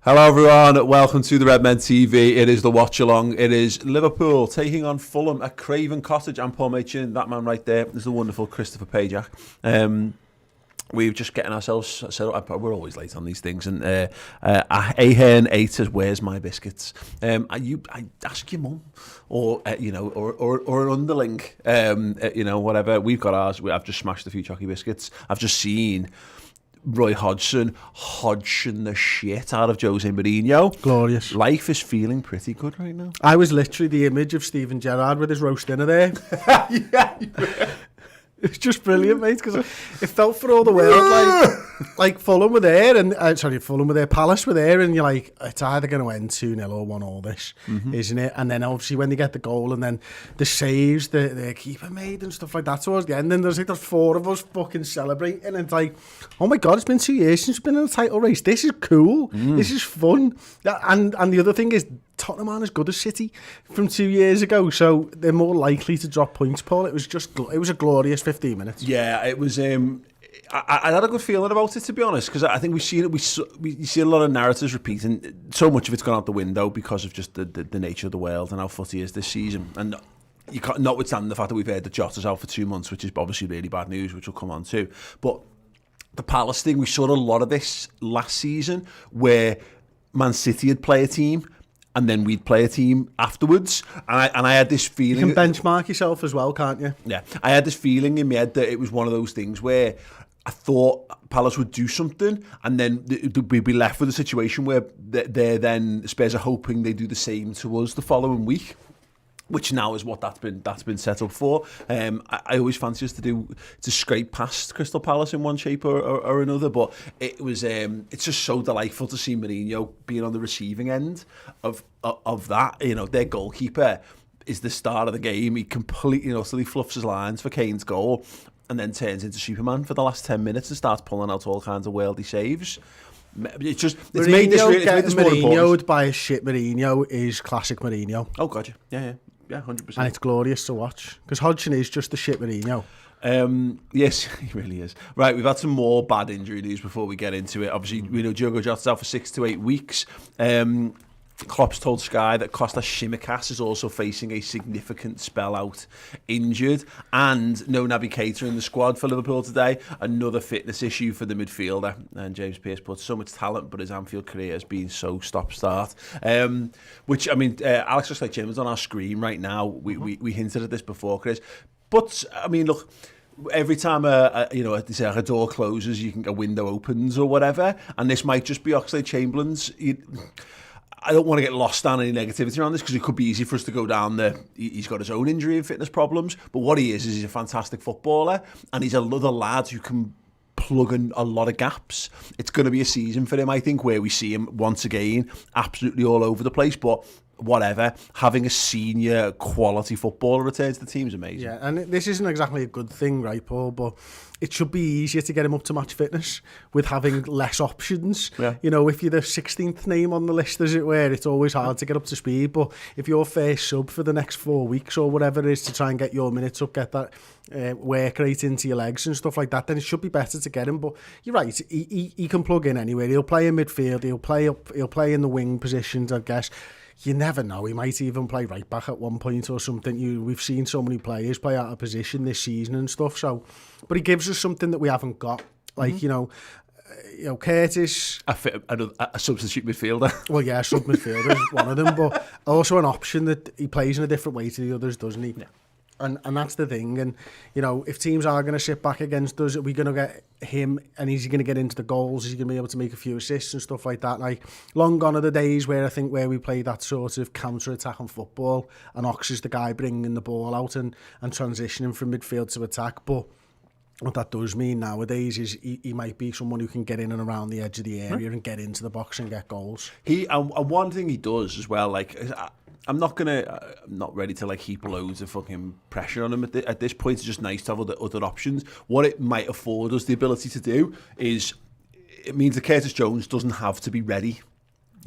Hello everyone, welcome to the Red Men TV. It is the watch along. It is Liverpool taking on Fulham at Craven Cottage. I'm Paul Machin, that man right there is the wonderful Christopher Pajak. We're just getting ourselves set up. We're always late on these things. And Ahern ate us, where's my biscuits? I ask your mum, or or an underling, whatever. We've got ours. I've just smashed a few chocky biscuits. I've just seen Roy Hodgson the shit out of Jose Mourinho. Glorious. Life is feeling pretty good right now. I was literally the image of Steven Gerrard with his roast dinner there. Yeah. It's just brilliant, mate, because it felt for all the world like Fulham were there, and Fulham were there, Palace were there, and you're like, it's either going to end 2-0 or 1-1 this, isn't it? And then obviously when they get the goal, and then the saves the keeper made and stuff like that towards the end, and there's four of us fucking celebrating, and it's like, oh my God, it's been 2 years since we've been in a title race. This is cool. This is fun. And the other thing is, Tottenham aren't as good as City from 2 years ago, so they're more likely to drop points, Paul. It was a glorious 15 minutes. Yeah, it was. I had a good feeling about it, to be honest, because I think we've seen it. We see a lot of narratives repeating. So much of it's gone out the window because of just the nature of the world and how footy is this season. And you can't, notwithstanding the fact that we've heard that Jota's out for 2 months, which is obviously really bad news, which we'll come on to. But the Palace thing, we saw a lot of this last season, where Man City would play a team, and then we'd play a team afterwards. And I had this feeling... You can benchmark yourself as well, can't you? Yeah. I had this feeling in my head that it was one of those things where I thought Palace would do something, and then we'd be left with a situation where Spurs are hoping they do the same to us the following week, which now is what that's been set up for. I always fancy us to scrape past Crystal Palace in one shape or another, but it's just so delightful to see Mourinho being on the receiving end of that. You know, their goalkeeper is the start of the game. He completely, utterly fluffs his lines for Kane's goal, and then turns into Superman for the last 10 minutes and starts pulling out all kinds of worldy saves. It's made this more important. Mourinho'd by a shit Mourinho is classic Mourinho. Oh God, yeah, 100%. And it's glorious to watch, because Hodgson is just the shit Mourinho. Yes, he really is. Right, we've had some more bad injury news before we get into it. Obviously, we know Diogo Jota's out for 6 to 8 weeks. Klopp's told Sky that Kostas Tsimikas is also facing a significant spell out injured, and no Naby Keita in the squad for Liverpool today. Another fitness issue for the midfielder. And James Pearce put so much talent, but his Anfield career has been so stop-start. Which, I mean, Alex just like Jim is on our screen right now. We hinted at this before, Chris. But, I mean, look, every time a door closes, a window opens or whatever, and this might just be Oxlade-Chamberlain's... I don't want to get lost on any negativity around this, because it could be easy for us to go down he's got his own injury and fitness problems, but what he is he's a fantastic footballer, and he's another lad who can plug in a lot of gaps. It's going to be a season for him, I think, where we see him once again absolutely all over the place, but whatever, having a senior quality footballer return to the team is amazing. Yeah, and this isn't exactly a good thing, right, Paul, but it should be easier to get him up to match fitness with having less options. Yeah. You know, if you're the 16th name on the list, as it were, it's always hard to get up to speed, but if you're first sub for the next 4 weeks or whatever it is to try and get your minutes up, get that work rate into your legs and stuff like that, then it should be better to get him. But you're right, he can plug in anywhere. He'll play in midfield, he'll play in the wing positions, I guess. You never know. He might even play right back at one point or something. We've seen so many players play out of position this season and stuff. So, but he gives us something that we haven't got. Like Curtis, a substitute midfielder. Well, yeah, sub midfielder is one of them, but also an option that he plays in a different way to the others, doesn't he? Yeah. And that's the thing. And, if teams are going to sit back against us, are we going to get him, and is he going to get into the goals? Is he going to be able to make a few assists and stuff like that? Like, long gone are the days where we play that sort of counter-attack on football, and Ox is the guy bringing the ball out and transitioning from midfield to attack. But what that does mean nowadays is he might be someone who can get in and around the edge of the area and get into the box and get goals. And one thing he does as well, like... I'm not ready to heap loads of fucking pressure on him at this point. It's just nice to have other options. What it might afford us the ability to do is, it means that Curtis Jones doesn't have to be ready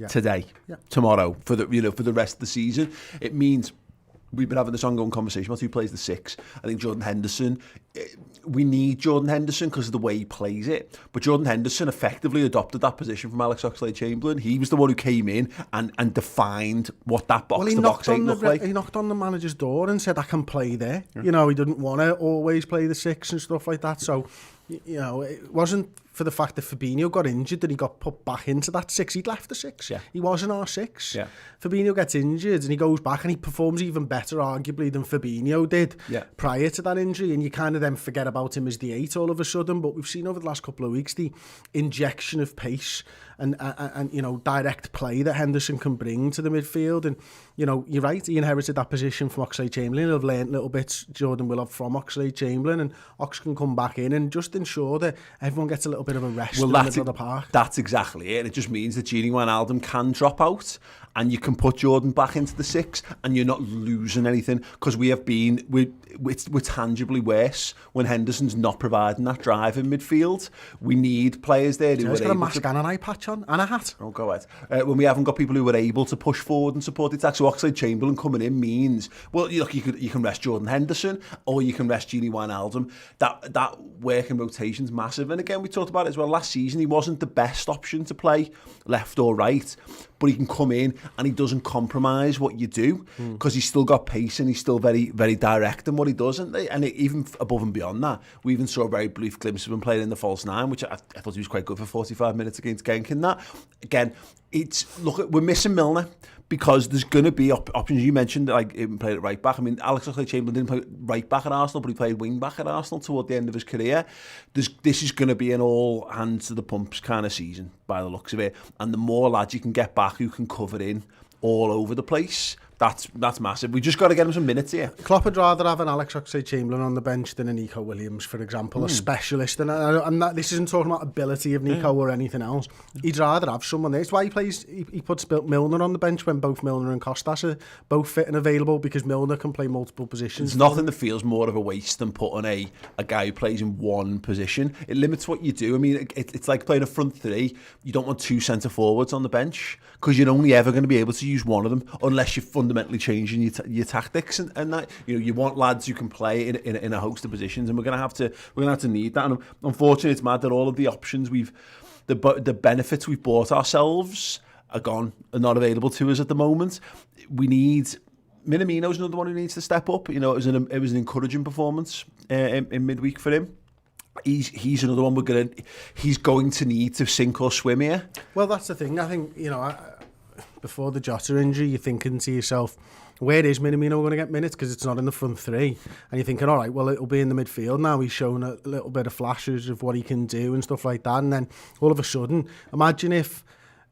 today, tomorrow, for the rest of the season. It means we've been having this ongoing conversation about who plays the 6. I think Jordan Henderson, we need Jordan Henderson because of the way he plays it. But Jordan Henderson effectively adopted that position from Alex Oxlade-Chamberlain. He was the one who came in and defined what that box-to-box 8 looked like. He knocked on the manager's door and said, I can play there. Yeah. You know, he didn't want to always play the 6 and stuff like that. So, you know, it wasn't for the fact that Fabinho got injured that he got put back into that 6. He'd left the 6. Yeah. He wasn't our 6. Yeah. Fabinho gets injured and he goes back and he performs even better, arguably, than Fabinho did prior to that injury. And you kind of then forget about him as the 8 all of a sudden. But we've seen over the last couple of weeks the injection of pace and you know, direct play that Henderson can bring to the midfield. And, you know, you're right, he inherited that position from Oxlade-Chamberlain. He'll have learned little bits, Jordan will have, from Oxlade-Chamberlain, and Ox can come back in and just ensure that everyone gets a little bit of a rest in the middle of the park. That's exactly it. It just means that Gini Wijnaldum can drop out and you can put Jordan back into the 6 and you're not losing anything, because we're tangibly worse when Henderson's not providing that drive in midfield. We need players there who He's got a mask and an eye patch on and a hat. Oh, go ahead. When we haven't got people who are able to push forward and support the attack. So Oxlade-Chamberlain coming in means, well, look, you can rest Jordan Henderson or you can rest Gini Wijnaldum. That work and rotation's massive. And again, we talked about it as well last season. He wasn't the best option to play left or right, but he can come in and he doesn't compromise what you do, because he's still got pace and he's still very, very direct in what he does. And even above and beyond that, we even saw a very brief glimpse of him playing in the false 9, which I thought he was quite good for 45 minutes against Genk in that. Again, we're missing Milner, because there's going to be options. You mentioned like he played at right back. I mean, Alex Oxlade-Chamberlain didn't play right back at Arsenal, but he played wing back at Arsenal toward the end of his career. This is going to be an all hands to the pumps kind of season by the looks of it. And the more lads you can get back who can cover in all over the place, that's massive. We just got to get him some minutes here. Klopp would rather have an Alex Oxlade-Chamberlain on the bench than a Nico Williams, for example, a specialist. And this isn't talking about ability of Nico or anything else. He'd rather have someone there. It's why he puts Milner on the bench when both Milner and Costas are both fit and available, because Milner can play multiple positions. There's nothing that feels more of a waste than putting a guy who plays in one position. It limits what you do. I mean, it's like playing a front 3. You don't want 2 centre forwards on the bench, because you're only ever going to be able to use one of them unless you're fundamentally changing your tactics, and that, you know, you want lads who can play in a host of positions, and we're gonna have to need that. And unfortunately, it's mad that all of the options the benefits we've bought ourselves are gone and not available to us at the moment. We need Minamino's another one who needs to step up. You know, it was an encouraging performance in midweek for him. He's another one he's going to need to sink or swim here. Well, that's the thing. I think, you know, before the Jota injury, you're thinking to yourself, where is Minamino going to get minutes? Because it's not in the front 3. And you're thinking, all right, well, it'll be in the midfield now. He's shown a little bit of flashes of what he can do and stuff like that. And then all of a sudden, imagine if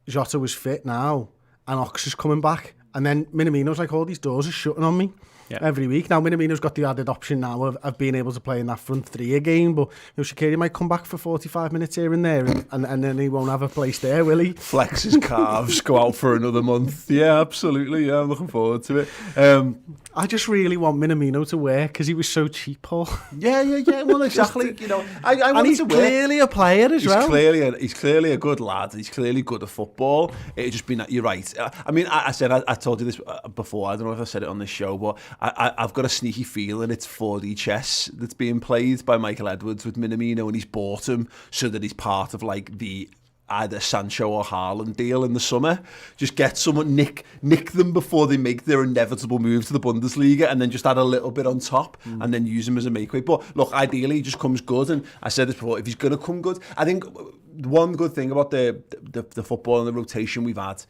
Jota was fit now and Ox is coming back. And then Minamino's like, all these doors are shutting on me. Every week. Now, Minamino's got the added option now of being able to play in that front 3 again, but, you know, Shaqiri might come back for 45 minutes here and there, and then he won't have a place there, will he? Flex his calves, go out for another month. Yeah, absolutely. Yeah, I'm looking forward to it. I just really want Minamino to work because he was so cheap, Paul. Yeah. Well, exactly. You know, I and he's clearly a player as well. He's clearly a good lad. He's clearly good at football. It's just been, you're right. I mean, I told you this before. I don't know if I said it on this show, but I've got a sneaky feeling it's 4D chess that's being played by Michael Edwards with Minamino, and he's bought him so that he's part of like the either Sancho or Haaland deal in the summer. Just get someone, nick them before they make their inevitable move to the Bundesliga, and then just add a little bit on top and then use him as a make-weight. But look, ideally he just comes good, and I said this before, if he's going to come good, I think one good thing about the football and the rotation we've had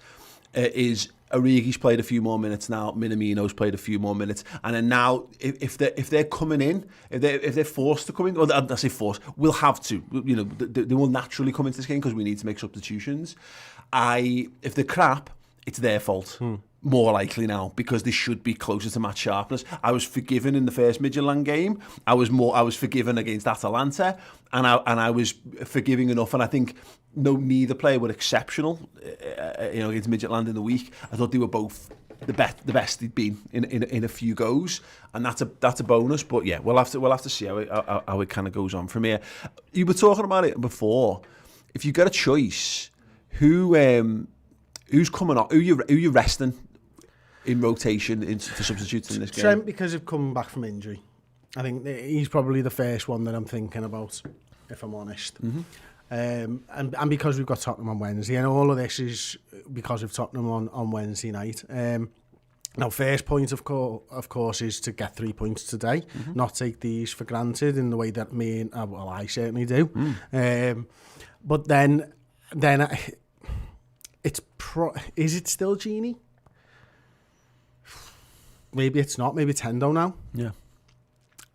is Origi's played a few more minutes now. Minamino's played a few more minutes, and then now if they're coming in, if they're forced to come in, or I say forced, we'll have to. You know, they will naturally come into this game because we need to make substitutions. If they're crap, it's their fault. More likely now, because they should be closer to match sharpness. I was forgiven in the first Midtjylland game. I was forgiven against Atalanta, and I was forgiving enough. And I think neither player were exceptional. Against Midtjylland in the week, I thought they were both the best they'd been in a few goes, and that's a bonus. But yeah, we'll have to see how it kind of goes on from here. You were talking about it before. If you get a choice, who's coming on? Who you resting? in rotation for substitutes in this game? Trent, because of coming back from injury. I think he's probably the first one that I'm thinking about, if I'm honest. And because we've got Tottenham on Wednesday, and all of this is because of Tottenham on Wednesday night. Now, first point, of course, is to get 3 points today, not take these for granted in the way that I certainly do. But then is it still Genie? Maybe it's not. Maybe it's Hendo now. Yeah.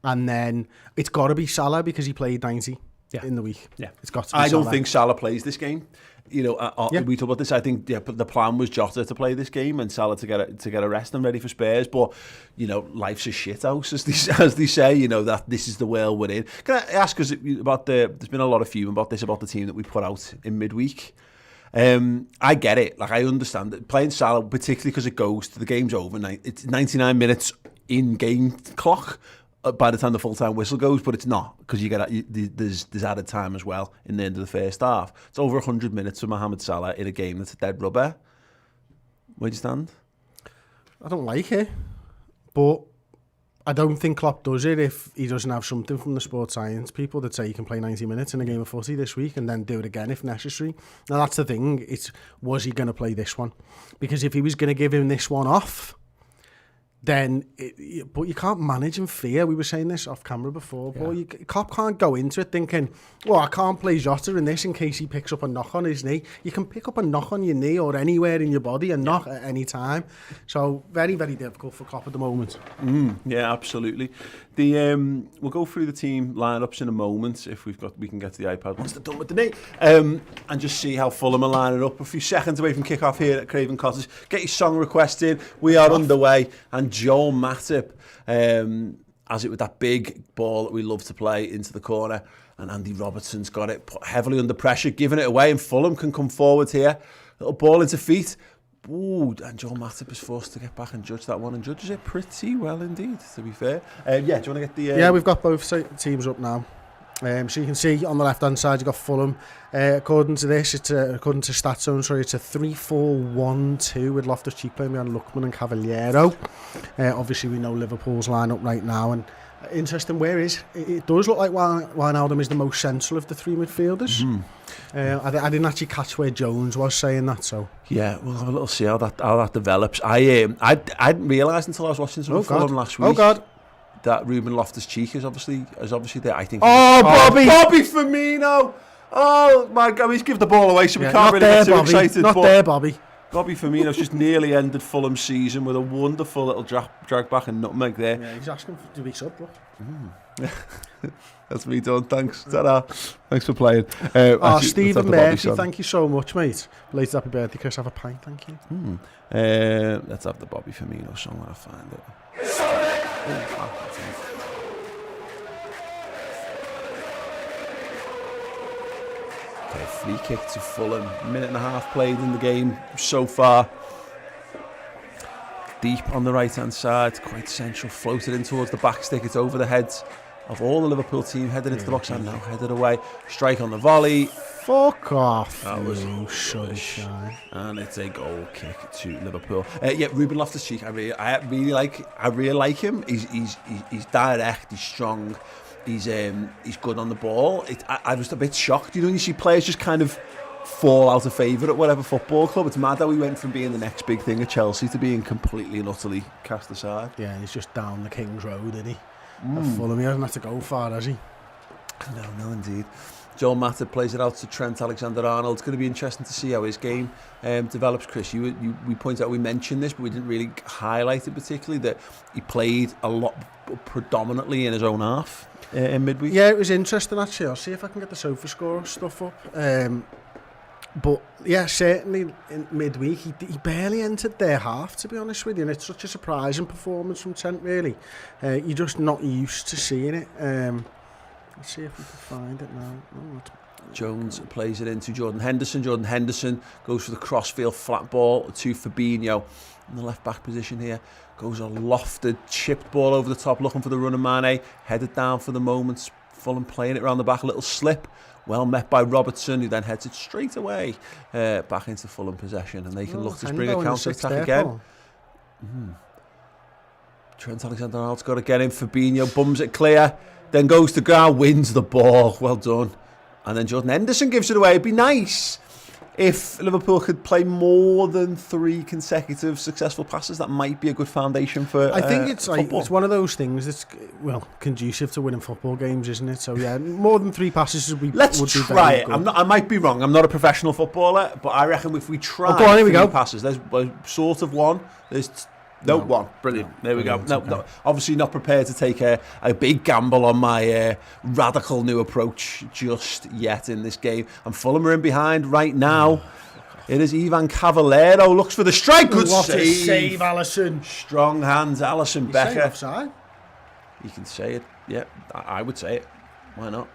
And then it's got to be Salah because he played 90 in the week. Yeah. It's got to be I don't Salah. think Salah plays this game. We talk about this. I think but the plan was Jota to play this game and Salah to get a rest and ready for Spurs. But life's a shit house, as they say. That this is the world we're in. Can I ask us about there's been a lot of fume about the team that we put out in midweek. I get it. Like, I understand that playing Salah, particularly because it goes to the game's over. It's 99 minutes in game clock by the time the full-time whistle goes, but it's not, because there's added time as well in the end of the first half. It's over 100 minutes for Mohamed Salah in a game that's a dead rubber. Where do you stand? I don't like it, but I don't think Klopp does it if he doesn't have something from the sports science people that say he can play 90 minutes in a game of footy this week and then do it again if necessary. Now, that's the thing. Was he going to play this one? Because if he was going to give him this one off, then, but you can't manage in fear. We were saying this off camera before, but Klopp can't go into it thinking, well, I can't play Jota in this in case he picks up a knock on his knee. You can pick up a knock on your knee or anywhere in your body and knock at any time. So very, very difficult for Klopp at the moment. Yeah, absolutely. We'll go through the team lineups in a moment if we can get to the iPad once they're done with the knee, and just see how Fulham are lining up. A few seconds away from kick-off here at Craven Cottage. Get your song request in. We are underway, and Joel Matip has it with that big ball that we love to play into the corner, and Andy Robertson's got it, put heavily under pressure, giving it away, and Fulham can come forward here. Little ball into feet. Ooh, and Joel Matip is forced to get back and judge that one, and judges it pretty well indeed, to be fair. Do you want to get the... Yeah, we've got both teams up now. So you can see on the left-hand side, you've got Fulham. According to this, according to StatZone, it's a 3-4-1-2 with Loftus-Cheek playing behind Lookman and Cavaliero. Obviously, we know Liverpool's line-up right now, and interesting, it does look like Wijnaldum is the most central of the three midfielders. I didn't actually catch where Jones was saying that, so... Yeah, we'll have a little see how that develops. I didn't realise until I was watching some Fulham last week. Oh, God. That Ruben Loftus-Cheek is obviously there. I think. Oh, Bobby Firmino! Oh my God! He's give the ball away, so we can't really get too excited. Not there, Bobby. Bobby Firmino's just nearly ended Fulham's season with a wonderful little drag back and nutmeg there. Yeah, he's asking to be sub, look. That's me done. Thanks. Ta-da. Thanks for playing. Stephen Murphy, thank you so much, mate. Belated happy birthday, Chris. Have a pint, thank you. Let's have the Bobby Firmino song when I find it. Okay, free kick to Fulham. Minute and a half played in the game so far. Deep on the right hand side, quite central, floated in towards the back stick. It's over the heads of all the Liverpool team, headed into the box and now headed away. Strike on the volley. Fuck off. That was sunshine. And it's a goal kick to Liverpool. Ruben Loftus-Cheek, I really like him. He's direct, he's strong, he's good on the ball. I was a bit shocked, when you see players just kind of fall out of favour at whatever football club. It's mad how he went from being the next big thing at Chelsea to being completely and utterly cast aside. Yeah, he's just down the King's Road, isn't he? At Fulham, he hasn't had to go far, has he? No, indeed. Joel Matip plays it out to Trent Alexander-Arnold. It's going to be interesting to see how his game develops. Chris, we mentioned this, but we didn't really highlight it particularly, that he played a lot predominantly in his own half in midweek. Yeah, it was interesting actually. I'll see if I can get the sofa score stuff up. But yeah, certainly in midweek he barely entered their half, to be honest with you, and it's such a surprising performance from Trent, really. You're just not used to seeing it. Let's see if we can find it now. Jones plays it into Jordan Henderson. Jordan Henderson goes for the crossfield flat ball to Fabinho in the left back position here. Goes a lofted, chipped ball over the top, looking for the run of Mane. Headed down for the moment. Fulham playing it around the back, a little slip. Well met by Robertson, who then heads it straight away back into Fulham possession, and they can look to bring a counter attack again. Trent Alexander-Arnold's got to get in. Fabinho bums it clear, then goes to ground, wins the ball. Well done. And then Jordan Henderson gives it away. It'd be nice if Liverpool could play more than 3 consecutive successful passes. That might be a good foundation for I think it's like football. it's one of those things that's, well, conducive to winning football games, isn't it? So yeah, more than 3 passes would be Let's would be try very it. good. I might be wrong. I'm not a professional footballer, but I reckon if we try go on, here we 3 go. passes, there's sort of one. There's No. one. Brilliant. No. There we go. Brilliant, No, okay. obviously not prepared to take a big gamble on my radical new approach just yet in this game. And Fulham are in behind right now. It is Ivan Cavallero. Looks for the strike. Good What save. a save, Alisson. Strong hands, Alisson Becker. Offside. You can say it. Yeah, I would say it. Why not?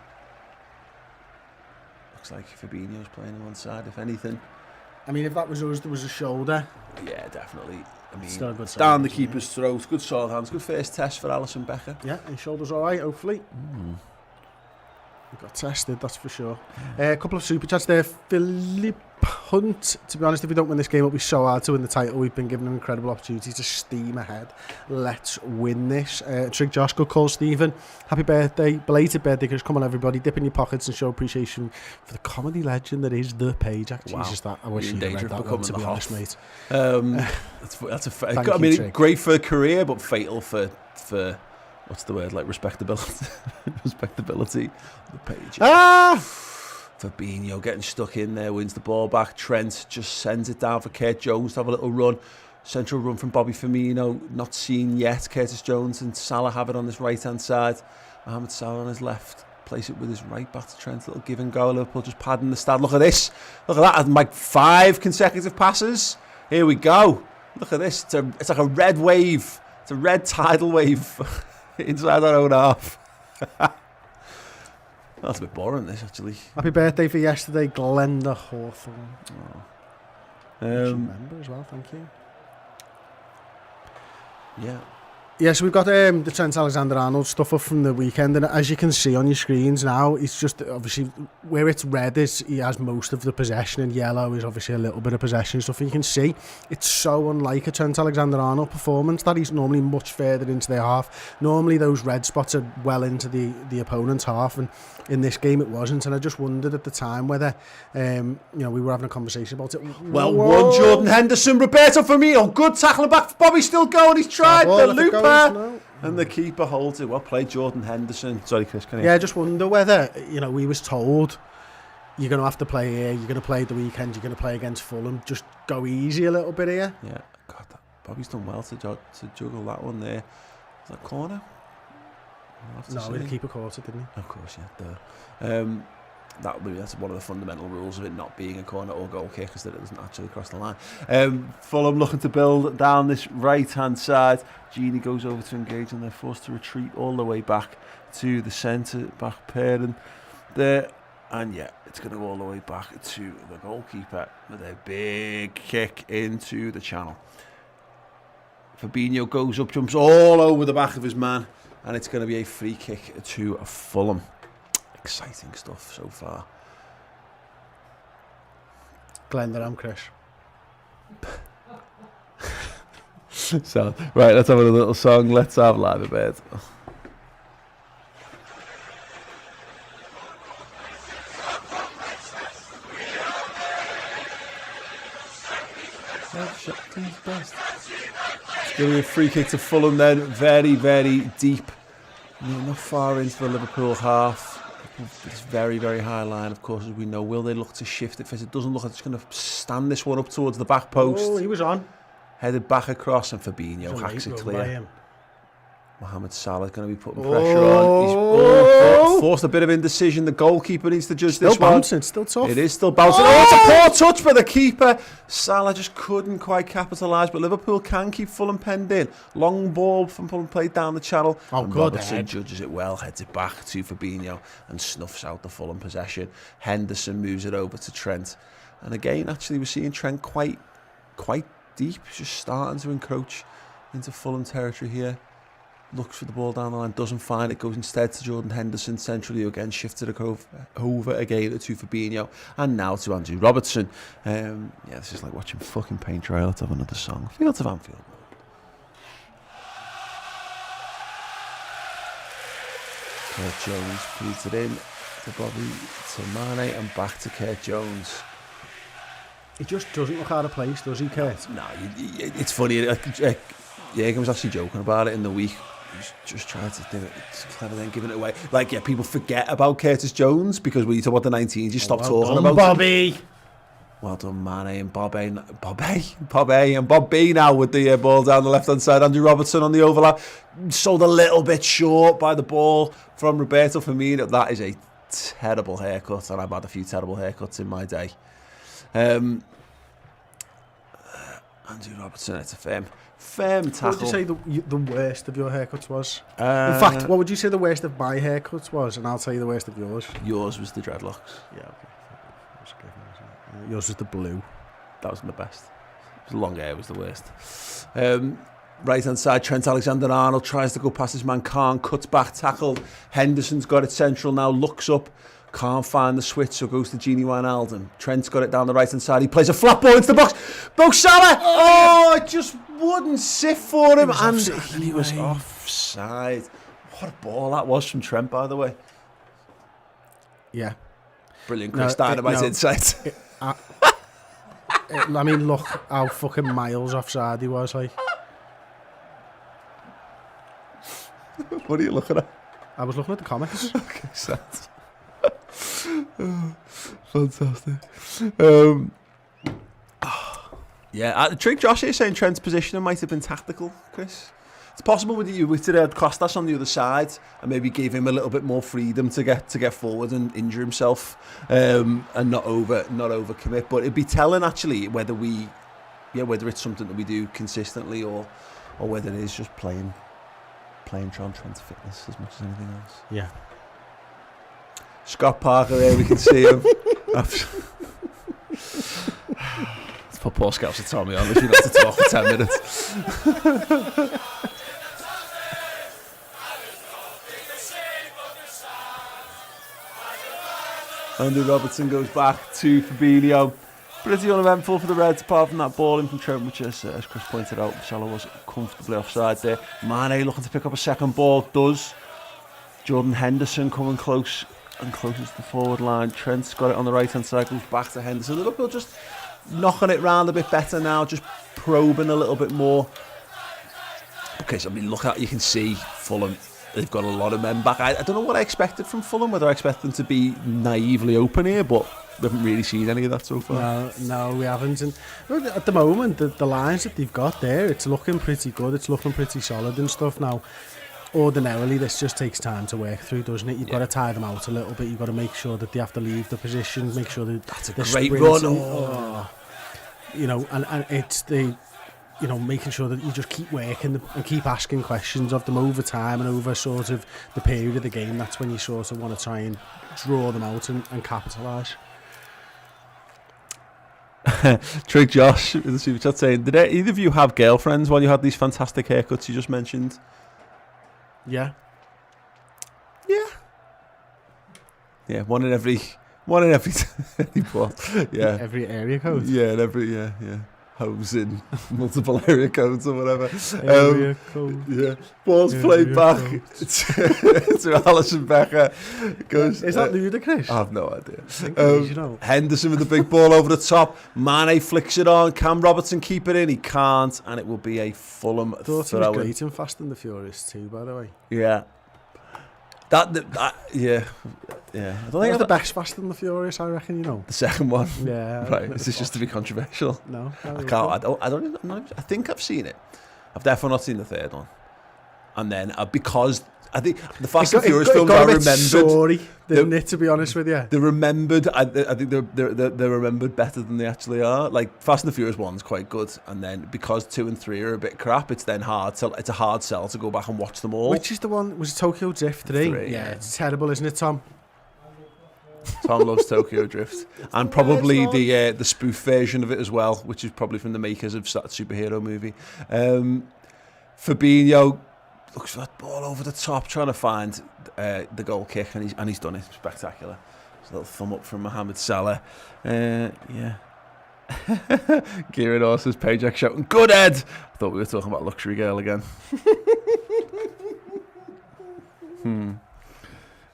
Looks like Fabinho's playing him on side, if anything. I mean, if that was us, there was a shoulder. Yeah, definitely. I mean, Still a good save, down the isn't keeper's throat. Good solid hands. Good first test for Alisson Becker. Yeah, his shoulder's all right, hopefully. He got tested, that's for sure. A couple of super chats there. Philip Hunt, to be honest, if we don't win this game, it'll be so hard to win the title. We've been given an incredible opportunity to steam ahead. Let's win this. Trig Josh, good call, Stephen. Happy birthday, belated birthday, because come on, everybody, dip in your pockets and show appreciation for the comedy legend that is The Page. Wow. Jesus, that, I wish You're in you'd read danger of that one, becoming to the be honest, Hoff. mate. That's a Thank I you, mean, Trig. great for a career, but fatal for what's the word, like respectability. Respectability. The Page. Ah! Fabinho getting stuck in there, wins the ball back. Trent just sends it down for Kurt Jones to have a little run. Central run from Bobby Firmino, not seen yet. Curtis Jones and Salah have it on his right-hand side. Mohamed Salah on his left. Place it with his right back to Trent. Little give and go. Liverpool just padding the stat. Look at this. Look at that. Like 5 consecutive passes. Here we go. Look at this. It's like a red wave. It's a red tidal wave inside our own half. That's a bit boring, this, actually. Happy birthday for yesterday, Glenda Hawthorne. Remember as well, thank you. Yeah. Yeah, so we've got the Trent Alexander-Arnold stuff up from the weekend, and as you can see on your screens now, it's just obviously where it's red is he has most of the possession, and yellow is obviously a little bit of possession stuff. And you can see it's so unlike a Trent Alexander-Arnold performance that he's normally much further into their half. Normally those red spots are well into the opponent's half, and in this game it wasn't. And I just wondered at the time whether we were having a conversation about it. Well, one Jordan Henderson, Roberto Firmino, good tackling back. Bobby's still going. He's tried the looper. And the keeper holds it. Well played, Jordan Henderson. Sorry, Chris, can you? Yeah, I just wonder whether, we was told you're going to have to play here, you're going to play the weekend, you're going to play against Fulham. Just go easy a little bit here. Yeah, God, Bobby's done well to juggle that one there. Is that corner? No, the keeper caught it, didn't he? Of course, yeah. That's one of the fundamental rules of it not being a corner or goal kick, is that it doesn't actually cross the line. Fulham looking to build down this right-hand side. Gini goes over to engage and they're forced to retreat all the way back to the centre-back pairing there. And yeah, it's going to go all the way back to the goalkeeper with a big kick into the channel. Fabinho goes up, jumps all over the back of his man, and it's going to be a free kick to Fulham. Exciting stuff so far. Glenda, I'm Chris. So, right, let's have a little song. Let's have Live a Bed. It's going to be a free kick to Fulham then. Very, very deep. Not far into the Liverpool half. This very, very high line, of course, as we know. Will they look to shift it? It doesn't look like it's going to stand this one up towards the back post. Oh, he was on. Headed back across, and Fabinho hacks it clear. Mohamed Salah's going to be putting pressure on. He's forced a bit of indecision. The goalkeeper needs to judge still this one. Bouncing, still tough. It is still bouncing. Oh, it's a poor touch by the keeper. Salah just couldn't quite capitalise, but Liverpool can keep Fulham penned in. Long ball from Fulham played down the channel. Oh, and good Robertson head. judges it well, heads it back to Fabinho and snuffs out the Fulham possession. Henderson moves it over to Trent. And again, actually, we're seeing Trent quite deep, just starting to encroach into Fulham territory here. Looks for the ball down the line, doesn't find it, goes instead to Jordan Henderson centrally, who again shifted it over again to Fabinho, and now to Andrew Robertson. This is like watching fucking paint dry. Let's have another song. Fields of Anfield. Kurt Jones feeds it in to Bobby, to Mane, and back to Kurt Jones. He just doesn't look out of place, does he, Kurt? No, it's funny. Jürgen was actually joking about it in the week. He's just trying to do it. It's clever then giving it away. Like, yeah, people forget about Curtis Jones because when you talk about the 19s, you stop talking about Bobby. Him. Well done, Mane and Bobby and Bob B now with the ball down the left-hand side. Andrew Robertson on the overlap. Sold a little bit short by the ball from Roberto Firmino. That is a terrible haircut, and I've had a few terrible haircuts in my day. Andrew Robertson, it's a firm tackle. What would you say the worst of your haircuts was? In fact, what would you say the worst of my haircuts was? And I'll tell you the worst of yours. Yours was the dreadlocks. Yeah, okay. Yours was the blue. That was my best. The long hair was the worst. Right hand side, Trent Alexander-Arnold tries to go past his man, can't, cuts back, tackled. Henderson's got it central now, looks up, can't find the switch, so goes to Gini Wijnaldum. Trent's got it down the right hand side, he plays a flat ball into the box. Mo Salah! Oh, it just wouldn't sit for him, and he was offside. What a ball that was from Trent, by the way. Yeah. Brilliant, Chris Dynamite insight. I mean, look how fucking miles offside he was, like. What are you looking at? I was looking at the comics. Okay, sad. Fantastic. Yeah, Trig Josh is saying Trent's positioning might have been tactical, Chris. It's possible with Costas on the other side and maybe gave him a little bit more freedom to get forward and injure himself and not overcommit. But it'd be telling actually whether it's something that we do consistently or whether it is just playing Trent's fitness as much as anything else. Yeah. Scott Parker there, we can see him. Let's put Paul Scouts and Tommy on if you have to talk for 10 minutes. Andrew Robertson goes back to Fabinho. Pretty uneventful for the Reds, apart from that ball in from Trent, which, as Chris pointed out, Salah was comfortably offside there. Mane looking to pick up a second ball, does. Jordan Henderson coming close and closest to the forward line. Trent's got it on the right-hand side, goes back to Henderson. Liverpool just knocking it round a bit better now, just probing a little bit more. Okay, so I mean, you can see Fulham. They've got a lot of men back. I don't know what I expected from Fulham, whether I expected them to be naively open here, but we haven't really seen any of that so far. No, we haven't. And at the moment, the lines that they've got there, it's looking pretty good. It's looking pretty solid and stuff. Now, ordinarily, this just takes time to work through, doesn't it? You've got to tie them out a little bit. You've got to make sure that they have to leave the position, make sure that that's a great run. You know, and it's the... You know, making sure that you just keep working and keep asking questions of them over time and over sort of the period of the game. That's when you sort of want to try and draw them out and capitalise. Trig Josh in the super chat saying, did either of you have girlfriends while you had these fantastic haircuts you just mentioned? Yeah. Yeah, one in every yeah. Every area code. Yeah, and every homes in multiple area codes or whatever. Area code. Yeah. Ball's played back to Alisson Becker. Is that ludicrous? I have no idea. You know. Henderson with the big ball over the top. Mane flicks it on. Can Robertson keep it in? He can't, and it will be a Fulham throw. Thought he was great in Fast and the Furious too, by the way. Yeah. Yeah. I don't think the best Fast and the Furious, I reckon, you know. The second one. Yeah. Right. Is this just to be controversial? No. I can't. I don't even know. I think I've seen it. I've definitely not seen the third one. And then because I think the Fast and Furious films are remembered. Sorry, didn't it? To be honest with you, they're remembered. I think they're remembered better than they actually are. Like Fast and the Furious 1's quite good, and then because 2 and 3 are a bit crap, it's then hard. So it's a hard sell to go back and watch them all. Which is the one? Was it Tokyo Drift 3? Yeah, it's terrible, isn't it, Tom? Tom loves Tokyo Drift, and probably the spoof version of it as well, which is probably from the makers of that superhero movie. Fabinho looks for that ball over the top, trying to find the goal kick, and he's done it. Spectacular. It's a little thumb up from Mohamed Salah. Yeah. Kieran Orr says, Pajak shouting, good Ed! I thought we were talking about Luxury Girl again.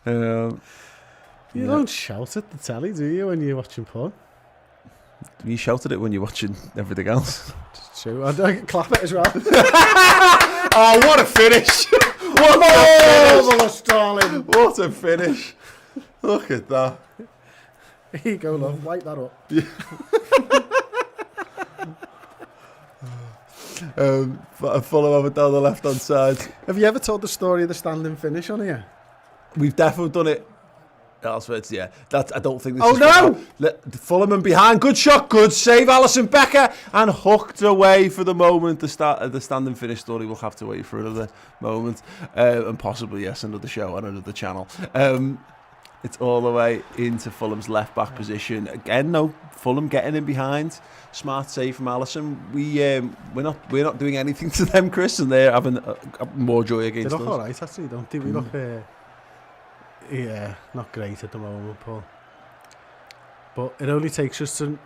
You Yeah. don't shout at the telly, do you, when you're watching porn? You shouted it when you're watching everything else. It's true. I clap it as well. Oh, what a finish! What a Marvellous, darling. finish! What a finish! Look at that. Here you go, love. Wipe that up. Fulham have it down the left-hand side. Have you ever told the story of the standing finish on here? We've definitely done it. Elsewhere, yeah. That's. I don't think this Oh, is... no! Fulham and behind. Good shot, good save. Alisson Becker. And hooked away for the moment. The standing finish story will have to wait for another moment. And possibly, yes, another show on another channel. It's all the way into Fulham's left-back position. Again, no, Fulham getting in behind. Smart save from Alisson. We're not doing anything to them, Chris, and they're having more joy against They us. look all right, actually, don't they? We look... not great at the moment, Paul. But it only takes us to,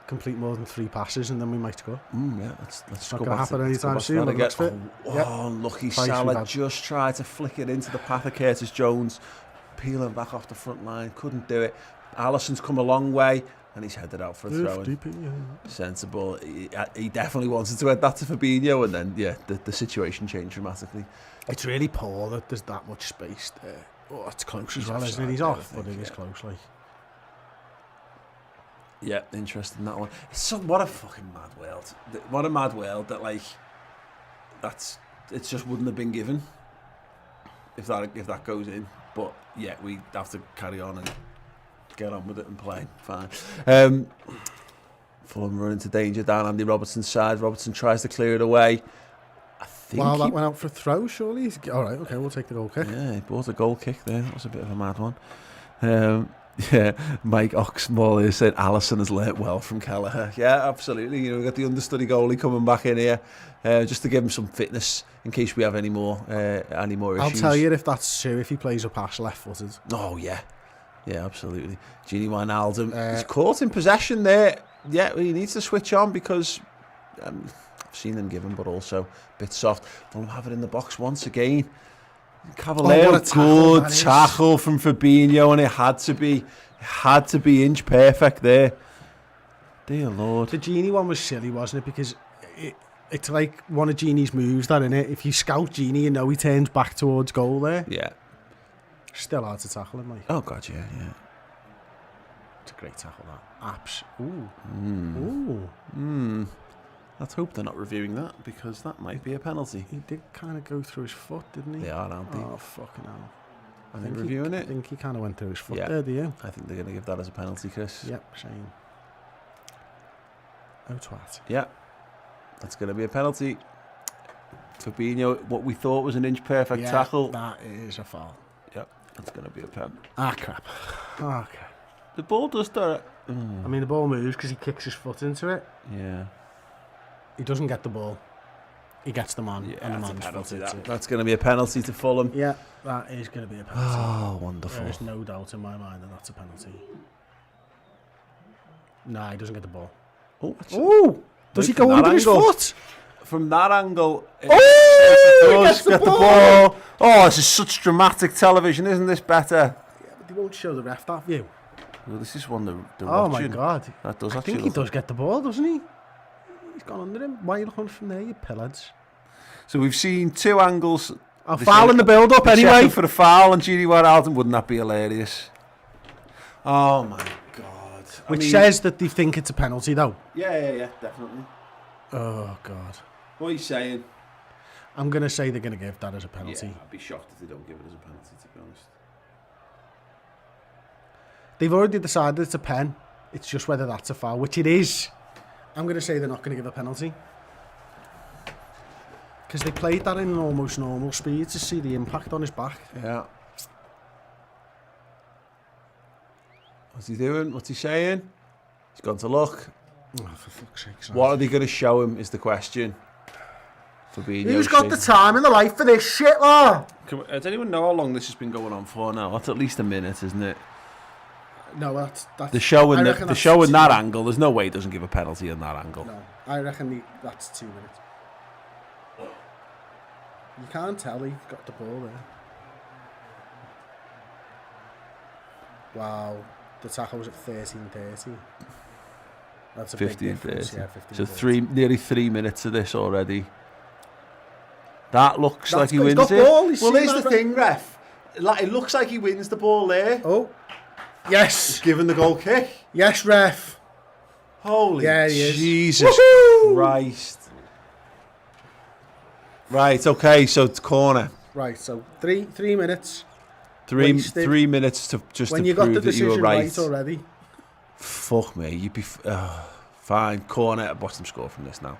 complete more than 3 passes and then we might score. Yeah, let's Not go going to back happen to anytime soon. that Looks fit. Lucky Twice Salah we've had. just tried to flick it into the path of Curtis Jones, peeling back off the front line, couldn't do it. Alisson's come a long way and he's headed out for a throw-in. Sensible. He definitely wanted to head that to Fabinho, and then the situation changed dramatically. It's really poor that there's that much space there. Oh, it's close as well, isn't it? He's offside off, there, I but it think, is close, like. Yeah, interesting, that one. What a fucking mad world. What a mad world that, like, it just wouldn't have been given if that goes in. But yeah, we have to carry on and get on with it and play. Fine. Fulham run into danger down Andy Robertson's side. Robertson tries to clear it away. I think That went out for a throw, surely. All right, okay, we'll take the goal kick. Yeah, he bought a goal kick there. That was a bit of a mad one. Mike Oxmall said Alisson has learnt well from Kelleher. Yeah, absolutely. We've got the understudy goalie coming back in here just to give him some fitness in case we have any more issues. I'll tell you if that's true, if he plays a pass left-footed. Oh, yeah. Yeah, absolutely. Gini Wijnaldum, he's caught in possession there. Yeah, he needs to switch on because I've seen them give him, but also a bit soft. Fulham have it in the box once again. Cavalier, good tackle from Fabinho, and it had to be inch perfect there. Dear Lord. The Genie one was silly, wasn't it? Because it's like one of Genie's moves, that, innit? If you scout Genie, you know he turns back towards goal there. Yeah. Still hard to tackle him, like. Oh, God, yeah. It's a great tackle, that. Apps. Ooh. Let's hope they're not reviewing that, because that might be a penalty. He did kind of go through his foot, didn't he? They are, aren't they? Oh, fucking hell. Are they reviewing it? I think he kind of went through his foot Yeah. there, do you? I think they're going to give that as a penalty, Chris. Yep, shame. Oh, twat. Yeah. That's going to be a penalty. Fabinho, what we thought was an inch perfect tackle. That is a foul. Yep, that's going to be a pen. Ah, crap. Okay. The ball does that. I mean, the ball moves because he kicks his foot into it. Yeah. He doesn't get the ball. He gets the man, and the man's foot into it. That's going to be a penalty to Fulham. Yeah, that is going to be a penalty. Oh, wonderful. There's no doubt in my mind that that's a penalty. Nah, he doesn't get the ball. Oh, does he go under his foot? From that angle, He does gets the ball. Oh, this is such dramatic television, isn't this better? Yeah, but they won't show the ref that view. Well, this is one they're Oh watching. my God. That does I actually think he look does get the ball, doesn't he? He's gone under him. Why are you looking from there, you pillars? So we've seen 2 angles. Oh, foul in the build-up anyway. Checking for the foul on Gini Wijnaldum. Wouldn't that be hilarious? Oh my God. Which says that they think it's a penalty, though. Yeah, definitely. Oh, God. What are you saying? I'm going to say they're going to give that as a penalty. Yeah, I'd be shocked if they don't give it as a penalty, to be honest. They've already decided it's a pen. It's just whether that's a foul, which it is. I'm going to say they're not going to give a penalty. Because they played that in an almost normal speed to see the impact on his back. Yeah. What's he doing? What's he saying? He's gone to look. Oh, for fuck's sake. What are they going to show him is the question. Who's got the time in the life for this shit, law? Does anyone know how long this has been going on for now? That's at least a minute, isn't it? No, that's The show in that angle. angle, there's no way he doesn't give a penalty in that angle. No, I reckon that's 2 minutes. You can't tell he got the ball there. Wow. The tackle was at 13:30. That's a 15, big difference. 30. Yeah, 15, So nearly 3 minutes of this already. That looks like he he's wins got it. ball, Well, here's the thing, ref. Like, it looks like he wins the ball there. Oh, yes. He's given the goal kick. Yes, ref. Holy Jesus Christ. Right, okay, so it's corner. Right, so three minutes. Wasted. 3 minutes to just when to you got prove the that you were decision right. already. Fuck me, you'd be fine. Corner. Watch them score from this now.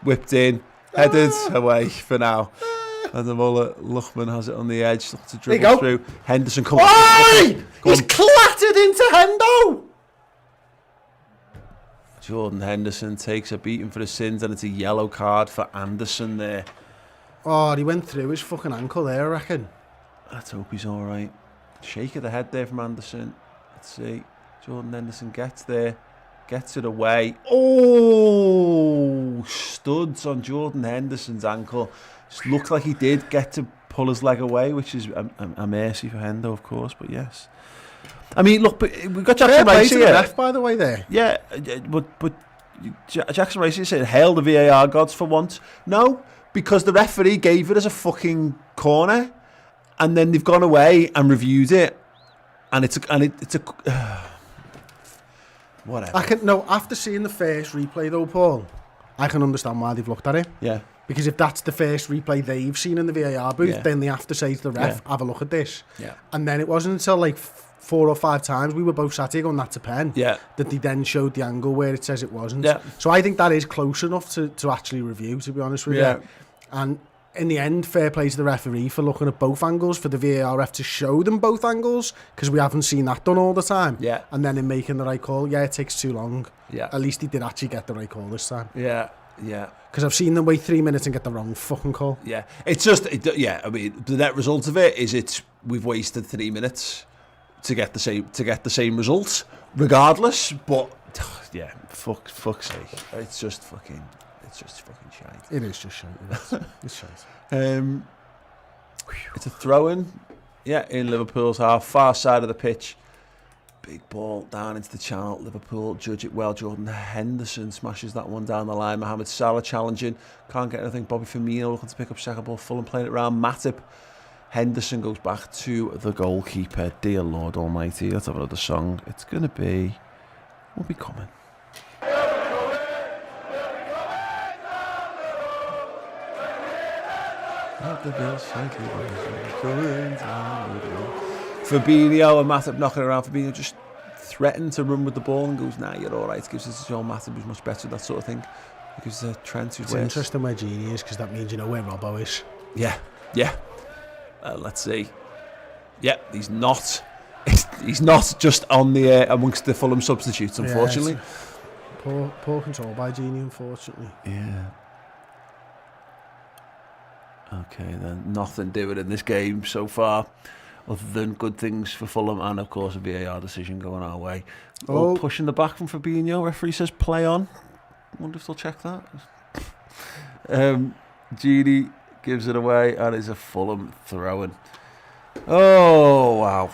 Whipped in, headed away for now. And the Muller, Luchman has it on the edge to dribble through. Henderson comes. He's clattered into Hendo. Jordan Henderson takes a beating for his sins, and it's a yellow card for Anderson there. Oh, he went through his fucking ankle there, I reckon. Let's hope he's all right. Shake of the head there from Anderson. Let's see. Jordan Henderson gets there, gets it away. Oh, studs on Jordan Henderson's ankle. Just looked like he did get to pull his leg away, which is a mercy for Hendo, of course. But yes, I mean, look, but we've got Jackson Rice here. Ref, by the way, there. Yeah, but Jackson Rice said, "Hail the VAR gods for once." No, because the referee gave it as a fucking corner, and then they've gone away and reviewed it, and it's a whatever. After seeing the first replay though, Paul, I can understand why they've looked at it. Yeah. Because if that's the first replay they've seen in the VAR booth, then they have to say to the ref, have a look at this. Yeah. And then it wasn't until like 4 or 5 times we were both sat here going, that's a pen. Yeah. That they then showed the angle where it says it wasn't. Yeah. So I think that is close enough to actually review, to be honest with you. And in the end, fair play to the referee for looking at both angles, for the VAR ref to show them both angles, because we haven't seen that done all the time. Yeah. And then in making the right call, it takes too long. Yeah. At least he did actually get the right call this time. Yeah. Yeah. Because I've seen them wait 3 minutes and get the wrong fucking call. Yeah. It's just, I mean, the net result of it is we've wasted 3 minutes to get the same result, regardless. But yeah, fuck's sake, it's just fucking shite. It is just shite. It's shite. It's a throw-in, in Liverpool's half, far side of the pitch. Big ball down into the channel. Liverpool judge it well. Jordan Henderson smashes that one down the line. Mohamed Salah challenging. Can't get anything. Bobby Firmino looking to pick up second ball. Fulham playing it around. Matip. Henderson goes back to the goalkeeper. Dear Lord Almighty. Let's have another song. It's going to be... We'll be coming. Fabinho and Matip knocking around. Fabinho just threatened to run with the ball and goes, nah, you're all right. Gives it to Joel Matip, who's much better, that sort of thing. Because Trent, who's It's interesting where Genie is, because that means you know where Robbo is. Yeah. Let's see. Yeah, he's not just on the amongst the Fulham substitutes, unfortunately. Poor control by Genie, unfortunately. Yeah. Okay, then nothing doing in this game so far, other than good things for Fulham and, of course, a VAR decision going our way. Oh, pushing the back from Fabinho. Referee says play on. Wonder if they'll check that. Genie gives it away, and it's a Fulham throw-in. Oh, wow.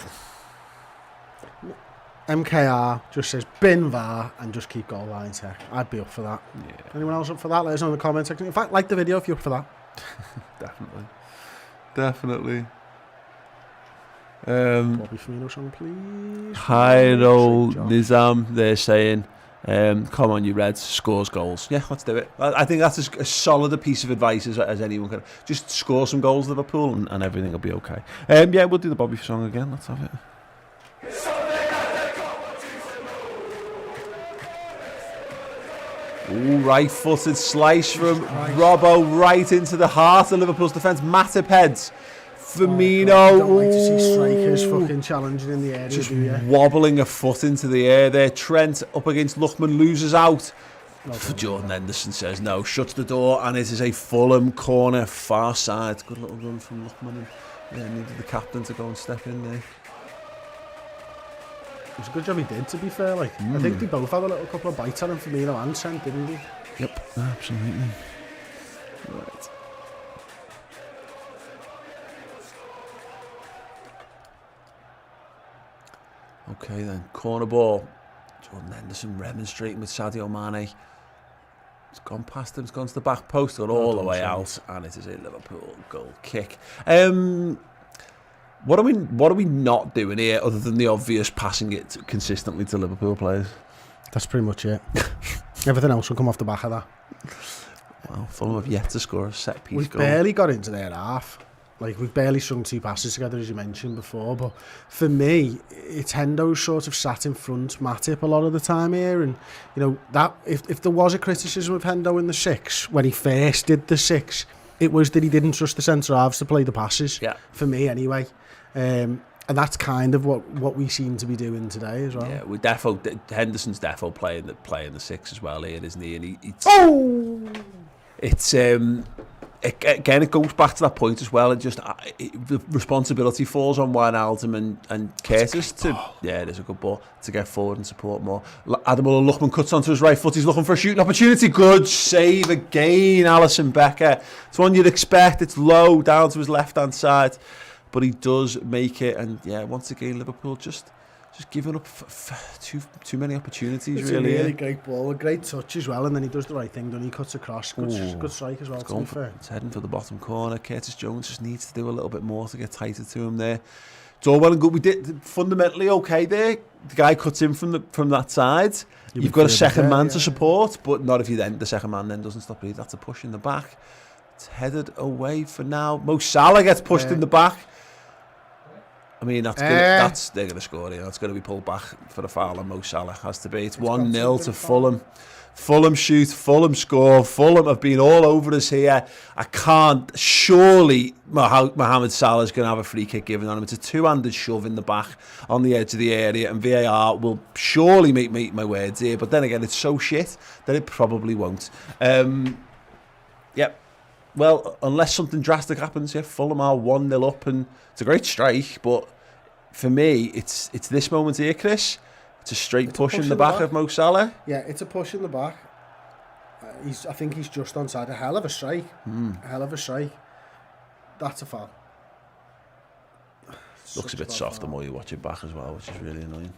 MKR just says bin VAR and just keep goal line tech. I'd be up for that. Yeah. Anyone else up for that? Let us know in the comment section. In fact, like the video if you're up for that. Definitely. Bobby Firmino song, please. Hyro Nizam, they're saying, come on, you Reds, scores goals. Yeah, let's do it. I think that's as solid a piece of advice as anyone can. Just score some goals, Liverpool, and everything will be okay. Yeah, we'll do the Bobby song again. Let's have it. Ooh, right-footed slice from Robbo right into the heart of Liverpool's defence. Matip heads. Firmino. I don't like to see strikers fucking challenging in the area. Just wobbling a foot into the air there. Trent up against Luchman, loses out. Jordan Henderson says no, shuts the door, and it is a Fulham corner, far side. Good little run from Luchman, and needed the captain to go and step in there. It was a good job he did, to be fair. I think they both had a little couple of bites on him, Firmino and Trent, didn't they? Yep, absolutely. Right. Okay then, corner ball. Jordan Henderson remonstrating with Sadio Mane. It's gone past him, it's gone to the back post, gone all the way out, and it is a Liverpool goal kick. What are we not doing here other than the obvious passing it consistently to Liverpool players? That's pretty much it. Everything else will come off the back of that. Well, Fulham have yet to score a set piece We've goal. barely got into their half. Like, we've barely strung 2 passes together, as you mentioned before. But for me, it's Hendo's sort of sat in front, Matip a lot of the time here. And, you know, that if there was a criticism of Hendo in the 6, when he first did the 6, it was that he didn't trust the centre-halves to play the passes. Yeah. For me, anyway. And that's kind of what we seem to be doing today as well. Yeah, Henderson's defo playing the 6 as well here, isn't he? And it's again, it goes back to that point as well. The responsibility falls on Wijnaldum and Curtis it is a good ball, to get forward and support more. Ademola Lookman cuts onto his right foot. He's looking for a shooting opportunity. Good save again, Alisson Becker. It's one you'd expect. It's low down to his left hand side, but he does make it. And yeah, once again, Liverpool just giving up too many opportunities. It's really, a really great ball, a great touch as well, and then he does the right thing, doesn't he? Cuts across, good strike as well. To be fair, it's heading for the bottom corner. Curtis Jones just needs to do a little bit more to get tighter to him there. It's all well and good. We did fundamentally okay there. The guy cuts in from that side. You've got a second man to support, but not if the second man then doesn't stop. That's a push in the back. It's headed away for now. Mo Salah gets pushed in the back. I mean, they're going to score here. That's going to be pulled back for the foul on Mo Salah. Has to be. It's 1-0 to Fulham. Fulham shoot, Fulham score. Fulham have been all over us here. I can't. Surely Mohamed Salah's going to have a free kick given on him. It's a two-handed shove in the back on the edge of the area, and VAR will surely make my words here. But then again, it's so shit that it probably won't. Yep. Well, unless something drastic happens, Fulham are 1-0 up, and it's a great strike. But for me, it's this moment here, Chris. It's a straight push in the back of Mo Salah. Yeah, it's a push in the back. I think he's just onside. A hell of a strike. A hell of a strike. That's a foul. Looks a bit soft the more you watch it back as well, which is really annoying.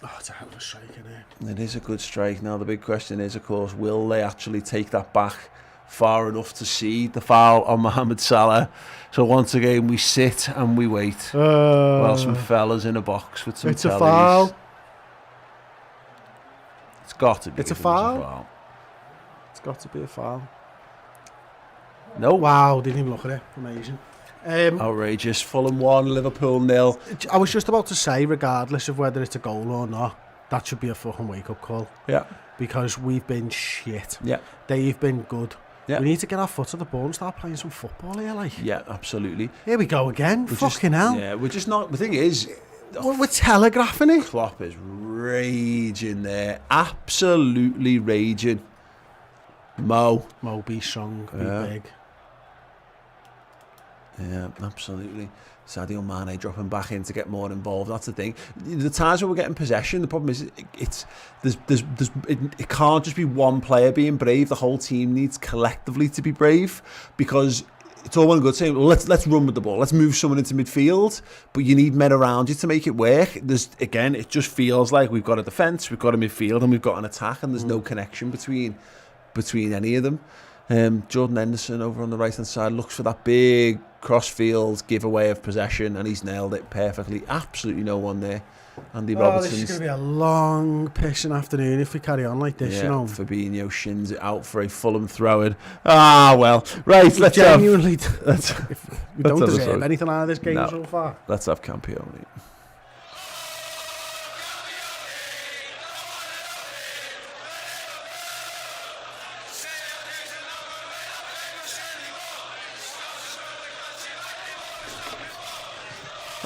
Oh, it's a hell of a strike, isn't it? It is a good strike. Now, the big question is, of course, will they actually take that back far enough to see the foul on Mohamed Salah? So once again, we sit and we wait while some fellas in a box with some It's tellies. a foul. It's got to be. It's a foul. It's got to be a foul. No. Wow, didn't even look at it. Amazing. Outrageous. Fulham 1, Liverpool 0. I was just about to say, regardless of whether it's a goal or not, that should be a fucking wake-up call. Yeah. Because we've been shit. Yeah. They've been good. Yeah. We need to get our foot to the ball and start playing some football here, like. Yeah, absolutely. Here we go again. Fucking hell. Yeah, we're just not. The thing is, we're telegraphing it. Klopp is raging there. Absolutely raging. Mo, be strong, be big. Yeah, absolutely. Sadio Mane dropping back in to get more involved. That's the thing. The times when we're getting possession, the problem is it can't just be one player being brave. The whole team needs collectively to be brave, because it's all well and good saying, well, let's run with the ball, let's move someone into midfield, but you need men around you to make it work. It just feels like we've got a defence, we've got a midfield, and we've got an attack, and there's no connection between any of them. Jordan Henderson over on the right hand side looks for that big crossfield giveaway of possession, and he's nailed it perfectly. Absolutely no one there. Andy Robertson's. This is going to be a long pissing afternoon if we carry on like this, you know. Fabinho shins it out for a Fulham throw-in. Well. Right, let's genuinely we don't deserve anything out of this game so far. Let's have Campione.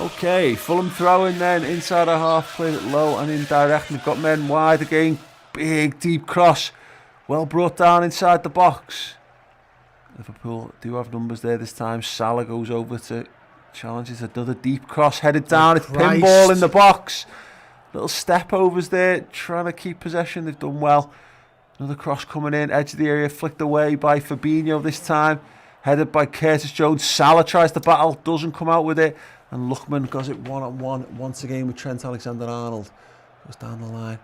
Okay, Fulham throwing then inside our half, played it low and indirect. We've got men wide again. Big deep cross, well brought down inside the box. Liverpool do have numbers there this time. Salah goes over to challenges another deep cross headed down. It's pinball in the box. Little step overs there, trying to keep possession. They've done well. Another cross coming in, edge of the area, flicked away by Fabinho this time. Headed by Curtis Jones. Salah tries to battle, doesn't come out with it. and Lookman goes it one-on-one once again with Trent Alexander-Arnold. Goes down the line.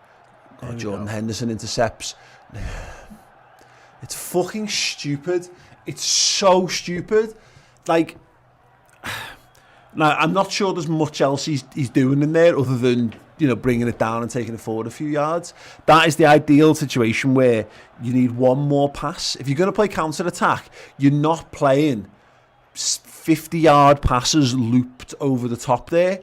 Jordan Henderson intercepts. It's fucking stupid. It's so stupid. Like, now I'm not sure there's much else he's doing in there other than, you know, bringing it down and taking it forward a few yards. That is the ideal situation where you need one more pass. If you're going to play counter-attack, you're not playing 50-yard passes looped over the top there.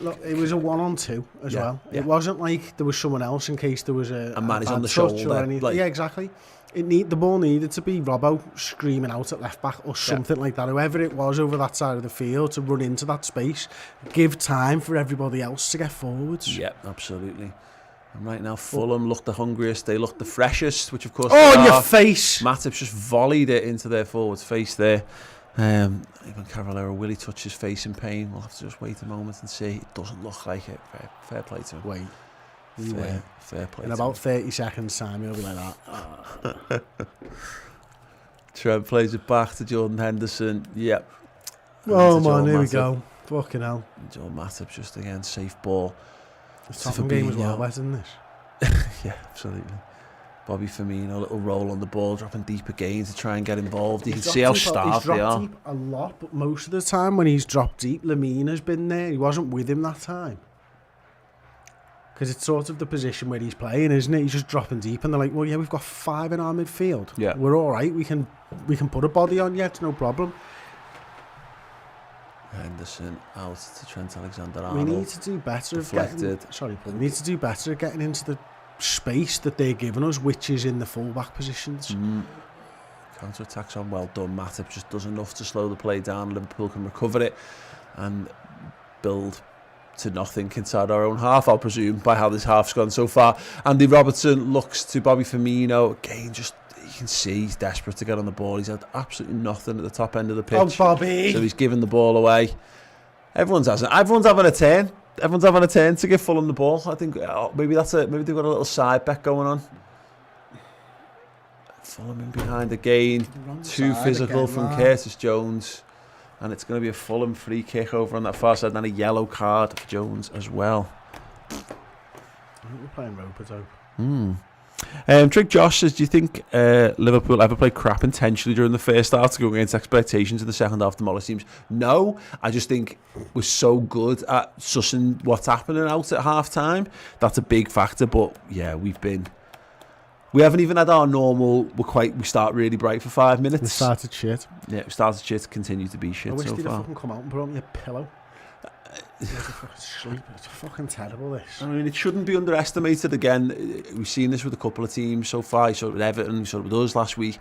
Look, it was a 1-on-2 as well. Yeah. It wasn't like there was someone else in case there was a man is on the touch shoulder. or anything. Like, yeah, exactly. The ball needed to be Robbo screaming out at left back or something like that. Whoever it was over that side of the field to run into that space, give time for everybody else to get forwards. Yeah, absolutely. And right now, Fulham look the hungriest. They look the freshest, which of course. Oh, in your face! Matip's just volleyed it into their forward's face there. Even Cavallero, will he touch his face in pain? We'll have to just wait a moment and see. It doesn't look like it. Fair play to him. Fair play. In about 30 seconds' time, he'll be like that. Trent plays it back to Jordan Henderson. Yep. Oh man, here we go. Fucking hell. Joel Matip just again, safe ball. The Tottenham game was well better than this. Yeah, absolutely. Bobby Firmino, a little roll on the ball, dropping deep again to try and get involved. You can see how starved they are. He's dropped deep a lot, but most of the time when he's dropped deep, Lemina's been there. He wasn't with him that time. Because it's sort of the position where he's playing, isn't it? He's just dropping deep, and they're like, well, yeah, we've got 5 in our midfield. Yeah. We're all right. We can put a body on yet, no problem. Henderson out to Trent Alexander-Arnold. We need to do better. Deflected. We need to do better at getting into the space that they're giving us, which is in the full-back positions. Counter-attacks on, well done. Matip just does enough to slow the play down. Liverpool can recover it and build to nothing inside our own half, I'll presume, by how this half's gone so far. Andy Robertson looks to Bobby Firmino. Again, just you can see he's desperate to get on the ball. He's had absolutely nothing at the top end of the pitch. Oh, Bobby! So he's giving the ball away. Everyone's having a turn. Everyone's having a turn to give Fulham the ball. I think maybe they've got a little side bet going on. Fulham in behind again. Too physical from Curtis Jones. And it's going to be a Fulham free kick over on that far side, and a yellow card for Jones as well. I think we're playing Roper. Trig Josh says, do you think Liverpool ever play crap intentionally during the first half to go against expectations in the second half demolish teams? No, I just think we're so good at sussing what's happening out at half time. That's a big factor, but yeah, we haven't even had our normal, we start really bright for 5 minutes. We started shit. Yeah, we started shit, continue to be shit so far. I wish they'd fucking come out and put on your pillow. Sleep. It's fucking terrible, this. I mean, it shouldn't be underestimated. Again, we've seen this with a couple of teams so far. You saw it with Everton, you saw it with us last week.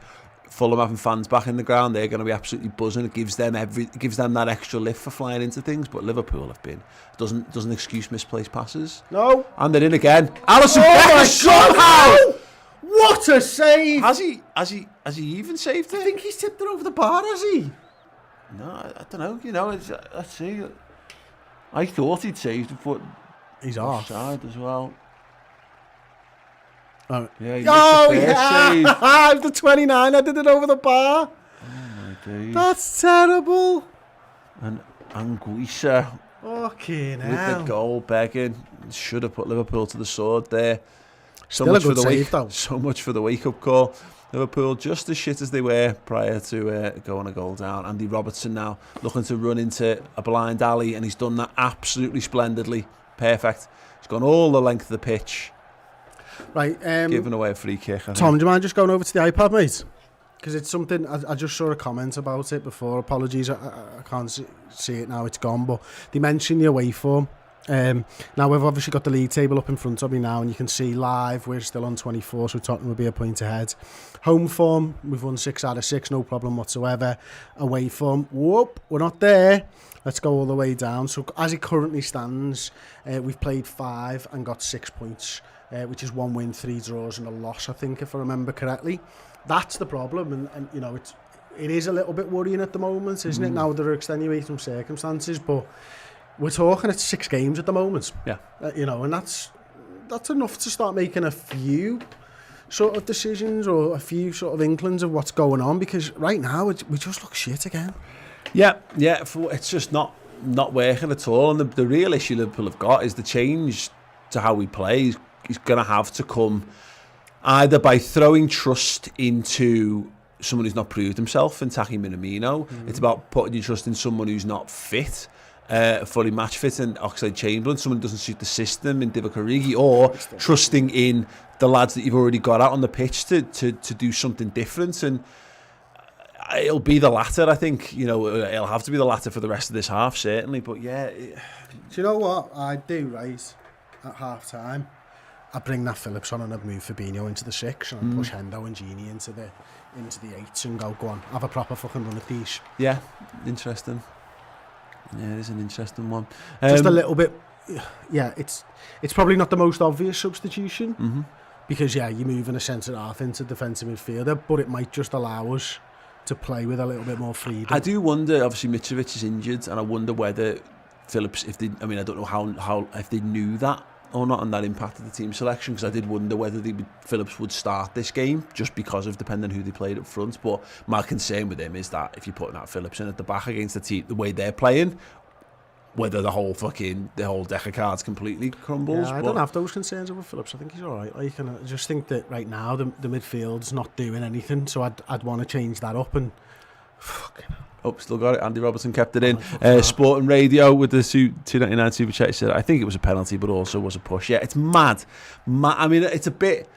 Fulham having fans back in the ground, they're going to be absolutely buzzing. It gives them that extra lift for flying into things. But Liverpool have been doesn't excuse misplaced passes. No, and they're in again. Alisson Becker somehow. What a save! Has he even saved it? I think he's tipped it over the bar, has he? No, I don't know. You know, let's see. I thought he'd saved it, but he's offside as well. Oh yeah! Save. The 29. I did it over the bar. Oh my days! That's terrible. And Anguissa. Fucking with hell. The goal begging. Should have put Liverpool to the sword there. So much for the save, though. So much for the wake-up call. Liverpool just as shit as they were prior to going a goal down. Andy Robertson now looking to run into a blind alley, and he's done that absolutely splendidly. Perfect. He's gone all the length of the pitch. Right. Giving away a free kick. Tom, do you mind just going over to the iPad, mate? Because it's something, I just saw a comment about it before. Apologies, I can't see it now. It's gone. But they mentioned the away form. Now we've obviously got the league table up in front of me now, and you can see live we're still on 24, so Tottenham will be a point ahead. Home form, we've won 6 out of 6, no problem whatsoever. Away form, whoop, we're not there. Let's go all the way down. So as it currently stands, we've played 5 and got 6 points, which is 1 win, 3 draws and a loss, I think, if I remember correctly. That's the problem, and you know, it is a little bit worrying at the moment, isn't it? Now there are extenuating circumstances, but we're talking at 6 games at the moment. Yeah. You know, and that's enough to start making a few sort of decisions or a few sort of inklings of what's going on, because right now we just look shit again. Yeah, it's just not working at all. And the real issue Liverpool have got is the change to how we play is going to have to come either by throwing trust into someone who's not proved himself in Taki Minamino. It's about putting your trust in someone who's not fit, fully match fit, and Oxlade-Chamberlain, someone who doesn't suit the system in Divock Origi, or trusting in the lads that you've already got out on the pitch to do something different. And it'll be the latter, I think. You know, it'll have to be the latter for the rest of this half, certainly. But yeah. Do you know what I do, right? At half time, I bring that Phillips on and I'd move Fabinho into the 6 and I'd push Hendo and Gini into the 8s and go on, have a proper fucking run at these. Yeah, interesting. Yeah, it is an interesting one. Just a little bit. Yeah, it's probably not the most obvious substitution because you're moving a centre half into defensive midfielder, but it might just allow us to play with a little bit more freedom. I do wonder. Obviously, Mitrovic is injured, and I wonder whether Phillips, I don't know how if they knew that or not, and that impacted the team selection, because I did wonder whether Phillips would start this game just because of depending who they played up front. But my concern with him is that if you're putting that Phillips in at the back against the team the way they're playing, whether the whole deck of cards completely crumbles. Yeah, I don't have those concerns over Phillips. I think he's all right. I just think that right now the midfield's not doing anything, so I'd want to change that up and fucking. Oh, still got it. Andy Robertson kept it in. Sporting Radio with the 2.99 super chat said, I think it was a penalty, but also was a push. Yeah, it's mad. I mean, it's a bit.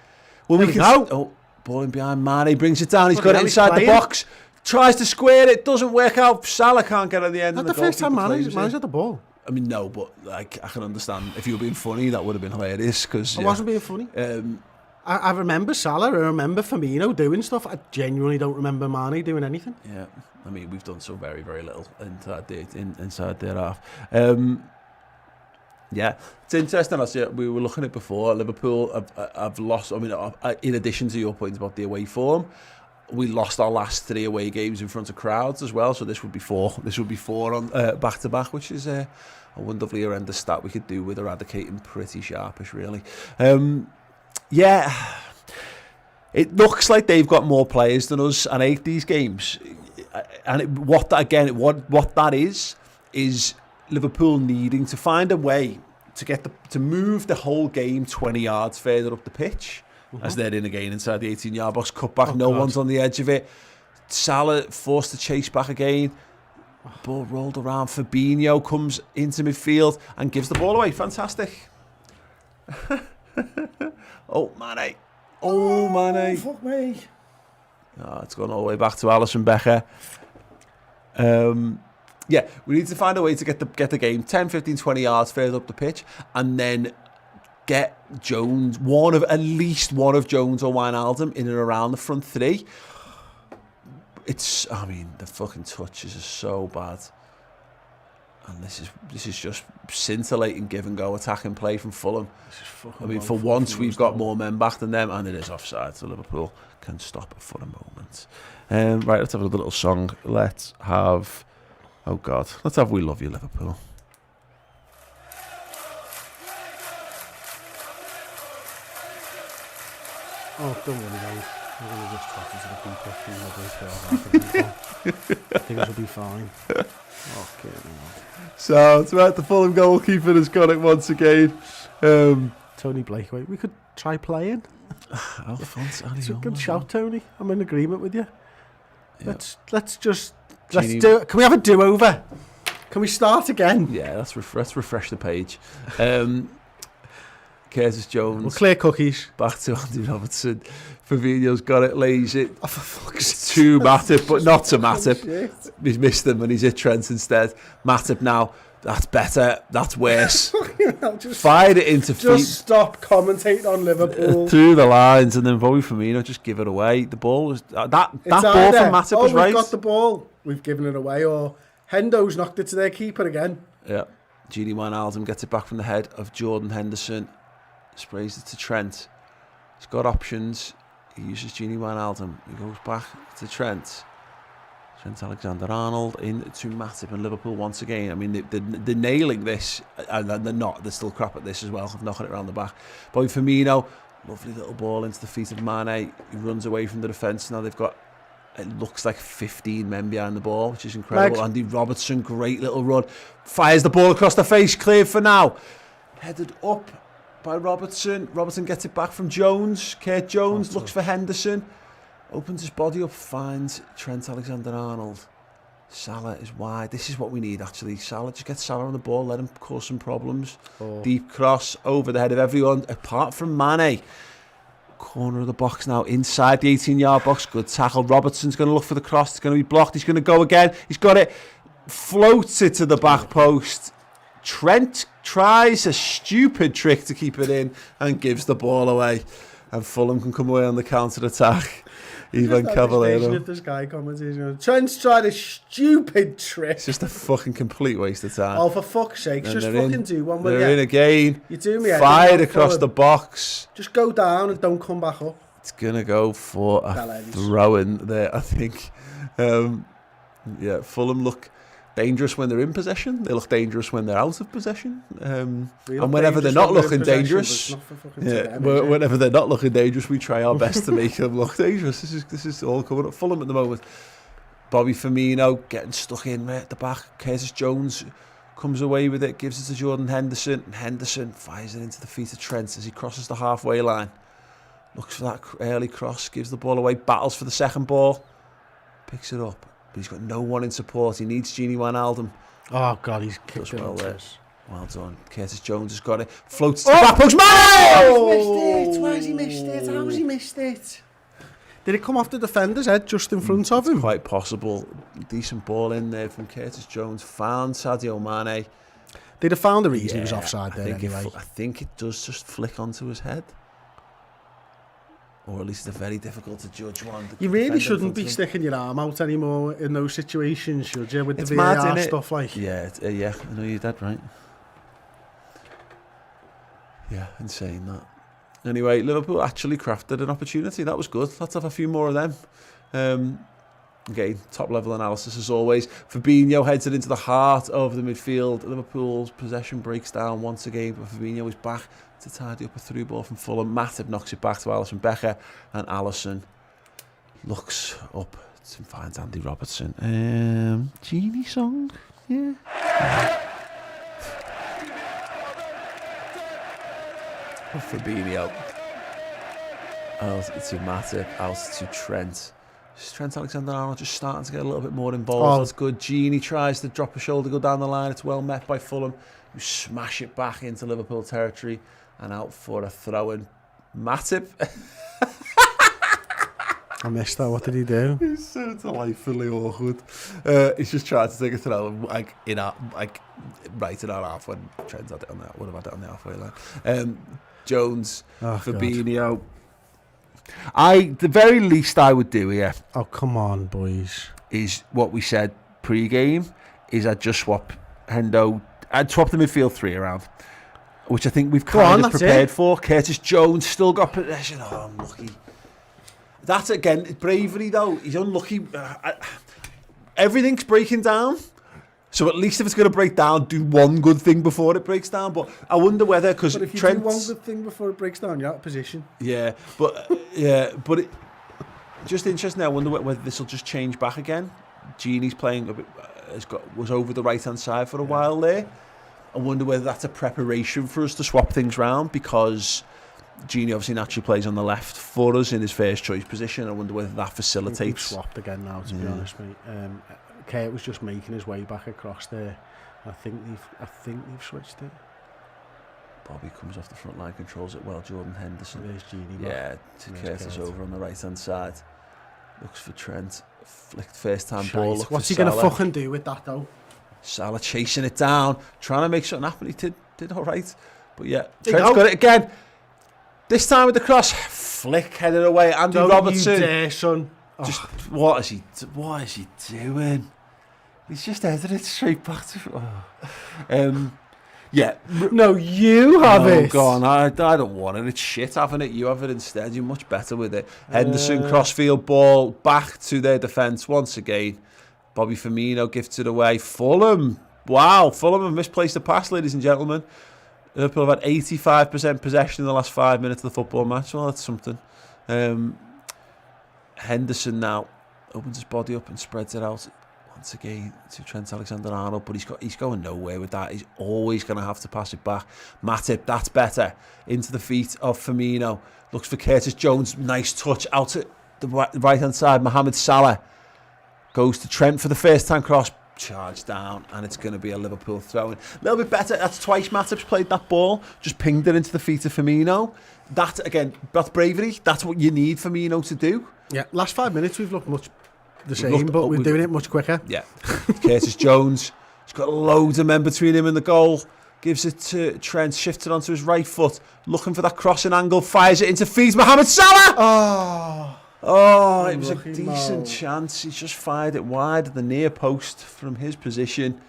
Well, we can. Oh, ball in behind Mane, brings it down. He's got it inside the box. Tries to square it, doesn't work out. Salah can't get at the end. Not the first time Mane's had the ball. I mean, no, but like I can understand if you were being funny, that would have been hilarious. Because I wasn't being funny. I remember Salah. I remember Firmino doing stuff. I genuinely don't remember Mane doing anything. Yeah, I mean, we've done so very, very little inside their half. Yeah, it's interesting. We were looking at before. Liverpool have lost. I mean, in addition to your point about the away form, we lost our last 3 away games in front of crowds as well. So this would be 4. This would be 4 on back to back, which is a wonderfully horrendous stat we could do with eradicating pretty sharpish, really. Yeah, it looks like they've got more players than us and 8 these games. And what that is Liverpool needing to find a way to move the whole game 20 yards further up the pitch, as they're in again inside the 18-yard box, cut back, one's on the edge of it. Salah forced to chase back again. Ball rolled around. Fabinho comes into midfield and gives the ball away. Fantastic. Oh, Mane. Oh, Mane. Fuck me. Oh, it's gone all the way back to Alisson Becker. Yeah, we need to find a way to get the game 10, 15, 20 yards further up the pitch, and then get Jones, at least one of Jones or Wijnaldum in and around the front 3. The fucking touches are so bad. And this is just scintillating give and go attacking play from Fulham. For once we've got more men back than them, and it is offside, so Liverpool can stop it for a moment. Right, let's have a little song. Let's have We Love You, Liverpool. Oh, don't worry, guys. We're going to just talk to the people. Things will be fine. Okay. So it's right. The Fulham goalkeeper has got it once again. Tony Blakeway. We could try playing. Alphonse, it's a good shout, Tony. I'm in agreement with you. Yep. Let's do it. Can we have a do-over? Can we start again? Yeah, let's refresh the page. Curtis Jones. We'll clear cookies. Back to Andy Robertson. Fabinho's got it, lays it to Matip, but not to Matip. He's missed them and he's hit Trent instead. Matip now, that's better, that's worse. Fired it into feet. Just stop commentating on Liverpool. Through the lines, and then Bobby Firmino just give it away. The ball was, that ball from Matip was right. We've got the ball, we've given it away, or Hendo's knocked it to their keeper again. Yeah. Gini Wijnaldum gets it back from the head of Jordan Henderson. Sprays it to Trent. He's got options. He uses Gini Wijnaldum. He goes back to Trent. Trent Alexander-Arnold into Matip, and Liverpool once again. I mean, they're nailing this, and they're not. They're still crap at this as well, knocking it around the back. Boy Firmino, lovely little ball into the feet of Mane. He runs away from the defence. Now they've got it looks like 15 men behind the ball, which is incredible. Legs. Andy Robertson, great little run. Fires the ball across the face, cleared for now. Headed up by Robertson. Robertson gets it back from Jones. Kurt Jones looks for Henderson. Opens his body up, finds Trent Alexander-Arnold. Salah is wide. This is what we need, actually. Salah, just get Salah on the ball, let him cause some problems. Deep cross over the head of everyone, apart from Mane. Corner of the box now, inside the 18-yard box. Good tackle. Robertson's going to look for the cross. It's going to be blocked. He's going to go again. He's got it. Floats it to the back post. Trent tries a stupid trick to keep it in and gives the ball away. And Fulham can come away on the counter-attack. Even Cavallero. If this guy commentating, Trent's tried a stupid trick. It's just a fucking complete waste of time. Oh, for fuck's sake, just fucking do one. They're in again. You do me. Fired across the box. Just go down and don't come back up. It's gonna go for a throw-in there, I think. Yeah, Fulham look dangerous when they're in possession. They look dangerous when they're out of possession. And whenever they're not looking dangerous, whenever they're not looking dangerous, we try our best to make them look dangerous. This is all coming up. Fulham at the moment. Bobby Firmino getting stuck in right at the back. Curtis Jones comes away with it, gives it to Jordan Henderson. And Henderson fires it into the feet of Trent as he crosses the halfway line. Looks for that early cross, gives the ball away, battles for the second ball, picks it up. But he's got no one in support. He needs Gini Wijnaldum. Oh, God, he's kicked it. Well done. Curtis Jones has got it. Floats to the back post. Oh! Why has he missed it? How has he missed it? Did it come off the defender's head just in front of him? Quite possible. Decent ball in there from Curtis Jones. Found Sadio Mane. They'd have found the reason he was offside there anyway. I think it does just flick onto his head. Or at least it's very difficult to judge one. You really shouldn't be sticking your arm out anymore in those situations, should you? With the VAR stuff, like. Yeah, yeah, I know you're dead right. Yeah, insane that. Anyway, Liverpool actually crafted an opportunity. That was good. Let's have a few more of them. Again, top level analysis as always. Fabinho heads it into the heart of the midfield. Liverpool's possession breaks down once again, but Fabinho is back to tidy up a through ball from Fulham. Matip knocks it back to Alisson Becker, and Alisson looks up to find Andy Robertson. Genie song? Yeah. Fabinho. Out to Matip, out to Trent. Trent Alexander-Arnold just starting to get a little bit more involved. That's good. Genie tries to drop a shoulder, go down the line. It's well met by Fulham, who smash it back into Liverpool territory and out for a throw-in. Matip. I missed that. What did he do? He's so delightfully awkward. He's just trying to take a throw right in our half when Trent had it on that. Would have had it on the halfway line. Jones, Fabinho. The very least I would do here. Oh, come on, boys. Is what we said pre-game. Is I'd just swap Hendo. I'd swap the midfield three around, which I think we've kind of prepared for. Curtis Jones still got possession. Oh, unlucky. That's again bravery though. He's unlucky. Everything's breaking down. So at least if it's going to break down, do one good thing before it breaks down. But I wonder whether, because if you do one good thing before it breaks down, you're out of position. Yeah, but just interesting. I wonder whether this will just change back again. Genie's playing a bit, was over the right hand side for a while there. I wonder whether that's a preparation for us to swap things round, because Genie obviously naturally plays on the left for us in his first choice position. I wonder whether that facilitates. We've swapped again now, to be honest, mate. Kate was just making his way back across there. I think they've switched it. Bobby comes off the front line, controls it well. Jordan Henderson. There's Genie. Yeah, to Curtis over on the right hand side. Looks for Trent. Flicked first time ball. What's he going to fucking do with that though? Salah chasing it down, trying to make something happen. He did all right. But yeah, Trent's got it again. This time with the cross. Flick headed away. Andy Robertson. You dare, son. Just what is he doing? He's just headed it straight back to. Yeah. No, you have it. Oh, go on. I don't want it. It's shit having it. You have it instead. You're much better with it. Henderson crossfield ball back to their defence once again. Bobby Firmino gifts it away. Fulham. Wow. Fulham have misplaced a pass, ladies and gentlemen. Liverpool have had 85% possession in the last 5 minutes of the football match. Well, that's something. Henderson now opens his body up and spreads it out once again to Trent Alexander-Arnold, but he's going nowhere with that. He's always going to have to pass it back. Matip, that's better. Into the feet of Firmino. Looks for Curtis Jones. Nice touch out to the right-hand side. Mohamed Salah goes to Trent for the first-time cross. Charge down, and it's going to be a Liverpool throw-in. A little bit better. That's twice Matip's played that ball. Just pinged it into the feet of Firmino. That, again, that's bravery. That's what you need Firmino to do. Yeah, last 5 minutes we've looked much the same, but we're doing it much quicker. Yeah. Curtis Jones, he's got loads of men between him and the goal. Gives it to Trent, shifts it onto his right foot, looking for that crossing angle, fires it into feet Mohamed Salah! Oh, it was a decent chance. He's just fired it wide at the near post from his position.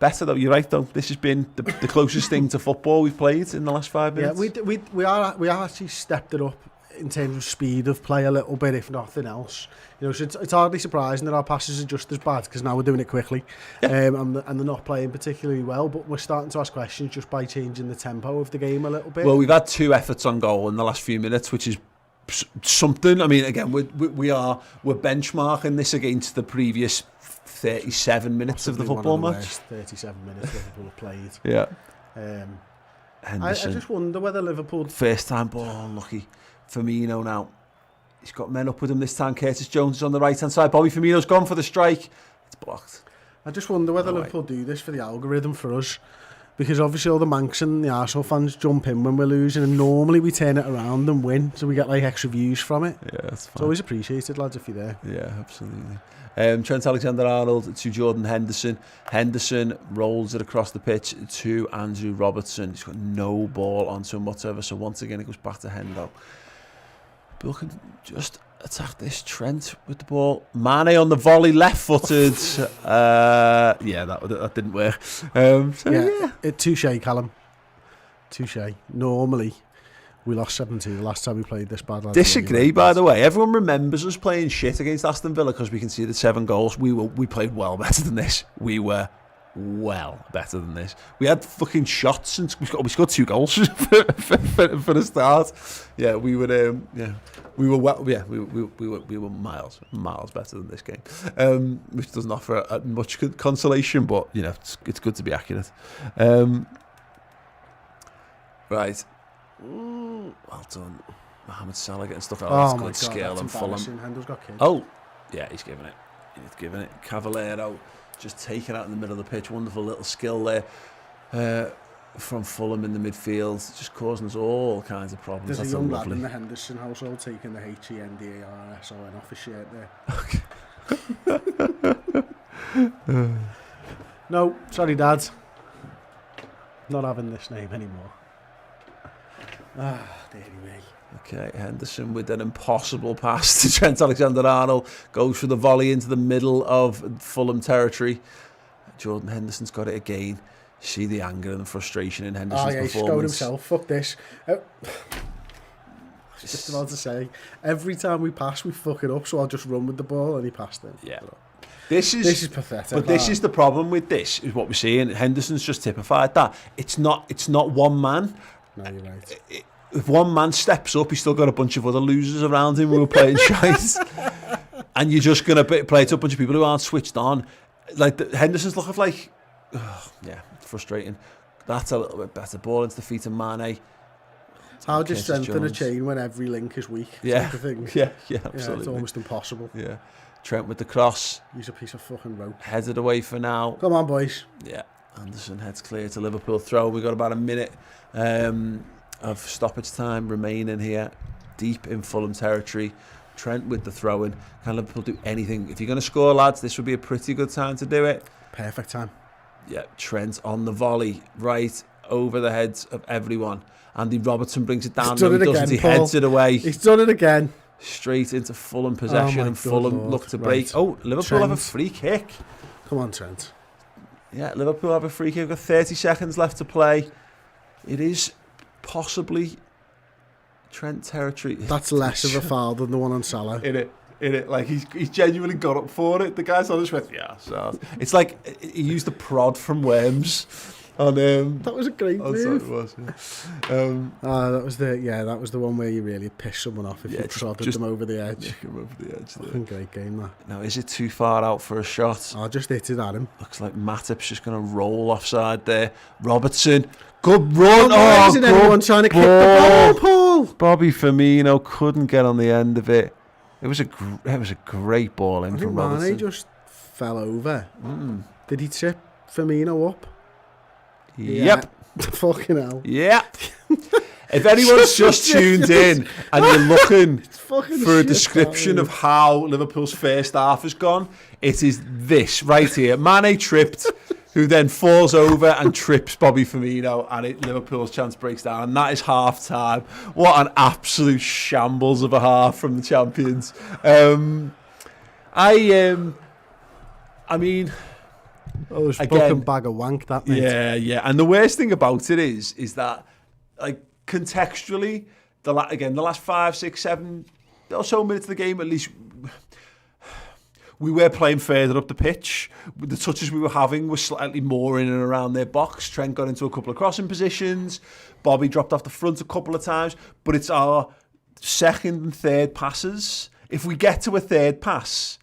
Better though, you're right though. This has been the closest thing to football we've played in the last 5 minutes. Yeah, we are actually stepped it up in terms of speed of play a little bit, if nothing else. You know, so it's hardly surprising that our passes are just as bad because now we're doing it quickly, and they're not playing particularly well. But we're starting to ask questions just by changing the tempo of the game a little bit. Well, we've had 2 efforts on goal in the last few minutes, which is something. I mean, again, we're benchmarking this against the previous 37 minutes Possibly of the football one of the match. worst 37 minutes Liverpool have played. Yeah. I just wonder whether Liverpool... First time ball, unlucky. Firmino now. He's got men up with him this time. Curtis Jones is on the right-hand side. Bobby Firmino's gone for the strike. It's blocked. I just wonder whether Liverpool do this for the algorithm for us. Because obviously all the Manx and the Arsenal fans jump in when we're losing, and normally we turn it around and win, so we get like extra views from it. Yeah, that's fine. It's always appreciated, lads, if you're there. Yeah, absolutely. Trent Alexander-Arnold to Jordan Henderson. Henderson rolls it across the pitch to Andrew Robertson. He's got no ball onto him whatsoever, so once again it goes back to Hendo. Bill can just attack this. Trent with the ball. Mane on the volley, left-footed. That didn't work. Touche, Callum. Touche. Normally, we lost 7-2 the last time we played this bad. Disagree, by the way. Everyone remembers us playing shit against Aston Villa because we conceded 7 goals. We played well better than this. We were well better than this. We had fucking shots and we scored 2 goals for the start. Yeah, we were miles better than this game, which doesn't offer much consolation, but you know it's good to be accurate. Right, well done, Mohamed Salah getting stuck out. That's good skill and Fulham. Oh, yeah, he's giving it. He's giving it. Cavallero just taken out in the middle of the pitch. Wonderful little skill there from Fulham in the midfield, just causing us all kinds of problems. There's That's a young lovely lad in the Henderson household taking the HENDARSON off his shirt there. No, sorry, Dad. Not having this name anymore. Dearie me. Okay, Henderson with an impossible pass to Trent Alexander-Arnold, goes for the volley into the middle of Fulham territory. Jordan Henderson's got it again. See the anger and the frustration in Henderson's performance. He's going himself. Fuck this. I was just about to say, every time we pass, we fuck it up, so I'll just run with the ball, and he passed it. Yeah. This is pathetic. But this is the problem with this, is what we're seeing. Henderson's just typified that. It's not one man. No, you're right. If one man steps up, he's still got a bunch of other losers around him who are playing shite. And you're just going to play to a bunch of people who aren't switched on. Like, Henderson's looking like... frustrating. That's a little bit better. Ball into the feet of Mane. How do you strengthen a chain when every link is weak? Yeah. Type of thing. Yeah, absolutely. Yeah, it's almost impossible. Yeah. Trent with the cross. Use a piece of fucking rope. Headed away for now. Come on, boys. Yeah. Anderson heads clear to Liverpool throw. We've got about a minute of stoppage time remaining here, deep in Fulham territory. Trent with the throw-in. Can Liverpool do anything? If you're going to score, lads, this would be a pretty good time to do it. Perfect time. Yeah, Trent on the volley, right over the heads of everyone. Andy Robertson brings it down. No, he doesn't. He heads it away. He's done it again. Straight into Fulham possession, and Fulham look to break. Right. Oh, Liverpool Trent. have a free kick. Come on, Trent. Yeah, Liverpool have a free kick. We've got 30 seconds left to play. It is possibly Trent territory. That's less of a foul than the one on Salah. In it, like he's genuinely got up for it. The guy's on his way. Yeah, so it's like he used the prod from Worms. That was a great move. It was, yeah. That was the one where you really piss someone off if you prodded them over the edge. Great game, that. Now, is it too far out for a shot? I just hit it at him. Looks like Matip's just going to roll offside there. Robertson, good run. Isn't anyone trying to kick the ball, Paul? Bobby Firmino couldn't get on the end of it. It was a great ball in from Robertson. Mane just fell over. Did he trip Firmino up? Yep. Fucking hell. Yeah. If anyone's just tuned in and you're looking for a description of how Liverpool's first half has gone, it is this right here. Mane tripped, who then falls over and trips Bobby Firmino, and Liverpool's chance breaks down. And that is half time. What an absolute shambles of a half from the champions. I mean... Oh, it was a fucking bag of wank, that, mate. Yeah. And the worst thing about it is that, like, contextually, the last 5, 6, 7 or so minutes of the game, at least, we were playing further up the pitch. The touches we were having were slightly more in and around their box. Trent got into a couple of crossing positions. Bobby dropped off the front a couple of times. But it's our second and third passes. If we get to a third pass...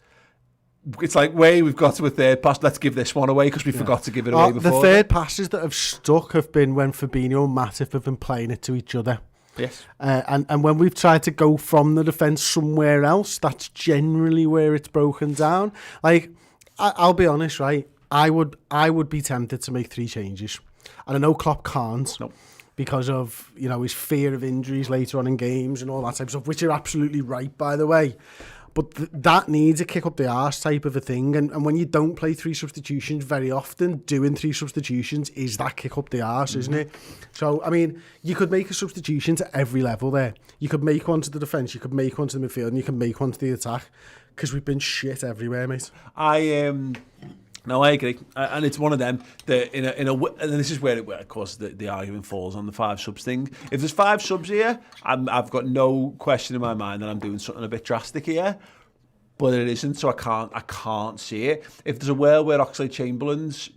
It's like, we've got to a third pass, let's give this one away because we forgot to give it away before. The third passes that have stuck have been when Fabinho and Matip have been playing it to each other. Yes. And when we've tried to go from the defence somewhere else, that's generally where it's broken down. Like, I'll be honest, right? I would be tempted to make 3 changes. And I know Klopp can't. No. Because of, his fear of injuries later on in games and all that type of stuff, which are absolutely right, by the way. But that needs a kick up the arse type of a thing. And when you don't play 3 substitutions very often, doing 3 substitutions is that kick up the arse, isn't it? So, I mean, you could make a substitution to every level there. You could make one to the defence, you could make one to the midfield, and you can make one to the attack. Because we've been shit everywhere, mate. No, I agree, and it's one of them that and this is where of course the argument falls on the 5 subs thing. If there's 5 subs here, I've got no question in my mind that I'm doing something a bit drastic here, but it isn't, so I can't see it. If there's a world where Oxlade-Chamberlain's,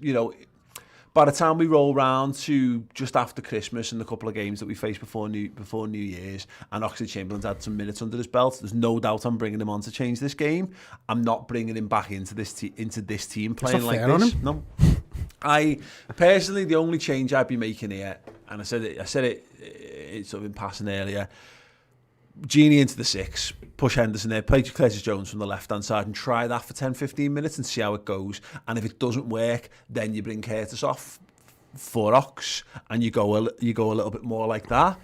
by the time we roll round to just after Christmas and the couple of games that we face before New Year's, and Oxlade-Chamberlain's had some minutes under his belt, there's no doubt I'm bringing him on to change this game. I'm not bringing him back into this team playing like this. No, I personally, the only change I'd be making here, and I said it sort of in passing earlier. Genie into the 6, push Henderson there, play Curtis Jones from the left-hand side and try that for 10-15 minutes and see how it goes. And if it doesn't work, then you bring Curtis off for Ox and you go a little bit more like that.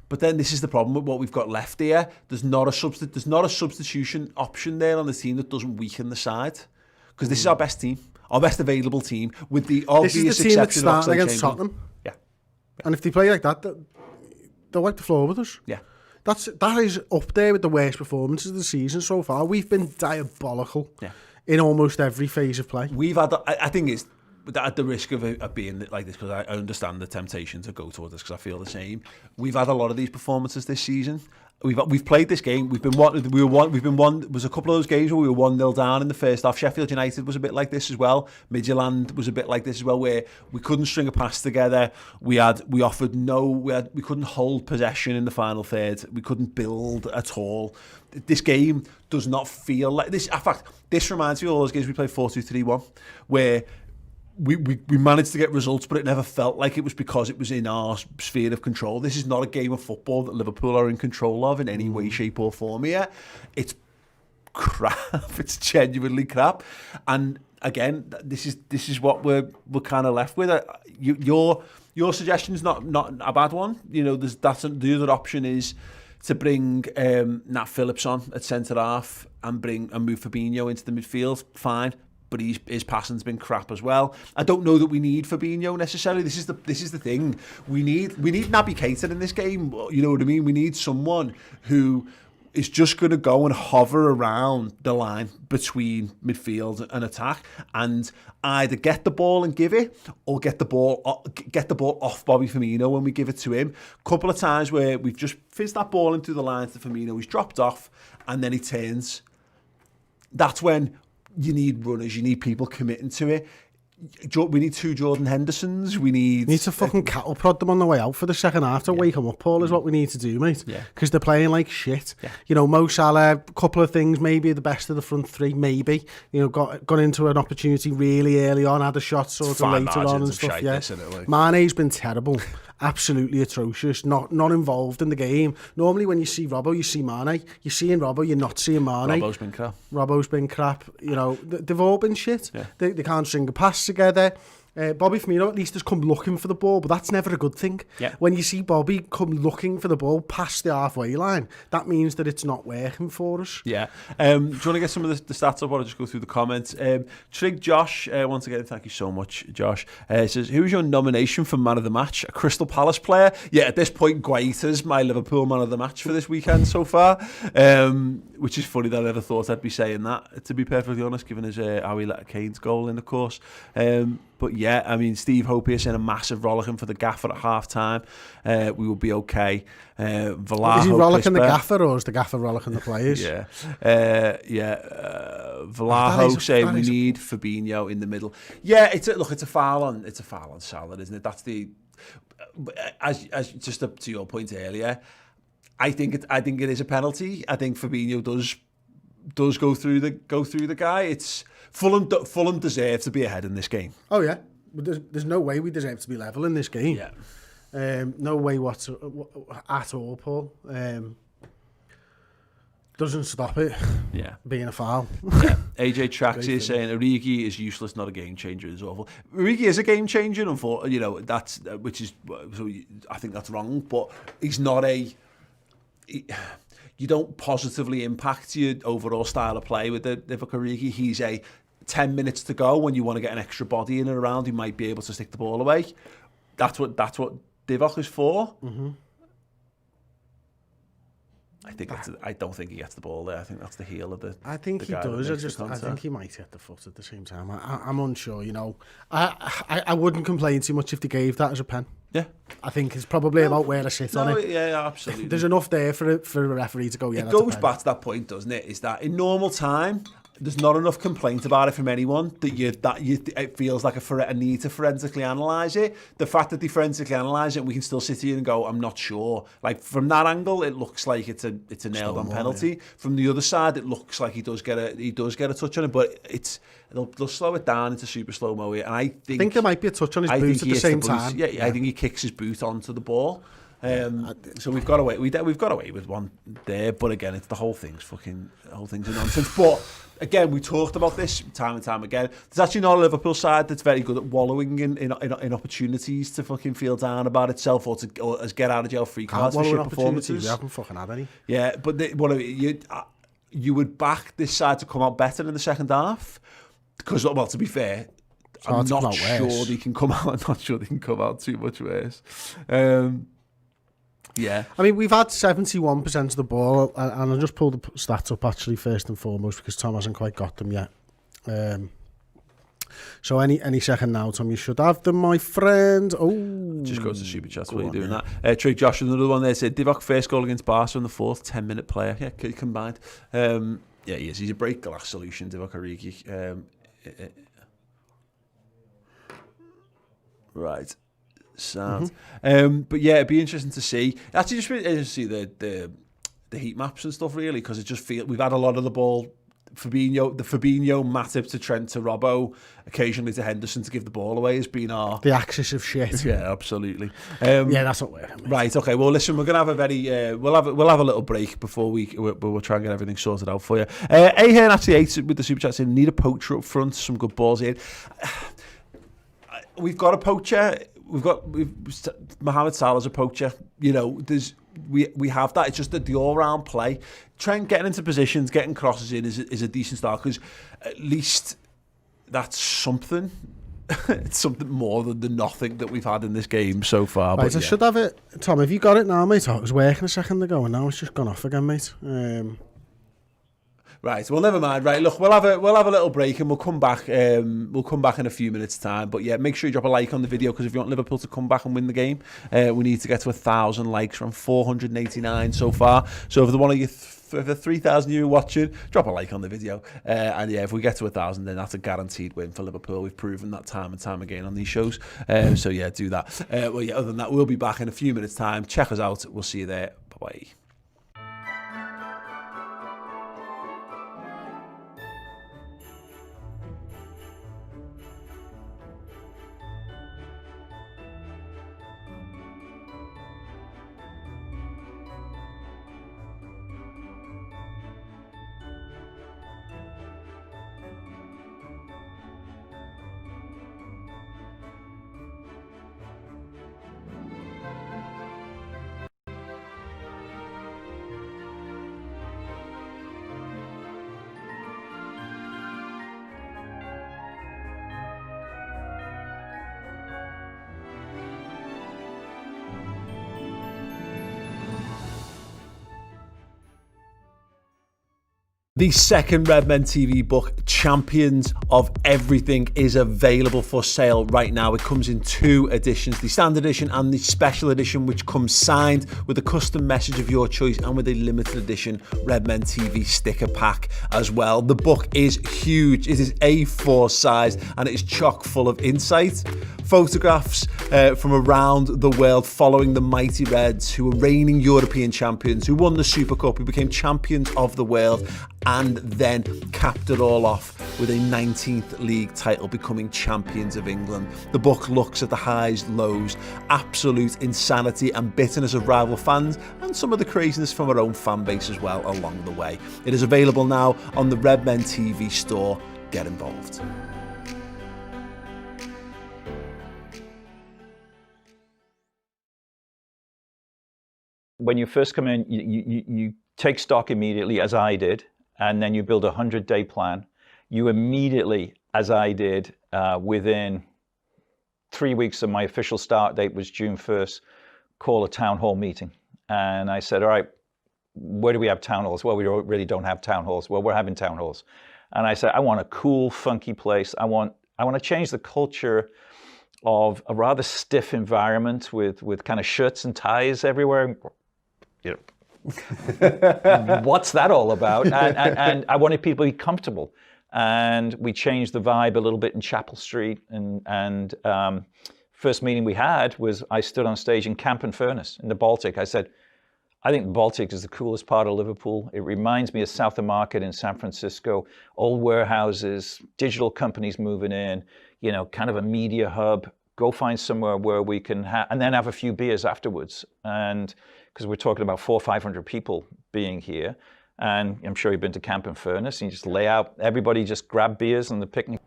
But then this is the problem with what we've got left here. There's not a substitution option there on the team that doesn't weaken the side. Because this is our best team, our best available team, with the obvious exception of This is the team that's starting against Tottenham. Yeah. And if they play like that, they'll wipe the floor with us. Yeah. That is up there with the worst performances of the season so far. We've been diabolical in almost every phase of play. We've had, I think it's at the risk of being like this, because I understand the temptation to go towards this because I feel the same. We've had a lot of these performances this season. We've played this game. We've been one. There was a couple of those games where we were 1-0 down in the first half. Sheffield United was a bit like this as well. Midtjylland was a bit like this as well, where we couldn't string a pass together. We couldn't hold possession in the final third. We couldn't build at all. This game does not feel like this. In fact, this reminds me of all those games we played 4-2-3-1, where we managed to get results, but it never felt like it was because it was in our sphere of control. This is not a game of football that Liverpool are in control of in any way, shape or form here. It's crap. It's genuinely crap. And again, this is what we're kind of left with. Your suggestion is not a bad one. The other option is to bring Nat Phillips on at centre half and move Fabinho into the midfield. Fine. But his passing's been crap as well. I don't know that we need Fabinho necessarily. This is the thing. We need Naby Keita in this game. You know what I mean? We need someone who is just going to go and hover around the line between midfield and attack, and either get the ball and give it, or get the ball off Bobby Firmino when we give it to him. A couple of times where we've just fizzed that ball into the lines to Firmino. He's dropped off, and then he turns. That's when you need runners, you need people committing to it. We need 2 Jordan Hendersons. We need to fucking cattle prod them on the way out for the second half to wake them up, Paul, is what we need to do, mate. Yeah. Because they're playing like shit. Yeah. You know, Mo Salah, a couple of things, maybe the best of the front three, maybe. You know, got into an opportunity really early on, had a shot sort of later on and stuff. Yeah. Mane's been terrible. Absolutely atrocious. Not involved in the game. Normally when you see Robbo, you see Mane. You're seeing Robbo, you're not seeing Mane. Robbo's been crap. You know, they've all been shit. Yeah. They can't string a pass together. Bobby Firmino at least has come looking for the ball, but that's never a good thing. Yeah. When you see Bobby come looking for the ball past the halfway line, that means that it's not working for us. Yeah. Do you want to get some of the stats up, or I'll just go through the comments? Trig Josh, once again, thank you so much, Josh. Says, who's your nomination for man of the match? A Crystal Palace player? Yeah, at this point, Guaita's my Liverpool man of the match for this weekend so far. Which is funny that I never thought I'd be saying that, to be perfectly honest, given his how he let Kane's goal in, of course. But yeah, I mean, Steve Hope here saying a massive rollicking for the gaffer at half-time. We will be okay. Vlaho, is he rollicking the gaffer, or is the gaffer rollicking the players? Yeah. Vlaho saying we need Fabinho in the middle. Yeah, it's a foul on Salah, isn't it? That's the as just to your point earlier. I think it is a penalty. I think Fabinho does go through the guy. It's Fulham deserve to be ahead in this game. Oh yeah, but there's no way we deserve to be level in this game. Yeah. No way at all, Paul. Doesn't stop it. Yeah. Being a foul. Yeah. AJ Trax is saying Origi is useless, not a game changer. It's awful. Origi is a game changer, you know, that's which is so I think that's wrong, but he's not you don't positively impact your overall style of play with Origi. He's a 10 minutes to go when you want to get an extra body in and around, you might be able to stick the ball away. That's what Divock is for. Mm-hmm. I don't think he gets the ball there. I think that's the heel of the. I think he does. I think he might hit the foot at the same time. I'm unsure. You know, I wouldn't complain too much if they gave that as a pen. Yeah, I think it's probably about where I sit on it. Yeah, absolutely. There's enough there for a referee to go. Yeah, it goes back to that point, doesn't it? Is that in normal time, there's not enough complaint about it from anyone that it feels like a need to forensically analyse it. The fact that they forensically analyse it, we can still sit here and go, I'm not sure. Like from that angle, it looks like it's a nailed on penalty. Yeah. From the other side, it looks like he does get a touch on it, but they'll slow it down into super slow mo. And I think there might be a touch on his boot at the same time. Yeah, I think he kicks his boot onto the ball. So we've got away. We've got away with one there, but again, it's the whole thing's a nonsense. But again, we talked about this time and time again. There's actually not a Liverpool side that's very good at wallowing in opportunities to fucking feel down about itself or as get out of jail free cards for shit performances. We haven't fucking had any. Yeah, but you would back this side to come out better in the second half because, well, to be fair, I'm not sure they can come out. I'm not sure they can come out too much worse. Yeah. I mean, we've had 71% of the ball, and I just pulled the stats up actually first and foremost because Tom hasn't quite got them yet. So any second now, Tom, you should have them, my friend. Oh, just go to Super Chats while you're doing that. Trig Josh, another one there said Divock first goal against Barca in the fourth, 10-minute player. Yeah, combined. Yeah, he is. He's a break glass solution, Divock Origi. Right. Sound. But yeah, it'd be interesting to see. Actually, just to see the heat maps and stuff, really, because it just feels we've had a lot of the ball. Fabinho, Matip to Trent to Robbo, occasionally to Henderson to give the ball away has been the axis of shit. Yeah, absolutely. Yeah, that's what we're right. Okay. Well, listen, we're gonna have a very we'll have a little break before we'll try and get everything sorted out for you. Ahern actually ate with the super chat saying need a poacher up front, some good balls in. We've got a poacher. Mohamed Salah's a poacher. You know, we have that. It's just that the all-round play, Trent getting into positions, getting crosses in is a decent start because at least that's something. It's something more than the nothing that we've had in this game so far. Right, I should have it, Tom. Have you got it now, mate? I was working a second ago and now it's just gone off again, mate. Right, well, never mind. Right, look, we'll have a little break and we'll come back. We'll come back in a few minutes' time. But yeah, make sure you drop a like on the video because if you want Liverpool to come back and win the game, we need to get to 1,000 likes from 489 so far. So if one of you for the 3,000 you watching, drop a like on the video. And yeah, if we get to 1,000, then that's a guaranteed win for Liverpool. We've proven that time and time again on these shows. So yeah, do that. Well, yeah, other than that, we'll be back in a few minutes' time. Check us out. We'll see you there. Bye-bye. The second Redmen TV book, Champions of Everything, is available for sale right now. It comes in 2 editions, the standard edition and the special edition, which comes signed with a custom message of your choice and with a limited edition Redmen TV sticker pack as well. The book is huge. It is A4 size and it is chock full of insight, photographs from around the world following the mighty Reds, who were reigning European champions, who won the Super Cup, who became champions of the world, and then capped it all off with a 19th league title, becoming champions of England. The book looks at the highs, lows, absolute insanity and bitterness of rival fans, and some of the craziness from our own fan base as well along the way. It is available now on the Redmen TV store. Get involved. When you first come in, you take stock immediately, as I did, and then you build a 100-day plan. You immediately, as I did, within 3 weeks of my official start date was June 1st, call a town hall meeting. And I said, all right, where do we have town halls? Well, we really don't have town halls. Well, we're having town halls. And I said, I want a cool, funky place. I want to change the culture of a rather stiff environment with kind of shirts and ties everywhere. You know, what's that all about? And I wanted people to be comfortable. And we changed the vibe a little bit in Chapel Street. And first meeting we had was I stood on stage in Camp and Furnace in the Baltic. I said, I think the Baltic is the coolest part of Liverpool. It reminds me of South of Market in San Francisco, old warehouses, digital companies moving in, you know, kind of a media hub. Go find somewhere where we can and then have a few beers afterwards. And because we're talking about 400 or 500 people being here. And I'm sure you've been to Camp and Furnace, and you just lay out, everybody just grab beers and the picnic.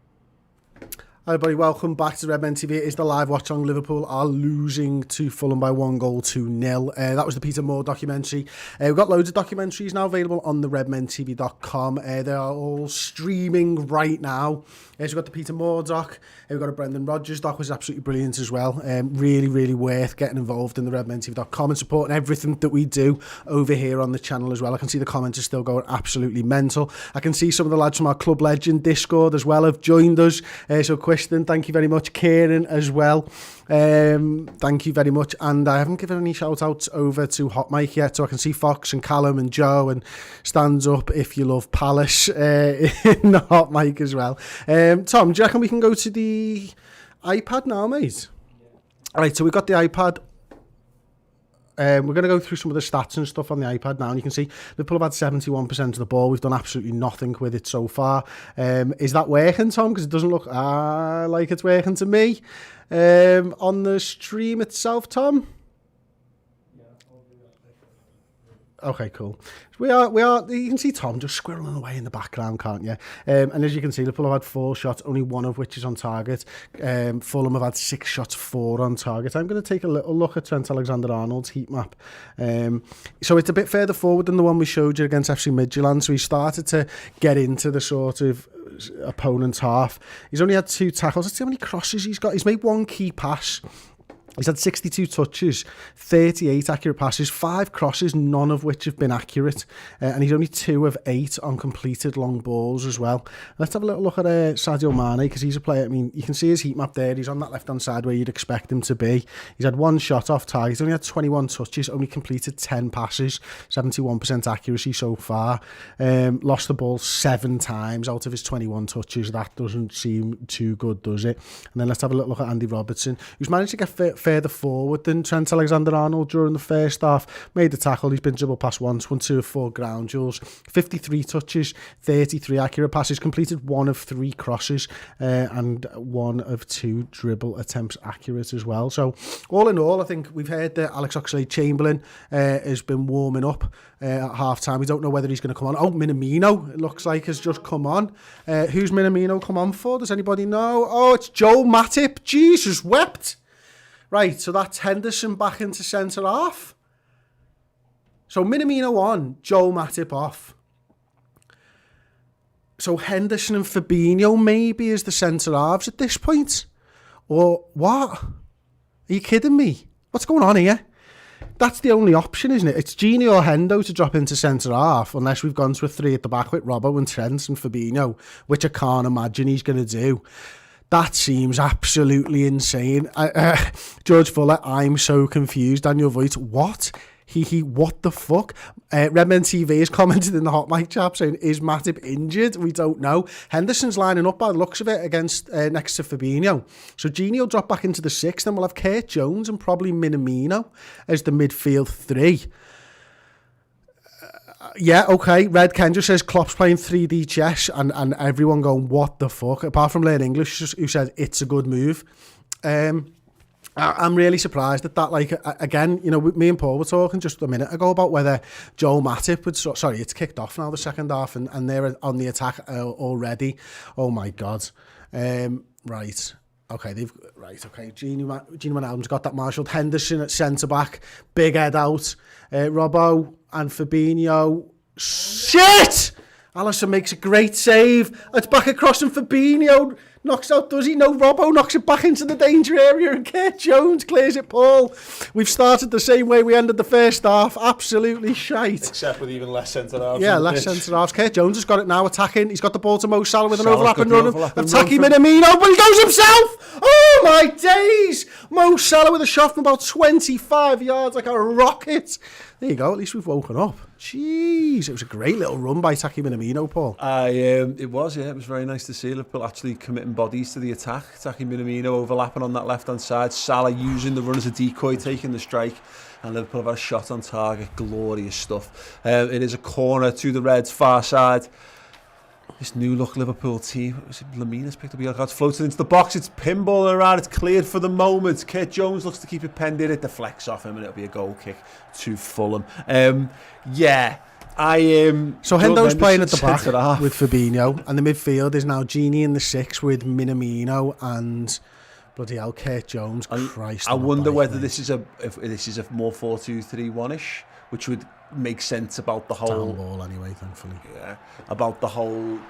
Hi everybody, welcome back to Redmen TV. It is the live watch on. Liverpool are losing to Fulham by 1-0. That was the Peter Moore documentary. We've got loads of documentaries now available on the redmentv.com. They are all streaming right now. So we've got the Peter Moore doc. We've got a Brendan Rodgers doc, which is absolutely brilliant as well. Really, really worth getting involved in the redmentv.com and supporting everything that we do over here on the channel as well. I can see the comments are still going absolutely mental. I can see some of the lads from our Club Legend Discord as well have joined us. So Kristen, thank you very much. Kieran as well. Thank you very much. And I haven't given any shout outs over to Hot Mike yet, so I can see Fox and Callum and Joe and Stands Up If You Love Palace in the Hot Mike as well. Tom, do you reckon we can go to the iPad now, mate? All right, so we've got the iPad. We're going to go through some of the stats and stuff on the iPad now, and you can see Liverpool have had 71% of the ball. We've done absolutely nothing with it so far. Is that working, Tom? Because it doesn't look like it's working to me. On the stream itself, Tom? Okay, cool. We are. You can see Tom just squirreling away in the background, can't you? And as you can see, Liverpool have had 4 shots, only 1 of which is on target. Fulham have had 6 shots, 4 on target. I'm going to take a little look at Trent Alexander-Arnold's heat map. So it's a bit further forward than the one we showed you against FC Midtjylland. So he started to get into the sort of opponent's half. He's only had 2 tackles. Let's see how many crosses he's got. He's made 1 key pass. He's had 62 touches, 38 accurate passes, 5 crosses, none of which have been accurate. And he's only 2 of 8 on completed long balls as well. Let's have a little look at Sadio Mane, because he's a player. I mean, you can see his heat map there. He's on that left-hand side where you'd expect him to be. He's had 1 shot off target. He's only had 21 touches, only completed 10 passes, 71% accuracy so far. Lost the ball 7 times out of his 21 touches. That doesn't seem too good, does it? And then let's have a little look at Andy Robertson, who's managed to get further forward than Trent Alexander-Arnold during the first half. Made the tackle, he's been dribbled past once, won 2 of 4 ground duels, 53 touches, 33 accurate passes, completed 1 of 3 crosses, and 1 of 2 dribble attempts accurate as well. So all in all, I think we've heard that Alex Oxlade-Chamberlain has been warming up at half-time. We don't know whether he's going to come on. Oh, Minamino, it looks like, has just come on. Who's Minamino come on for? Does anybody know? Oh, it's Joel Matip. Jesus wept. Right, so that's Henderson back into centre-half. So Minamino on, Joel Matip off. So Henderson and Fabinho maybe is the centre-halves at this point? Or what? Are you kidding me? What's going on here? That's the only option, isn't it? It's Gini or Hendo to drop into centre-half, unless we've gone to a 3 at the back with Robbo and Trent and Fabinho, which I can't imagine he's going to do. That seems absolutely insane. George Fuller, I'm so confused. Daniel Voigt, what? What the fuck? Redmen TV has commented in the hot mic chat saying, is Matip injured? We don't know. Henderson's lining up by the looks of it against next to Fabinho. So Gini will drop back into the 6, then we'll have Kurt Jones and probably Minamino as the midfield 3. Yeah, okay. Red Kendra says Klopp's playing 3D chess, and everyone going, what the fuck? Apart from Learn English, who said it's a good move. I'm really surprised at that. Like, again, you know, me and Paul were talking just a minute ago about whether Joel Matip would... Sorry, it's kicked off now, the second half, and they're on the attack already. Oh, my God. Right. Okay, okay. Gini Wijnaldum's got that marshalled. Henderson at centre-back. Big head out. Robbo and Fabinho. Shit! Alisson makes a great save. It's back across and Fabinho knocks out, does he? No, Robbo knocks it back into the danger area and Kurt Jones clears it, Paul. We've started the same way we ended the first half. Absolutely shite. Except with even less centre-halves. Yeah, less centre-halves. Kurt Jones has got it now, attacking. He's got the ball to Mo Salah with an overlapping run. Attacking Minamino, but he goes himself! Oh, my days! Mo Salah with a shot from about 25 yards like a rocket. There you go, at least we've woken up. Jeez, it was a great little run by Taki Minamino, Paul. It was, yeah. It was very nice to see Liverpool actually committing bodies to the attack. Taki Minamino overlapping on that left-hand side. Salah using the run as a decoy, taking the strike. And Liverpool have had a shot on target. Glorious stuff. It is a corner to the Reds' far side. This new-look Liverpool team, Lamina's picked up a yellow card, floated into the box, it's pinballing around, it's cleared for the moment. Kurt Jones looks to keep it penned in, it deflects off him and it'll be a goal kick to Fulham. So Hendo's playing at the back with Fabinho, and the midfield is now Gini in the 6 with Minamino and bloody hell, Kurt Jones. Christ, I wonder whether this is a more 4-2-3-1-ish, which would make sense about the whole down ball anyway, thankfully. Yeah, about the whole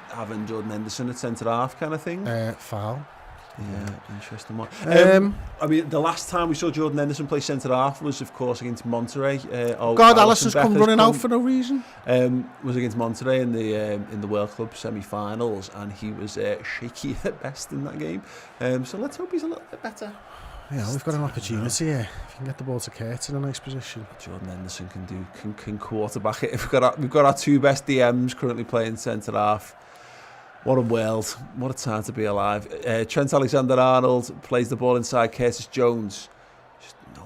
having Jordan Henderson at centre half kind of thing. Foul. Yeah, interesting one. I mean, the last time we saw Jordan Henderson play centre half was, of course, against Monterrey. Alisson's come running out for no reason. Was against Monterrey in the World Club semi-finals, and he was shaky at best in that game. So let's hope he's a little bit better. Yeah, we've got an opportunity here. If you can get the ball to Kurt in a nice position. Jordan Henderson can quarterback it. We've got our 2 best DMs currently playing centre half. What a world. What a time to be alive. Trent Alexander-Arnold plays the ball inside Curtis Jones.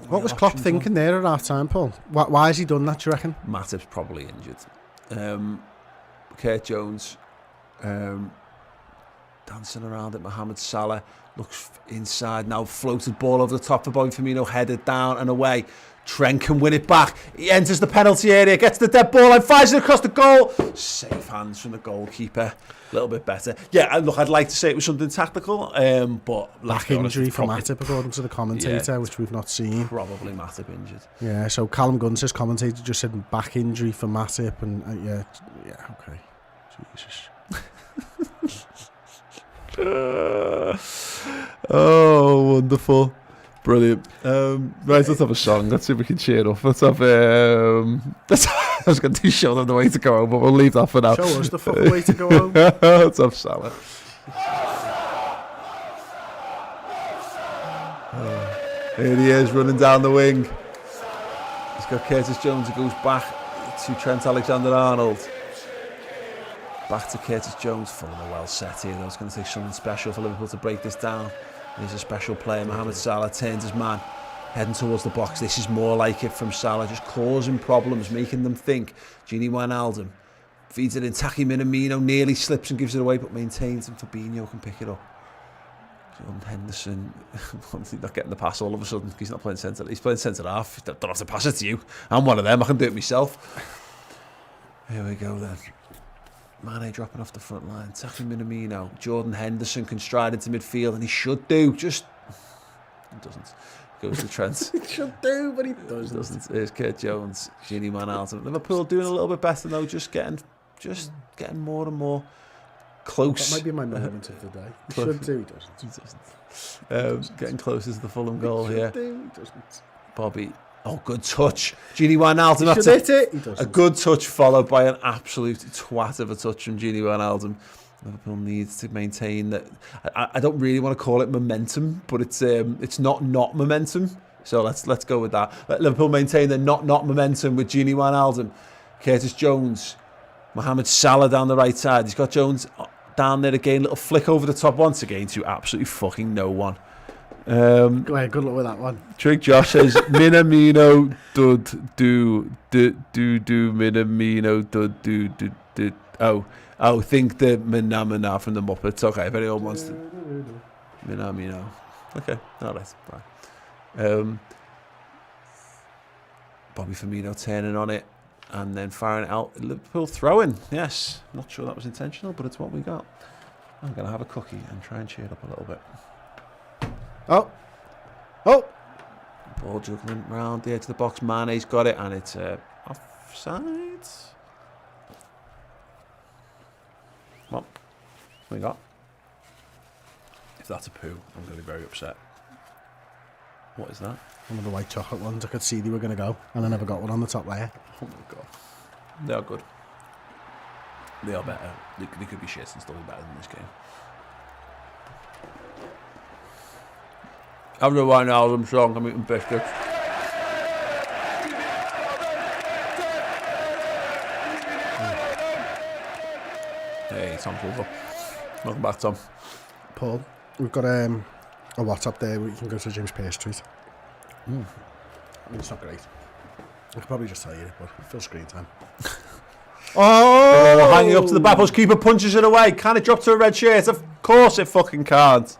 What was Klopp thinking there at half time, Paul? Why has he done that, do you reckon? Matip's probably injured. Kurt Jones dancing around at Mohamed Salah. Looks inside now, floated ball over the top of Bobby Firmino, headed down and away. Trent can win it back. He enters the penalty area, gets the dead ball and fires it across the goal. Safe hands from the goalkeeper. A little bit better. Yeah, look, I'd like to say it was something tactical, but back injury for Matip, according to the commentator, which we've not seen. Probably Matip injured. Yeah, so Callum Gunn's commentator just said back injury for Matip, and yeah, okay. Jesus. Oh, wonderful. Brilliant. Right, let's have a song. Let's see if we can cheer up. Let's have. I was going to show them the way to go home, but we'll leave that for now. Show us the fucking way to go home. Let's have Salah. Here he is, running down the wing. He's got Curtis Jones who goes back to Trent Alexander-Arnold. Back to Curtis Jones. Fulham are well set here. Though it's going to take something special for Liverpool to break this down. He's a special player. Mohamed Salah turns his man, heading towards the box. This is more like it from Salah, just causing problems, making them think. Gini Wijnaldum feeds it in. Taki Minamino nearly slips and gives it away, but maintains, and Fabinho can pick it up. Jordan Henderson, not getting the pass all of a sudden. He's not playing centre. He's playing centre half. Don't have to pass it to you. I'm one of them. I can do it myself. Here we go then. Mane dropping off the front line. Taki Minamino. Jordan Henderson can stride into midfield, and he should do. Just he doesn't. Goes to Trent. He should do, but he doesn't. Here's Kurt Jones. Gini Wijnaldum. Liverpool doing a little bit better though. Just getting more and more close. That might be my moment of the day. He should do, he doesn't. He doesn't. Getting closer to the Fulham goal here. He doesn't. Bobby. Oh, good touch. Gini Wijnaldum. He should hit it. He doesn't. A good touch followed by an absolute twat of a touch from Gini Wijnaldum. Liverpool needs to maintain that. I don't really want to call it momentum, but it's not momentum. So let's go with that. Let Liverpool maintain the not momentum with Gini Wijnaldum. Curtis Jones. Mohamed Salah down the right side. He's got Jones down there again. Little flick over the top once again to absolutely fucking no one. Go ahead, good luck with that one. Trig Josh says Minamino dud do Minamino dud do. Oh, think the Minamina from the Muppets. Okay, if anyone wants to Minamino. Okay, alright, fine. Bobby Firmino turning on it and then firing it out. Liverpool throwing. Yes, not sure that was intentional, but it's what we got. I'm gonna have a cookie and try and cheer it up a little bit. Oh! Ball juggling round the edge of the box. Mane's got it, and it's offside. What we got? If that's a poo, I'm going to be very upset. What is that? One of the white chocolate ones. I could see they were going to go, and I never got one on the top layer. Oh my god. They are good. They are better. They could be shit and still be better than this game. Having a Wijnaldum song, I'm eating biscuits. Hey, Tom's over. Welcome back, Tom. Paul, we've got a WhatsApp there where you can go to James Pearce Street. I mean, it's not great. I could probably just tell you, but full screen time. Oh! Hanging up to the back post, keeper punches it away. Can it drop to a red shirt? Of course it fucking can't.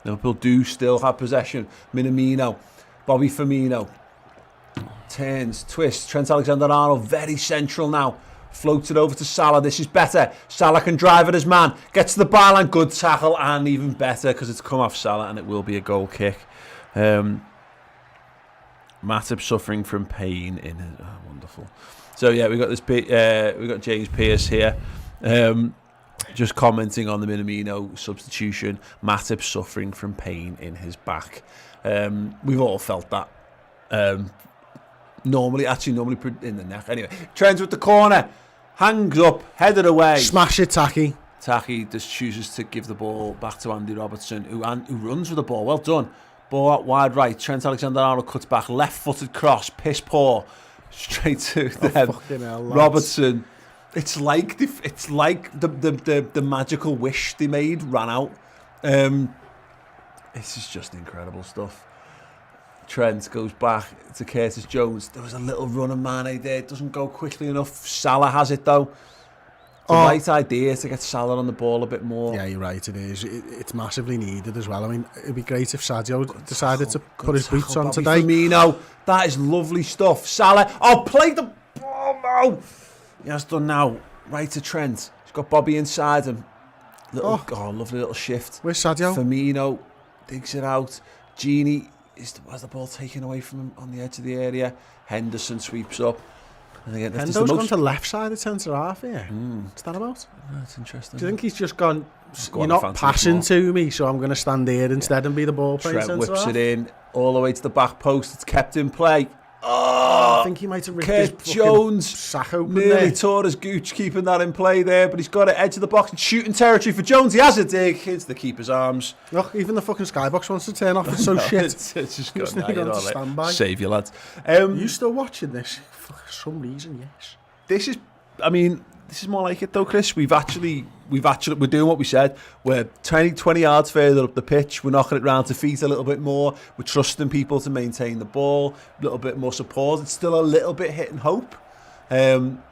Liverpool do still have possession. Minamino, Bobby Firmino, turns, twists. Trent Alexander-Arnold very central now. Floats it over to Salah. This is better. Salah can drive at his man. Gets to the byline. Good tackle, and even better because it's come off Salah and it will be a goal kick. Matip suffering from pain in his. Oh, wonderful. So yeah, we got this. We got James Pearce here. Just commenting on the Minamino substitution. Matip suffering from pain in his back. We've all felt that. Normally in the neck. Anyway, Trent with the corner. Hangs up, headed away. Smash it, Taki. Taki just chooses to give the ball back to Andy Robertson, who runs with the ball. Well done. Ball out wide right. Trent Alexander-Arnold cuts back. Left-footed cross. Piss poor. Straight to them. Hell, Robertson. It's like the magical wish they made ran out. This is just incredible stuff. Trent goes back to Curtis Jones. There was a little run of Mane there. It doesn't go quickly enough. Salah has it though. It's the right idea to get Salah on the ball a bit more. Yeah, you're right. It is. It's massively needed as well. I mean, it'd be great if Sadio decided to put his boots on today. Firmino, that is lovely stuff. Salah. Oh, play the ball now. He has done now. Right to Trent. He's got Bobby inside him. Lovely little shift. Where's Sadio? Firmino digs it out. Gini has the ball taken away from him on the edge of the area. Henderson sweeps up. I think that's Hendo's gone to left side of centre half here. What's that about? That's interesting. Do you think he's just gone, Go you're on, not fancy passing this more. to me, so I'm going to stand here instead and be the ball playing Trent centre whips half? it in all the way to the back post. It's kept in play. I think he might have ripped his Kurt fucking Jones sack open nearly there. tore his gooch keeping that in play there, but he's got it edge of the box and shooting territory for Jones. He has a dig into the keeper's arms. Look, even the fucking skybox wants to turn off. It's so No, shit. It's just It's gone. nearly gone to standby. Save you, lads. You still watching this? For some reason, yes. This is more like it though, Chris. We're doing what we said. We're 20 yards further up the pitch. We're knocking it round to feet a little bit more. We're trusting people to maintain the ball. A little bit more support. It's still a little bit hit and hope. And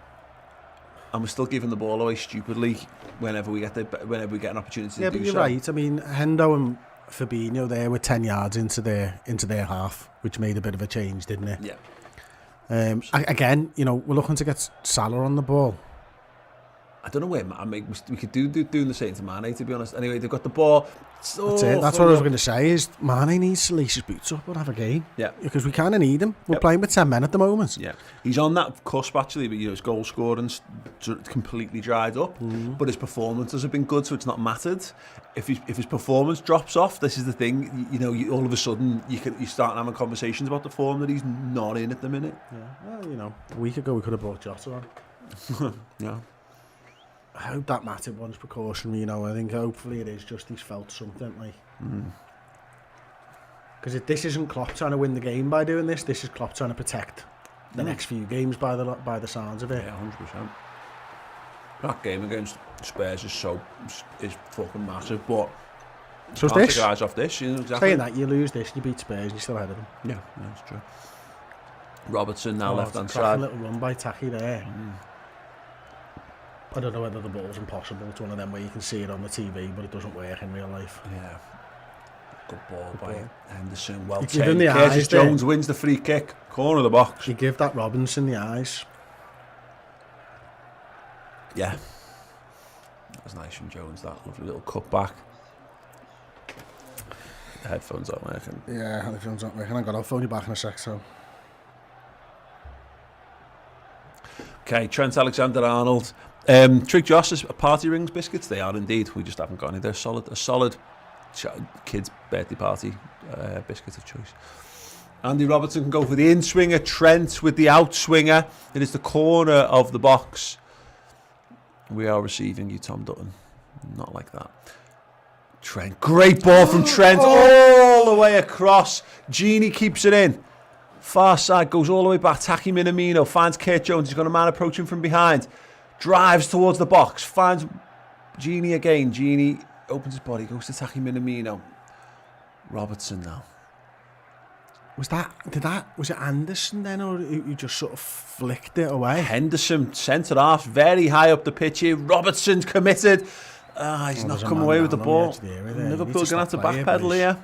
we're still giving the ball away stupidly whenever we get an opportunity to do so. Yeah, but you're right. I mean, Hendo and Fabinho there were 10 yards into their half, which made a bit of a change, didn't it? Yeah. Again, we're looking to get Salah on the ball. I don't know where we could do doing the same to Mane, to be honest. Anyway, they've got the ball. That's it. That's what I was going to say. Is Mane needs to lace his boots up and have a game. Yeah, because we kind of need him. We're playing with 10 men at the moment. Yeah, he's on that cusp actually. But his goal scoring's completely dried up, but his performances have been good, so it's not mattered. If his performance drops off, this is the thing. All of a sudden you start having conversations about the form that he's not in at the minute. Yeah, well, a week ago we could have brought Jota on. Yeah. I hope that matted one's precautionary, I think hopefully it is just he's felt something like. Because if this isn't Klopp trying to win the game by doing this is Klopp trying to protect the next few games by the sounds of it. Yeah, 100%. That game against Spurs is fucking massive, but so can't this take your eyes off this. Exactly. Saying that, you lose this, you beat Spurs, and you're still ahead of them. Yeah, that's true. Robertson now left hand It's side. a little run by Taki there. I don't know whether the ball's impossible. It's one of them where you can see it on the TV, but it doesn't work in real life. Yeah. Good ball by Henderson. Well You give him taken. the Curtis eyes there. Jones wins the free kick. Corner of the box. You give that Robinson the eyes. Yeah. That was nice from Jones, that lovely little cut back. The headphones aren't working. Yeah, the headphones aren't working. I'll phone you back in a sec, so. Okay, Trent Alexander-Arnold. Trig Joss's party rings biscuits. They are indeed. We just haven't got any. They're solid. A solid kids' birthday party biscuit of choice. Andy Robertson can go for the in-swinger. Trent with the out-swinger. It is the corner of the box. We are receiving you, Tom Dutton. Not like that. Trent. Great ball from Trent. All the way across. Genie keeps it in. Far side goes all the way back. Taki Minamino finds Kurt Jones. He's got a man approaching from behind. Drives towards the box. Finds Genie again. Genie opens his body. Goes to Taki Minamino. Robertson now. Was it Anderson then, or you just sort of flicked it away? Henderson, centre half, very high up the pitch here. Robertson's committed. He's not come away with the ball. Liverpool's going to have to backpedal here.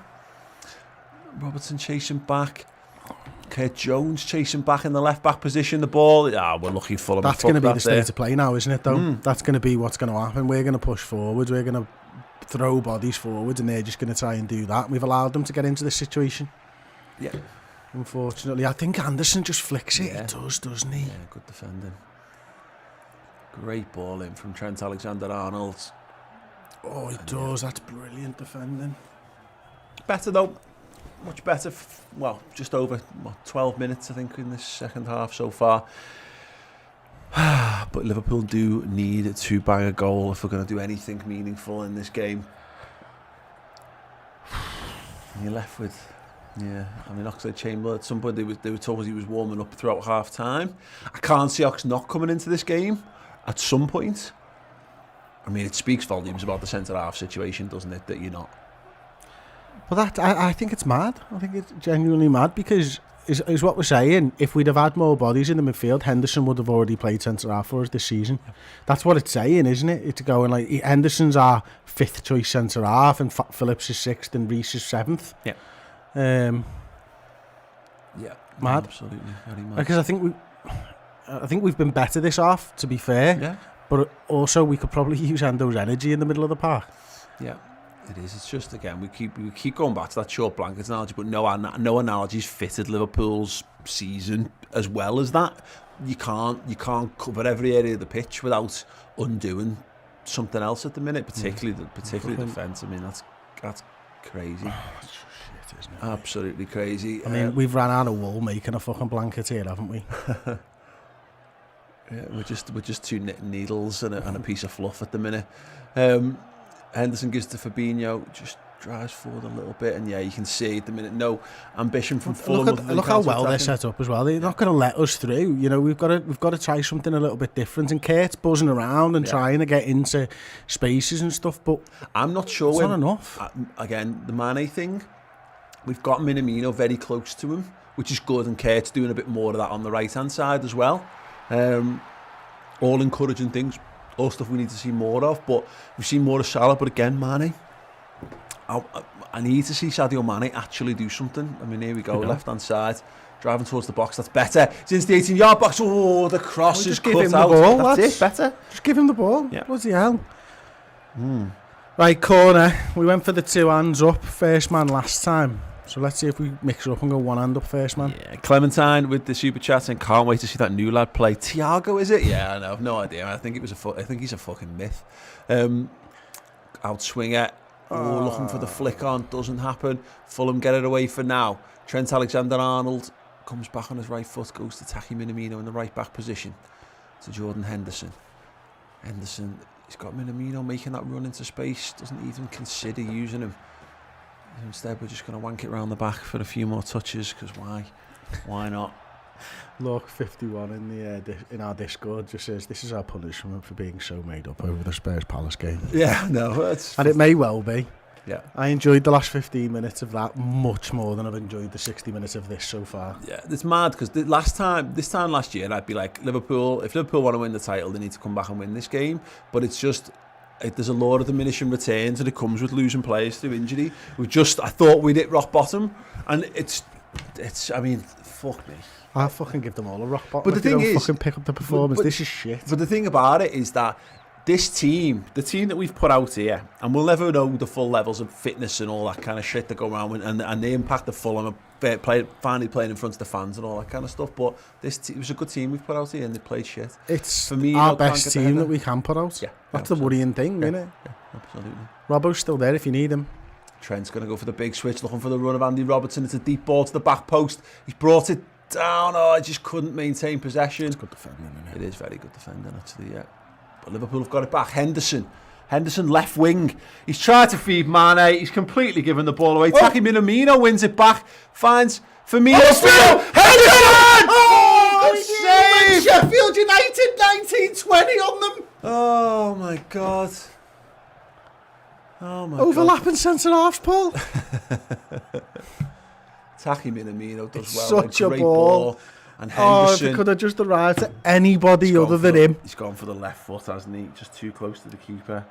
Robertson chasing back. Kurt Jones chasing back in the left back position. The ball. We're lucky Fulham. That's going to be the state of play now, isn't it, though? That's going to be what's going to happen. We're going to push forwards. We're going to throw bodies forwards, and they're just going to try and do that. We've allowed them to get into this situation. Yeah. Unfortunately, I think Anderson just flicks it. Yeah. He does, doesn't he? Yeah, good defending. Great ball in from Trent Alexander-Arnold. Oh, he does. That's brilliant defending. Better though. Much better. Just over 12 minutes, I think, in this second half so far. But Liverpool do need to bang a goal if we're going to do anything meaningful in this game. And you're left with... Yeah, I mean, Oxlade-Chamberlain, at some point they were told he was warming up throughout half-time. I can't see Ox not coming into this game at some point. I mean, it speaks volumes about the centre-half situation, doesn't it, that you're not. Well, I think it's mad. I think it's genuinely mad because, is what we're saying, if we'd have had more bodies in the midfield, Henderson would have already played centre-half for us this season. Yeah. That's what it's saying, isn't it? It's going like, Henderson's our 5th choice centre-half and Phillips is 6th and Reece is 7th. Yeah. Yeah, mad. Absolutely, very mad. Because I think we've been better this half, to be fair. Yeah. But also we could probably use Hendo's energy in the middle of the park. Yeah, it is. It's just again we keep going back to that short blankets analogy, but no analogies fitted Liverpool's season as well as that. you can't cover every area of the pitch without undoing something else at the minute, particularly the defence. I mean, that's crazy. Shit, isn't it? Absolutely crazy. I mean, we've ran out of wool making a fucking blanket here, haven't we? Yeah, we're just two knitting needles and a piece of fluff at the minute. Henderson gives to Fabinho, just drives forward a little bit, and yeah, you can see at the minute no ambition from Fulham. Look how well they're set up as well. They're not going to let us through. You know, we've got to try something a little bit different. And Kurt's buzzing around and trying to get into spaces and stuff, but I'm not sure. It's not enough. Again, the Mane thing, we've got Minamino very close to him, which is good, and Kurt's doing a bit more of that on the right hand side as well. All encouraging things, all stuff we need to see more of. But we've seen more of Salah, but again, Mane. I need to see Sadio Mane actually do something. I mean, here we go, left hand side, driving towards the box. That's better. It's into the 18-yard box. Oh, the cross is cut out. Just give him the ball, that's lads. it. Better. Just give him the ball. Yeah. Bloody hell. Right, corner. We went for the 2 hands up, first man last time. So let's see if we mix it up and go 1 hand up first man. Yeah, Clementine with the super chat and can't wait to see that new lad play. Thiago, is it? Yeah, I know. I've no idea. I think he's a fucking myth. Outswinger. Oh, looking for the flick on, doesn't happen. Fulham get it away for now. Trent Alexander-Arnold comes back on his right foot, goes to Taki Minamino in the right back position to Jordan Henderson. Henderson, he's got Minamino making that run into space, doesn't even consider using him. Instead, we're just going to wank it round the back for a few more touches, because why? Why not? Look, 51 in our Discord just says this is our punishment for being so made up over the Spurs Palace game. Yeah, no, and it may well be. Yeah, I enjoyed the last 15 minutes of that much more than I've enjoyed the 60 minutes of this so far. Yeah, it's mad because this time last year, I'd be like, Liverpool. If Liverpool want to win the title, they need to come back and win this game. But it's just. There's a lot of diminishing returns and it comes with losing players through injury. I thought we'd hit rock bottom, and it's. I mean, fuck me. I'll fucking give them all a rock bottom. But the thing is, fucking pick up the performance. This is shit. But the thing about it is that this team, the team that we've put out here, and we'll never know the full levels of fitness and all that kind of shit that go around, and the impact of Fulham finally playing in front of the fans and all that kind of stuff. But it was a good team we've put out here, and they played shit. It's for me our best team that we can put out. Yeah, that's the worrying thing, isn't it? Yeah, absolutely. Robbo's still there if you need him. Trent's going to go for the big switch, looking for the run of Andy Robertson. It's a deep ball to the back post. He's brought it down. Oh, I just couldn't maintain possession. It's good defending, isn't it? It is very good defending, actually, yeah. But Liverpool have got it back. Henderson left wing. He's tried to feed Mane. He's completely given the ball away. Taki Minamino wins it back. Finds Firmino. Henderson! Oh, good save! Sheffield United 1920 on them. Oh, my God. Oh, my Overlapping centre-halves, Paul. Taki Minamino does well. Such a great ball. And Henderson. If it could have just arrived to anybody other than him. He's gone for the left foot, hasn't he? Just too close to the keeper.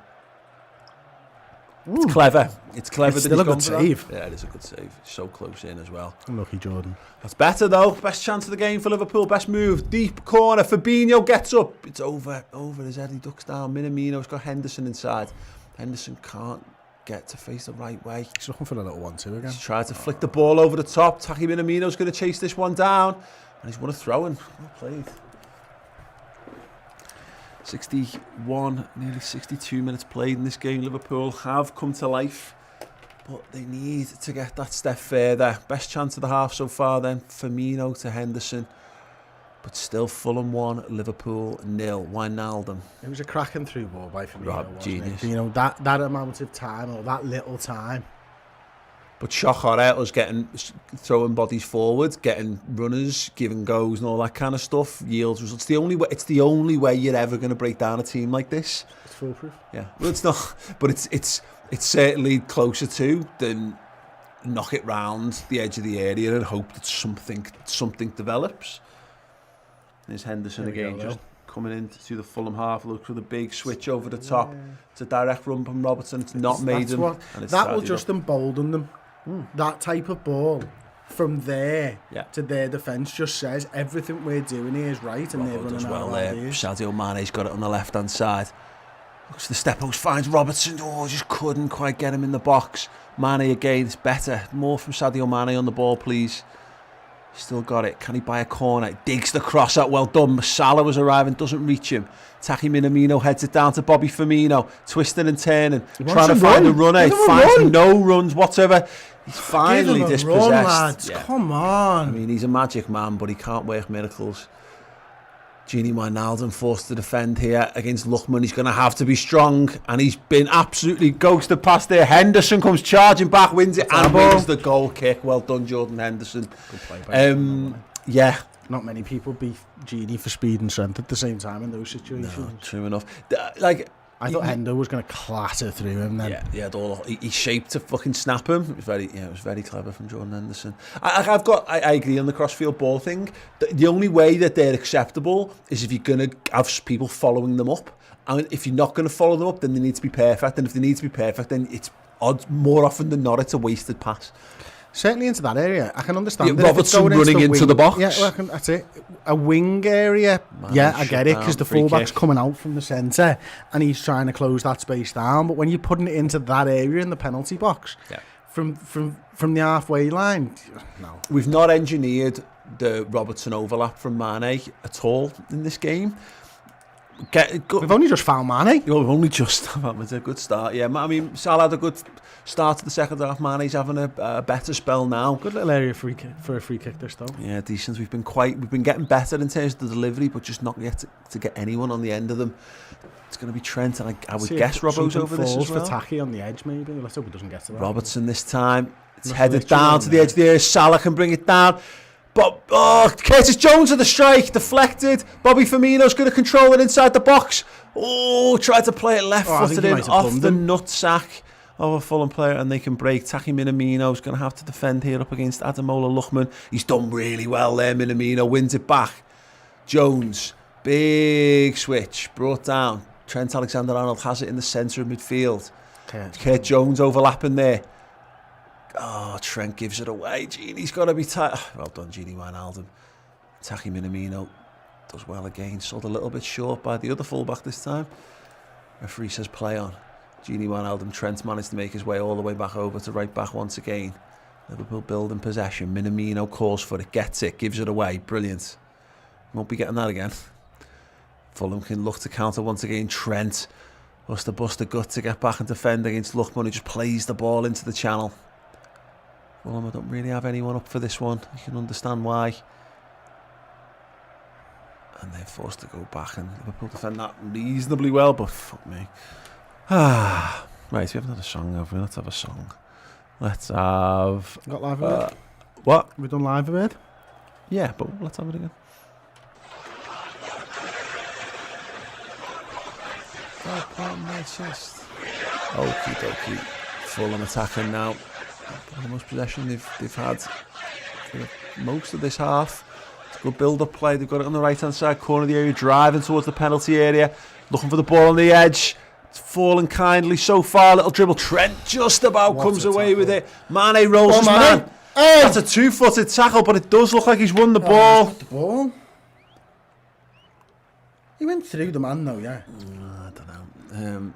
It's clever. It's clever. It's still a good save. Yeah, it is a good save. So close in as well. Unlucky Jordan. That's better though. Best chance of the game for Liverpool. Best move. Deep corner. Fabinho gets up. It's over his head. He ducks down. Minamino's got Henderson inside. Henderson can't get to face the right way. He's looking for a little 1-2 again. He's tried to flick the ball over the top. Taki Minamino's going to chase this one down. And he's won a throw-in. Well played. 61, nearly 62 minutes played in this game. Liverpool have come to life, but they need to get that step further. Best chance of the half so far then. Firmino to Henderson. But still Fulham 1, Liverpool 0. Wijnaldum. It was a cracking through ball by Firmino, genius. It? You know, that amount of time, or that little time. But shock horror, us throwing bodies forward, getting runners, giving goes and all that kind of stuff, yields results. It's the only way you're ever going to break down a team like this. It's foolproof. Yeah, well, it's not, but it's certainly closer to than knock it round the edge of the area and hope that something develops. There's Henderson again, just coming into the Fulham half. Look for the big switch over the top. It's a direct run from Robertson. It's not made him. That will just embolden them. That type of ball from there to their defence just says everything we're doing here is right, and they're running out of ideas. Sadio Mane's got it on the left hand side. Looks the step post, finds Robertson. Oh, just couldn't quite get him in the box. Mane again, it's better. More from Sadio Mane on the ball, please. Still got it. Can he buy a corner? Digs the cross out. Well done. Salah was arriving. Doesn't reach him. Taki Minamino heads it down to Bobby Firmino. Twisting and turning. Trying to find a runner. He finds no runs whatsoever. He's finally dispossessed. Run, lads. Yeah. Come on. I mean, he's a magic man, but he can't work miracles. Gini Wijnaldum forced to defend here against Lookman. He's going to have to be strong, and he's been absolutely ghosted past there. Henderson comes charging back, wins it, and wins the goal kick. Well done, Jordan Henderson. Good play by him. Yeah. Not many people beat Gini for speed and strength at the same time in those situations. No, true enough. Like, I thought Hendo was going to clatter through him then. Yeah, he shaped to fucking snap him. It was very clever from Jordan Henderson. I agree on the crossfield ball thing. The only way that they're acceptable is if you're going to have people following them up. And if you're not going to follow them up, then they need to be perfect. And if they need to be perfect, then it's more often than not, it's a wasted pass. Certainly into that area. I can understand that. Robertson running into the box. Yeah, well, that's it. A wing area. Man, I get it, because the fullback's coming out from the centre and he's trying to close that space down. But when you're putting it into that area in the penalty box, from the halfway line, no. We've not engineered the Robertson overlap from Mane at all in this game. We've only just found Mane. We've only just found Mane. It's a good start, yeah. I mean, Salah had a good start to the second half. Mane's having a better spell now. Good little area for a free kick this though. Yeah, decent. We've been getting better in terms of the delivery, but just not yet to get anyone on the end of them. It's going to be Trent, and I would guess Robbo's over this as well. For Taki on the edge, maybe. Let's hope he doesn't get to that. Robertson this time. It's headed down to the edge there. Salah can bring it down. But Curtis Jones at the strike, deflected. Bobby Firmino's going to control it inside the box. Tried to play it left-footed in off the nutsack of a Fulham player, and they can break. Taki Minamino's going to have to defend here up against Ademola Lookman. He's done really well there. Minamino wins it back. Jones, big switch, brought down. Trent Alexander-Arnold has it in the centre of midfield. Kurt Jones overlapping there. Trent gives it away. Gini's got to be tight. Well done, Gini Wijnaldum. Taki Minamino does well again. Sold a little bit short by the other fullback this time. Referee says play on. Gini Wijnaldum. Trent managed to make his way all the way back over to right back once again. Liverpool building possession. Minamino calls for it, gets it, gives it away. Brilliant. Won't be getting that again. Fulham can look to counter once again. Trent must have bust a gut to get back and defend against Lookman, who just plays the ball into the channel. Fulham, I don't really have anyone up for this one. You can understand why. And they're forced to go back, and Liverpool defend that reasonably well, but fuck me. Right, we haven't had a song, have we? Let's have a song. Let's have... Got live a bit? What? We've done live a bit? Yeah, but let's have it again. My chest. Okie dokie. Fulham attacking now. The most possession they've had for most of this half. It's a good build-up play. They've got it on the right-hand side corner of the area, driving towards the penalty area, looking for the ball on the edge. It's fallen kindly so far. Little dribble. Trent just about comes away with it. Mane rolls his man. Hey. That's a two-footed tackle, but it does look like he's won the ball. The ball. He went through the man though, yeah. I don't know.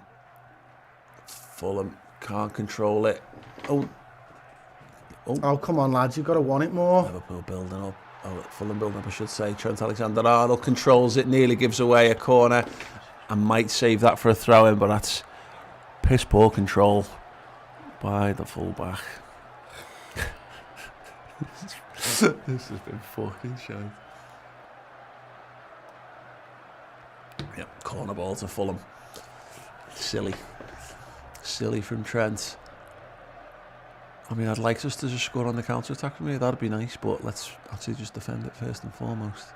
Fulham can't control it. Oh, come on, lads. You've got to want it more. Liverpool building up. Fulham building up, I should say. Trent Alexander-Arnold controls it, nearly gives away a corner. And might save that for a throw-in, but that's piss poor control by the fullback. This has been fucking shite. Yep, corner ball to Fulham. Silly from Trent. I mean, I'd like us to just score on the counter-attack from here. That'd be nice, but let's actually just defend it first and foremost.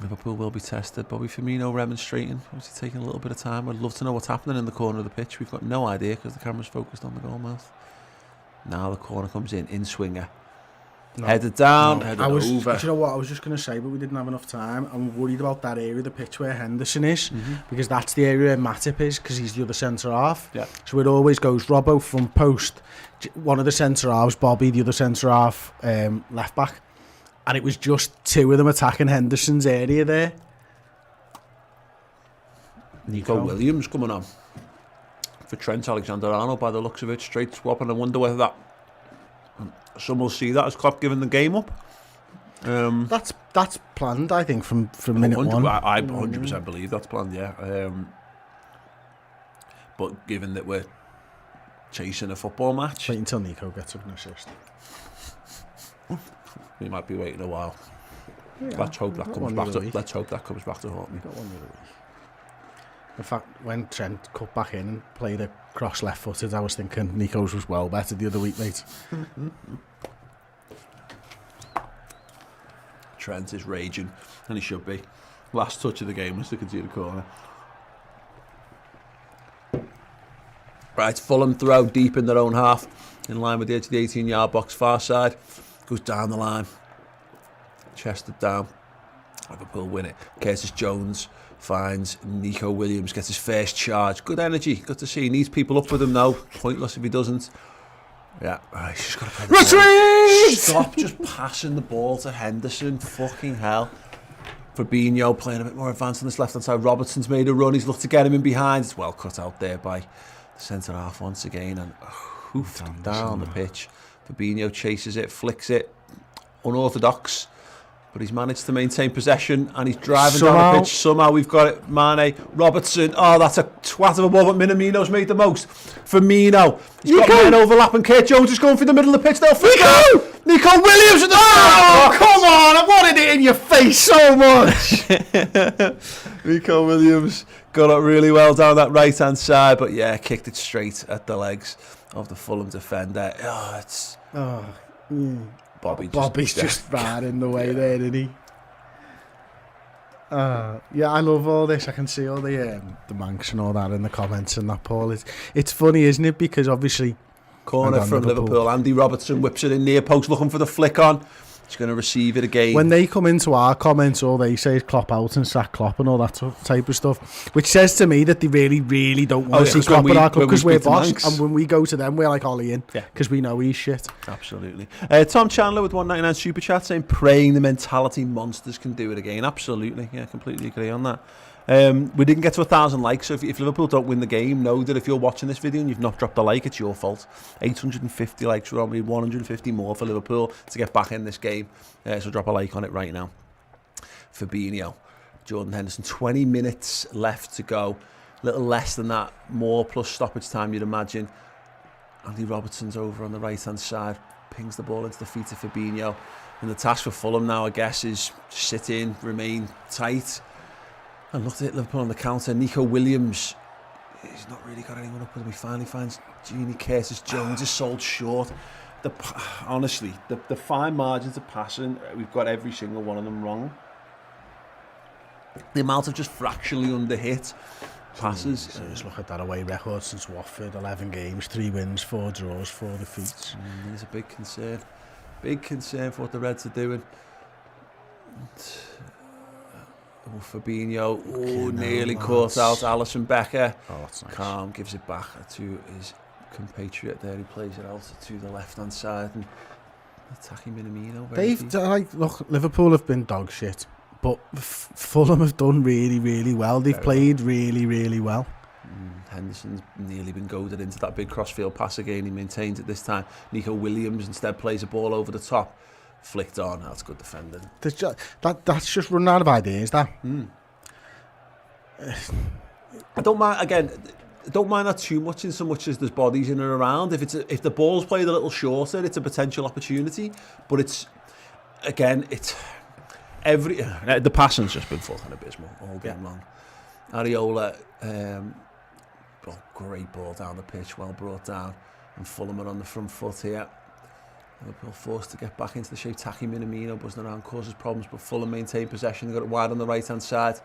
Liverpool will be tested. Bobby Firmino remonstrating. Obviously taking a little bit of time. I'd love to know what's happening in the corner of the pitch. We've got no idea because the camera's focused on the goalmouth. Now the corner comes in swinger. No. Headed down, headed over. Do you know what I was just going to say, but we didn't have enough time. I'm worried about that area of the pitch where Henderson is, because that's the area where Matip is, because he's the other centre half. Yeah. So it always goes Robbo front post, one of the centre halves, Bobby, the other centre half, left back. And it was just two of them attacking Henderson's area there. Nico Williams coming on for Trent Alexander-Arnold by the looks of it, straight swapping. I wonder whether that Some will see that as Klopp giving the game up. That's planned, I think, from minute one. I 100% believe that's planned, yeah. But given that we're chasing a football match, Wait until Nico gets up an assist. we might be waiting a while. Yeah, Let's hope that comes back. Let's hope that comes back to haunt me. Got one the other week. In fact, when Trent cut back in and played a cross left-footed, I was thinking Nico's was well better the other week, mate. Trent is raging, and he should be. Last touch of the game was to concede the corner. Right, Fulham throw deep in their own half, in line with the edge of the 18-yard box, far side. Goes down the line. Chested down. Liverpool win it. Curtis Jones finds Nico Williams, gets his first charge. Good energy, good to see. He needs people up with him now. Pointless if he doesn't. Yeah, he's just got to play the Retreat! Stop just passing the ball to Henderson. Fucking hell. Fabinho playing a bit more advanced on this left-hand side. Robertson's made a run. He's looked to get him in behind. It's well cut out there by the centre-half once again. And hoofed down the pitch. Fabinho chases it, flicks it. Unorthodox. But he's managed to maintain possession and he's driving down the pitch. Somehow we've got it. Mane, Robertson. Oh, that's a twat of a ball, but Minamino's made the most. Firmino. He's got men overlapping. Kurt Jones is going through the middle of the pitch. They'll flick out. Nico Williams at the come on. I wanted it in your face so much. Nico Williams got it really well down that right-hand side. But yeah, kicked it straight at the legs of the Fulham defender. Oh, it's... Bobby's just bad in the way there, isn't he? Yeah, I love all this. I can see all the Manx and all that in the comments and that, Paul. It's funny, isn't it? Because obviously... Corner from Liverpool. Andy Robertson whips it in near post, looking for the flick on. He's going to receive it again. When they come into our comments, all they say is Klopp out and sack Klopp and all that type of stuff, which says to me that they really, really don't want to see Klopp at our club because we're boss. And when we go to them, we're like Ollie in because we know he's shit. Absolutely. Tom Chandler with 199 Super Chat saying, praying the mentality monsters can do it again. Absolutely. Yeah, completely agree on that. We didn't get to 1,000 likes, so if Liverpool don't win the game, know that if you're watching this video and you've not dropped a like, it's your fault. 850 likes, we're on, we need 150 more for Liverpool to get back in this game, so drop a like on it right now. Fabinho, Jordan Henderson, 20 minutes left to go, little less than that, more plus stoppage time you'd imagine. Andy Robertson's over on the right hand side, pings the ball into the feet of Fabinho, and the task for Fulham now, I guess, is sit in, remain tight. I looked at Liverpool on the counter. Nico Williams, he's not really got anyone up with him. He finally finds Genie Curtis Jones is sold short. Honestly, the fine margins of passing, we've got every single one of them wrong. The amount of just fractionally underhit passes. Just look at that away record since Watford, 11 games, 3 wins, 4 draws, 4 defeats. There's a big concern. Big concern for what the Reds are doing. Fabinho, nearly caught out. Alisson Becker. Oh, that's nice. Calm gives it back to his compatriot there. He plays it out to the left-hand side and attacking Minamino. Look, Liverpool have been dog shit, but Fulham have done really, really well. They've played really, really well. Henderson's nearly been goaded into that big crossfield pass again. He maintains it this time. Nico Williams instead plays a ball over the top. Flicked on. That's good defending. That's just running out of ideas, that. I don't mind, again, I don't mind that too much in so much as there's bodies in and around. If the ball's played a little shorter, it's a potential opportunity. But it's the passing's just been fucking abysmal all game long. Areola, great ball down the pitch, well brought down. And Fulham are on the front foot here. Liverpool forced to get back into the shape. Taki Minamino buzzing around, causes problems, but Fulham maintain possession. They got it wide on the right-hand side.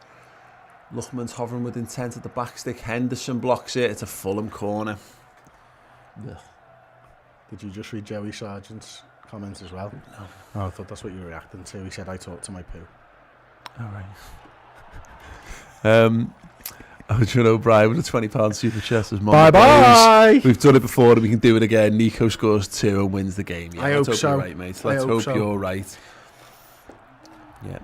Luchman's hovering with intent at the back stick. Henderson blocks it. It's a Fulham corner. Yeah. Did you just read Joey Sargent's comments as well? No. Oh, I thought that's what you were reacting to. He said, I talked to my poo. All right. Adrian O'Brien with a £20 super chat as bye. We've done it before and we can do it again. Nico scores 2 and wins the game. Yeah, I hope so. You're right, mate. Let's hope you're right. Yeah.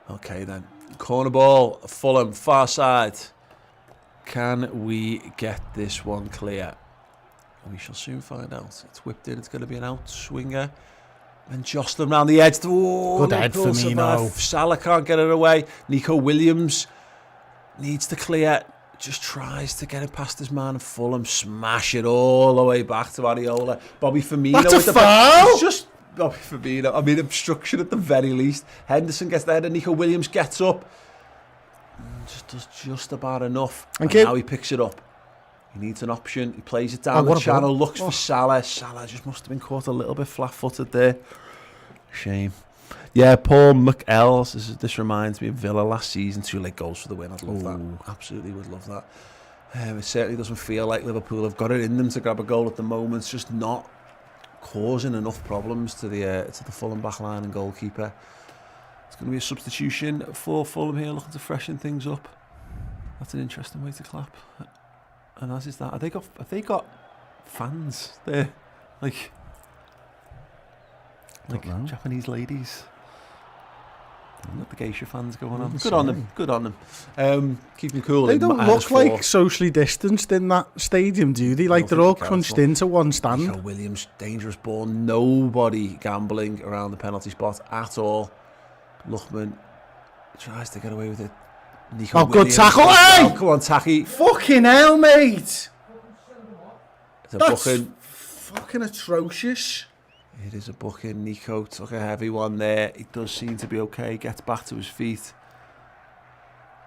Okay then. Corner ball, Fulham, far side. Can we get this one clear? We shall soon find out. It's whipped in. It's going to be an out swinger. And jostling around the edge. Oh, good head, Firmino. Salah can't get it away. Nico Williams needs to clear. Just tries to get it past his man. Fulham smash it all the way back to Areola. Bobby Firmino. That's a foul! It's just Bobby Firmino. I mean, obstruction at the very least. Henderson gets there, and Nico Williams gets up. Just does just about enough. And now he picks it up. He needs an option. He plays it down the channel, looks for Salah. Salah just must have been caught a little bit flat-footed there. Shame. Yeah, Paul McElls. This reminds me of Villa last season. 2 late goals for the win. I'd love that. Absolutely would love that. It certainly doesn't feel like Liverpool have got it in them to grab a goal at the moment. It's just not causing enough problems to the Fulham backline and goalkeeper. It's going to be a substitution for Fulham here, looking to freshen things up. That's an interesting way to clap. And as is that, have they got fans there, like Japanese ladies? Not the geisha fans going on. Good on them. Good on them. Keep them cool. They don't look like socially distanced in that stadium, do they? Like they're all crunched into one stand. Nico Williams, dangerous ball. Nobody gambling around the penalty spot at all. Luchman tries to get away with it. Nico Williams, good tackle, hey! Come on, Taki. Fucking hell, mate! That's fucking atrocious. It is a booking. Nico took a heavy one there. He does seem to be okay. Gets back to his feet.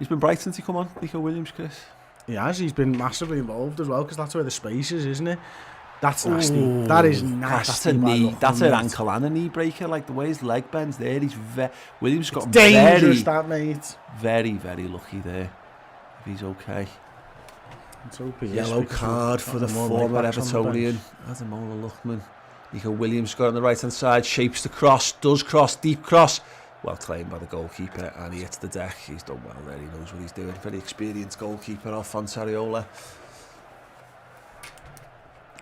He's been bright since he come on, Nico Williams, Chris. He has. He's been massively involved as well, because that's where the space is, isn't it? That's nasty. That is nasty. That's an ankle and a knee breaker. Like the way his leg bends there, Williams got dangerous. That mate. Very, very lucky there. If he's okay. Yellow card for the former Evertonian. Ademola Luchman. Nico Williams got on the right hand side, shapes the cross, does cross, deep cross. Well claimed by the goalkeeper, and he hits the deck. He's done well there. He knows what he's doing. Very experienced goalkeeper, Alphonse Areola.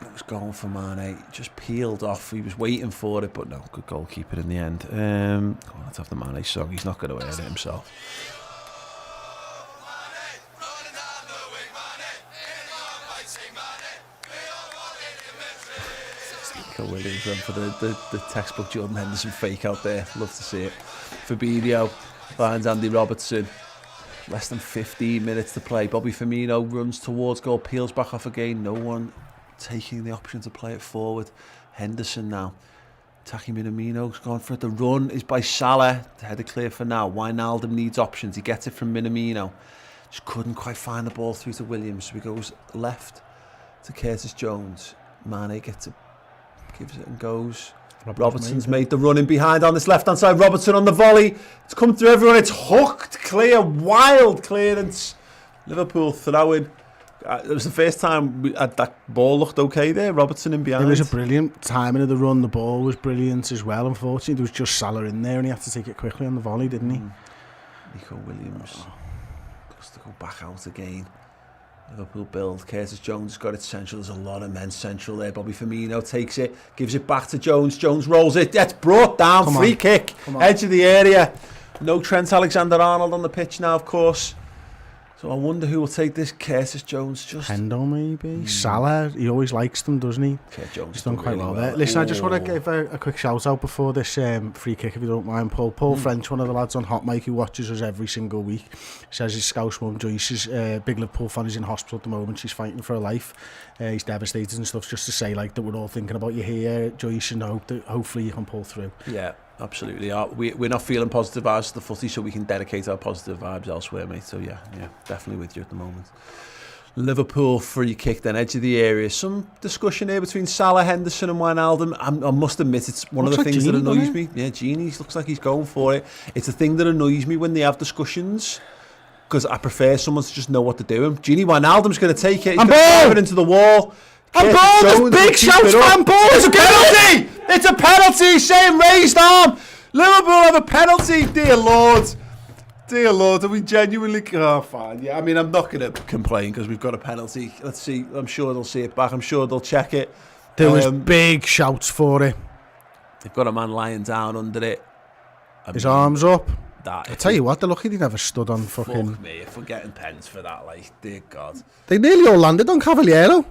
It was going for Mane, just peeled off. He was waiting for it, but no, good goalkeeper in the end. Let's have the Mane song. He's not going to earn it himself. Nico Williams went for the textbook Jordan Henderson fake out there. Love to see it. Fabinho finds Andy Robertson. Less than 15 minutes to play. Bobby Firmino runs towards goal, peels back off again. No one taking the option to play it forward. Henderson now. Taki Minamino's gone for it. The run is by Salah. The header clear for now. Wijnaldum needs options. He gets it from Minamino. Just couldn't quite find the ball through to Williams. So he goes left to Curtis Jones. Mane gets it, gives it and goes. Robertson's made the run in behind on this left-hand side. Robertson on the volley. It's come through everyone. It's hooked clear. Wild clearance. Liverpool throwing. It was the first time that ball looked okay there. Robertson in behind. It was a brilliant timing of the run. The ball was brilliant as well. Unfortunately, there was just Salah in there and he had to take it quickly on the volley, didn't he? Nico Williams has to go back out again. Liverpool build. Curtis Jones has got it central. There's a lot of men central there. Bobby Firmino takes it, gives it back to Jones. Jones rolls it. That's brought down. Free kick. Edge of the area. No Trent Alexander-Arnold on the pitch now, of course. So I wonder who will take this. Curtis Jones just... Hendo maybe. Salah, he always likes them, doesn't he? Jones He's done quite well there. Listen, I just want to give a quick shout out before this free kick, if you don't mind, Paul. Paul French, one of the lads on Hot Mic who watches us every single week, says his Scouse mum Joyce is big Liverpool fan, is in hospital at the moment. She's fighting for her life. He's devastated and stuff. Just to say, like, that we're all thinking about you here, Joyce, and hope that hopefully you can pull through. Yeah. Absolutely. We're not feeling positive vibes to the footy, so we can dedicate our positive vibes elsewhere, mate. So yeah, definitely with you at the moment. Liverpool free kick then, edge of the area. Some discussion here between Salah, Henderson and Wijnaldum. I must admit, it's one of the things that annoys me. Yeah, Genie looks like he's going for it. It's a thing that annoys me when they have discussions, because I prefer someone to just know what they're doing. Genie Wijnaldum's going to take it. He's going to drive it into the wall. And ball, there's big shouts from ball. It's a penalty! It's a penalty! Saying raised arm! Liverpool have a penalty! Dear Lord. Dear Lord, are we genuinely... Oh, fine. Yeah, I mean, I'm not going to complain because we've got a penalty. Let's see. I'm sure they'll see it back. I'm sure they'll check it. There was big shouts for it. They've got a man lying down under it. His arms up. I tell you what, they're lucky they never stood on fucking... Fuck me, if we're getting pens for that, like, dear God. They nearly all landed on Cavaliero.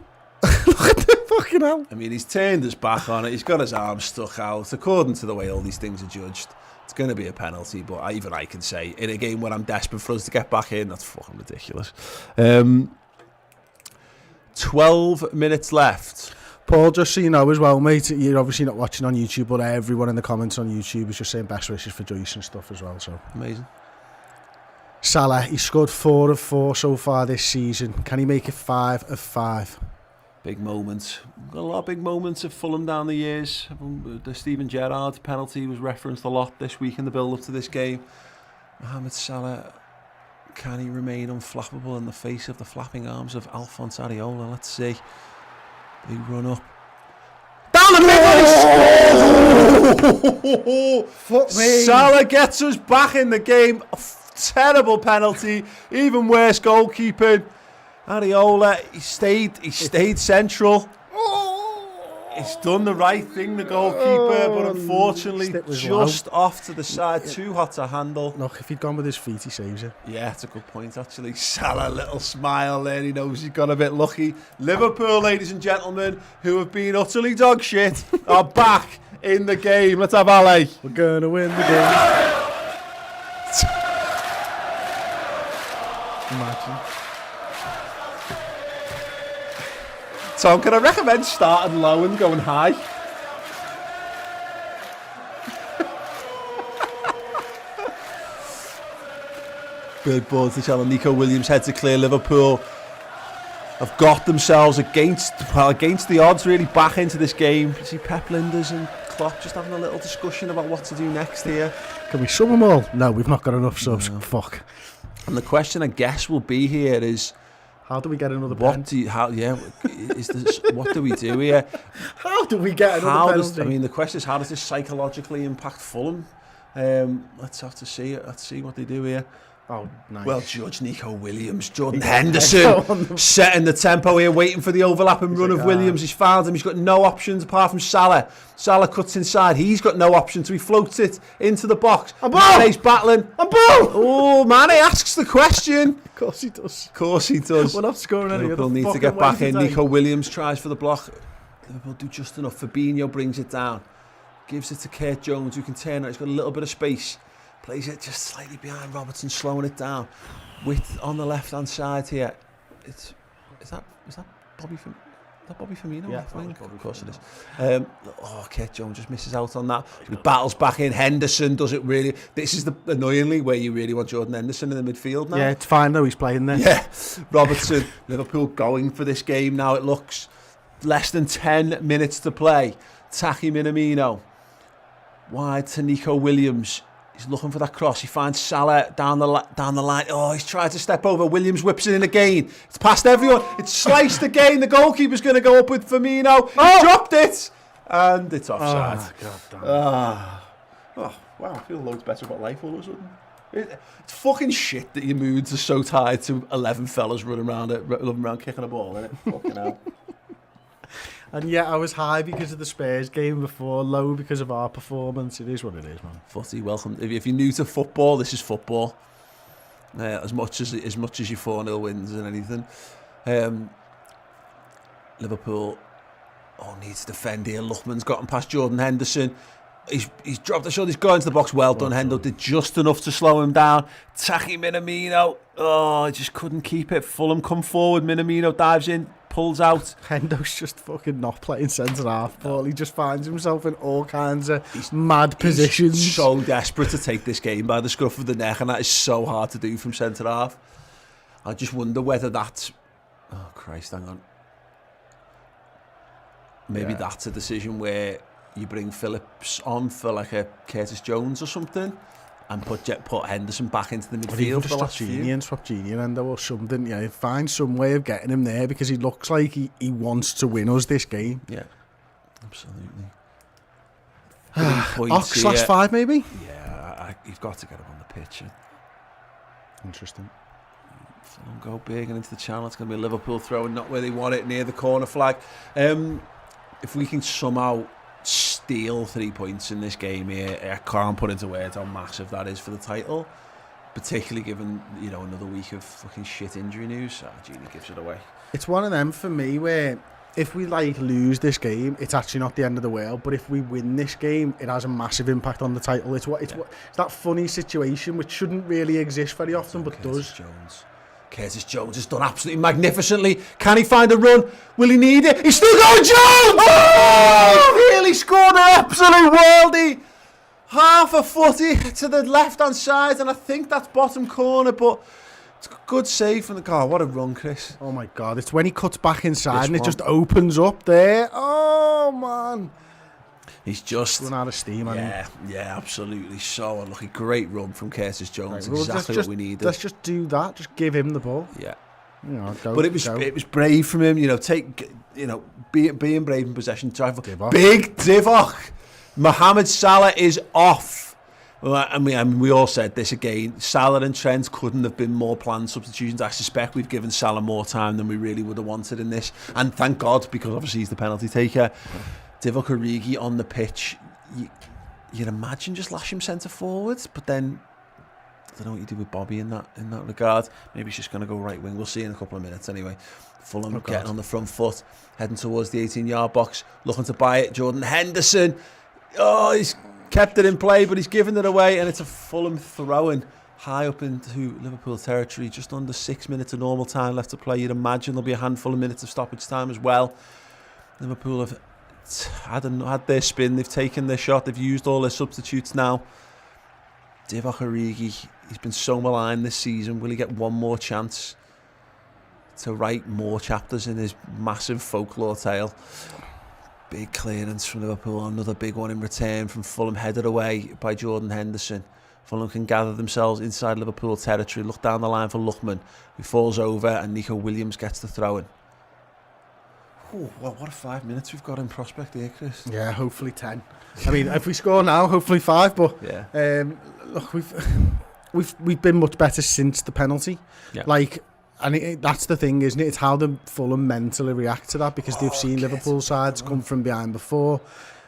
Look at the fucking hell. I mean, he's turned his back on it. He's got his arms stuck out. According to the way all these things are judged, it's going to be a penalty. But even I can say, in a game where I'm desperate for us to get back in, that's fucking ridiculous. 12 minutes left. Paul, just so you know as well, mate, you're obviously not watching on YouTube, but everyone in the comments on YouTube is just saying best wishes for Joyce and stuff as well. So Amazing. Salah, he scored 4 of 4 so far this season. Can he make it 5 of 5? Big moments. Got a lot of big moments at Fulham down the years. The Steven Gerrard penalty was referenced a lot this week in the build-up to this game. Mohamed Salah, can he remain unflappable in the face of the flapping arms of Alphonse Areola? Let's see. Big run up. Down the middle! Fuck me. Salah gets us back in the game. Terrible penalty. Even worse goalkeeping. Areola, he stayed central. He's done the right thing, the goalkeeper, but unfortunately just off to the side, too hot to handle. Look, if he'd gone with his feet, he saves it. Yeah, it's a good point, actually. Salah, little smile there. He knows he's got a bit lucky. Liverpool, ladies and gentlemen, who have been utterly dog shit, are back in the game. Let's have Ali. We're going to win the game. Imagine. Tom, can I recommend starting low and going high? Good ball to challenge. Nico Williams head to clear. Liverpool have got themselves against the odds really back into this game. You see Pep Linders and Klopp just having a little discussion about what to do next here. Can we sum them all? No, we've not got enough subs. No. Fuck. And the question I guess will be here is, how do we get another penalty? What do we do here? How do we get another penalty? The question is, how does this psychologically impact Fulham? Let's have to see it. Let's see what they do here. Oh, nice. Well, Judge Nico Williams, Jordan Henderson setting the tempo here, waiting for the overlapping run of Williams. He's found him. He's got no options apart from Salah. Salah cuts inside. He's got no options, so he floats it into the box. Mane's battling. Oh, Mane asks the question. Of course he does. Of course he does. We're not scoring any Liverpool other need to get back in. Nico Williams tries for the block. Liverpool do just enough. Fabinho brings it down. Gives it to Kurt Jones, who can turn it. He's got a little bit of space. Plays it just slightly behind Robertson, slowing it down. Width on the left-hand side here. Is that Bobby Firmino? Yeah, of course it is. Kurt Jones just misses out on that. He battles back in. Henderson does it really. This is the annoyingly where you really want Jordan Henderson in the midfield now. Yeah, it's fine though. He's playing there. Yeah, Robertson. Liverpool going for this game now. It looks less than 10 minutes to play. Taki Minamino wide to Nico Williams. He's looking for that cross. He finds Salah down the line. Oh, he's tried to step over. Williams whips it in again. It's past everyone. It's sliced again. The goalkeeper's going to go up with Firmino. He dropped it. And it's offside. Oh, God damn. Oh, wow. I feel loads better about life all of a sudden. It's fucking shit that your moods are so tied to 11 fellas running around kicking a ball, isn't it? Fucking hell. And yet I was high because of the Spurs game before, low because of our performance. It is what it is, man. Footy, welcome. If you're new to football, this is football. As much as your 4-0 wins and anything. Liverpool needs to defend here. Luckman's gotten past Jordan Henderson. He's dropped the shot. He's gone into the box. Well done, Hendo. Did just enough to slow him down. Taki Minamino. Oh, he just couldn't keep it. Fulham come forward. Minamino dives in. Pulls out. Hendo's just fucking not playing centre half, Paul. He just finds himself in all kinds of mad positions. He's so desperate to take this game by the scruff of the neck, and that is so hard to do from centre half. I just wonder whether that's... Oh, Christ, hang on. Maybe that's a decision where you bring Phillips on for like a Curtis Jones or something, and put Henderson back into the midfield for the last few. And swap Genie and Endo or something. Yeah, find some way of getting him there because he looks like he wants to win us this game. Yeah, absolutely. Ox/5 maybe? Yeah, you've got to get him on the pitch. Interesting. Fulham go big and into the channel. It's going to be a Liverpool throw and not where they want it, near the corner flag. If we can somehow steal 3 points in this game here, I can't put into words how massive that is for the title, particularly given another week of fucking shit injury news. Genie gives it away. It's one of them for me where if we like lose this game, it's actually not the end of the world. But if we win this game, it has a massive impact on the title. It's that funny situation which shouldn't really exist very often, but does. Curtis Jones has done absolutely magnificently. Can he find a run? Will he need it? He's still going, Jones! Oh! He really scored an absolute worldie. Half a footy to the left-hand side, and I think that's bottom corner, but it's a good save from the car. What a run, Chris. Oh my God, it's when he cuts back inside and it just opens up there. Oh man. He's just run out of steam. Yeah, absolutely. So unlucky. Great run from Curtis Jones. Right, exactly what we needed. Let's just do that. Just give him the ball. Yeah. You know, but it was brave from him. You know, being brave in possession. Big Divock. Mohamed Salah is off. And we all said this again. Salah and Trent couldn't have been more planned substitutions. I suspect we've given Salah more time than we really would have wanted in this. And thank God, because obviously he's the penalty taker. Divock Origi on the pitch. You'd imagine just lash him centre forwards, but then I don't know what you do with Bobby in that regard. Maybe he's just going to go right wing. We'll see in a couple of minutes anyway. Fulham getting on the front foot, heading towards the 18-yard box, looking to buy it. Jordan Henderson. Oh, he's kept it in play, but he's given it away, and it's a Fulham throw-in high up into Liverpool territory. Just under 6 minutes of normal time left to play. You'd imagine there'll be a handful of minutes of stoppage time as well. Liverpool have had their spin, they've taken their shot, they've used all their substitutes now. Divock Origi, he's been so maligned this season. Will he get one more chance to write more chapters in his massive folklore tale? Big clearance from Liverpool, another big one in return from Fulham, headed away by Jordan Henderson. Fulham can gather themselves inside Liverpool territory, look down the line for Lookman, who falls over, and Nico Williams gets the throw-in. Oh, well, what a 5 minutes we've got in prospect here, Chris. Yeah, hopefully 10. I mean, if we score now, hopefully 5. But yeah. Look, we've been much better since the penalty. Yeah. That's the thing, isn't it? It's how the Fulham mentally react to that, because they've seen Liverpool sides come from behind before.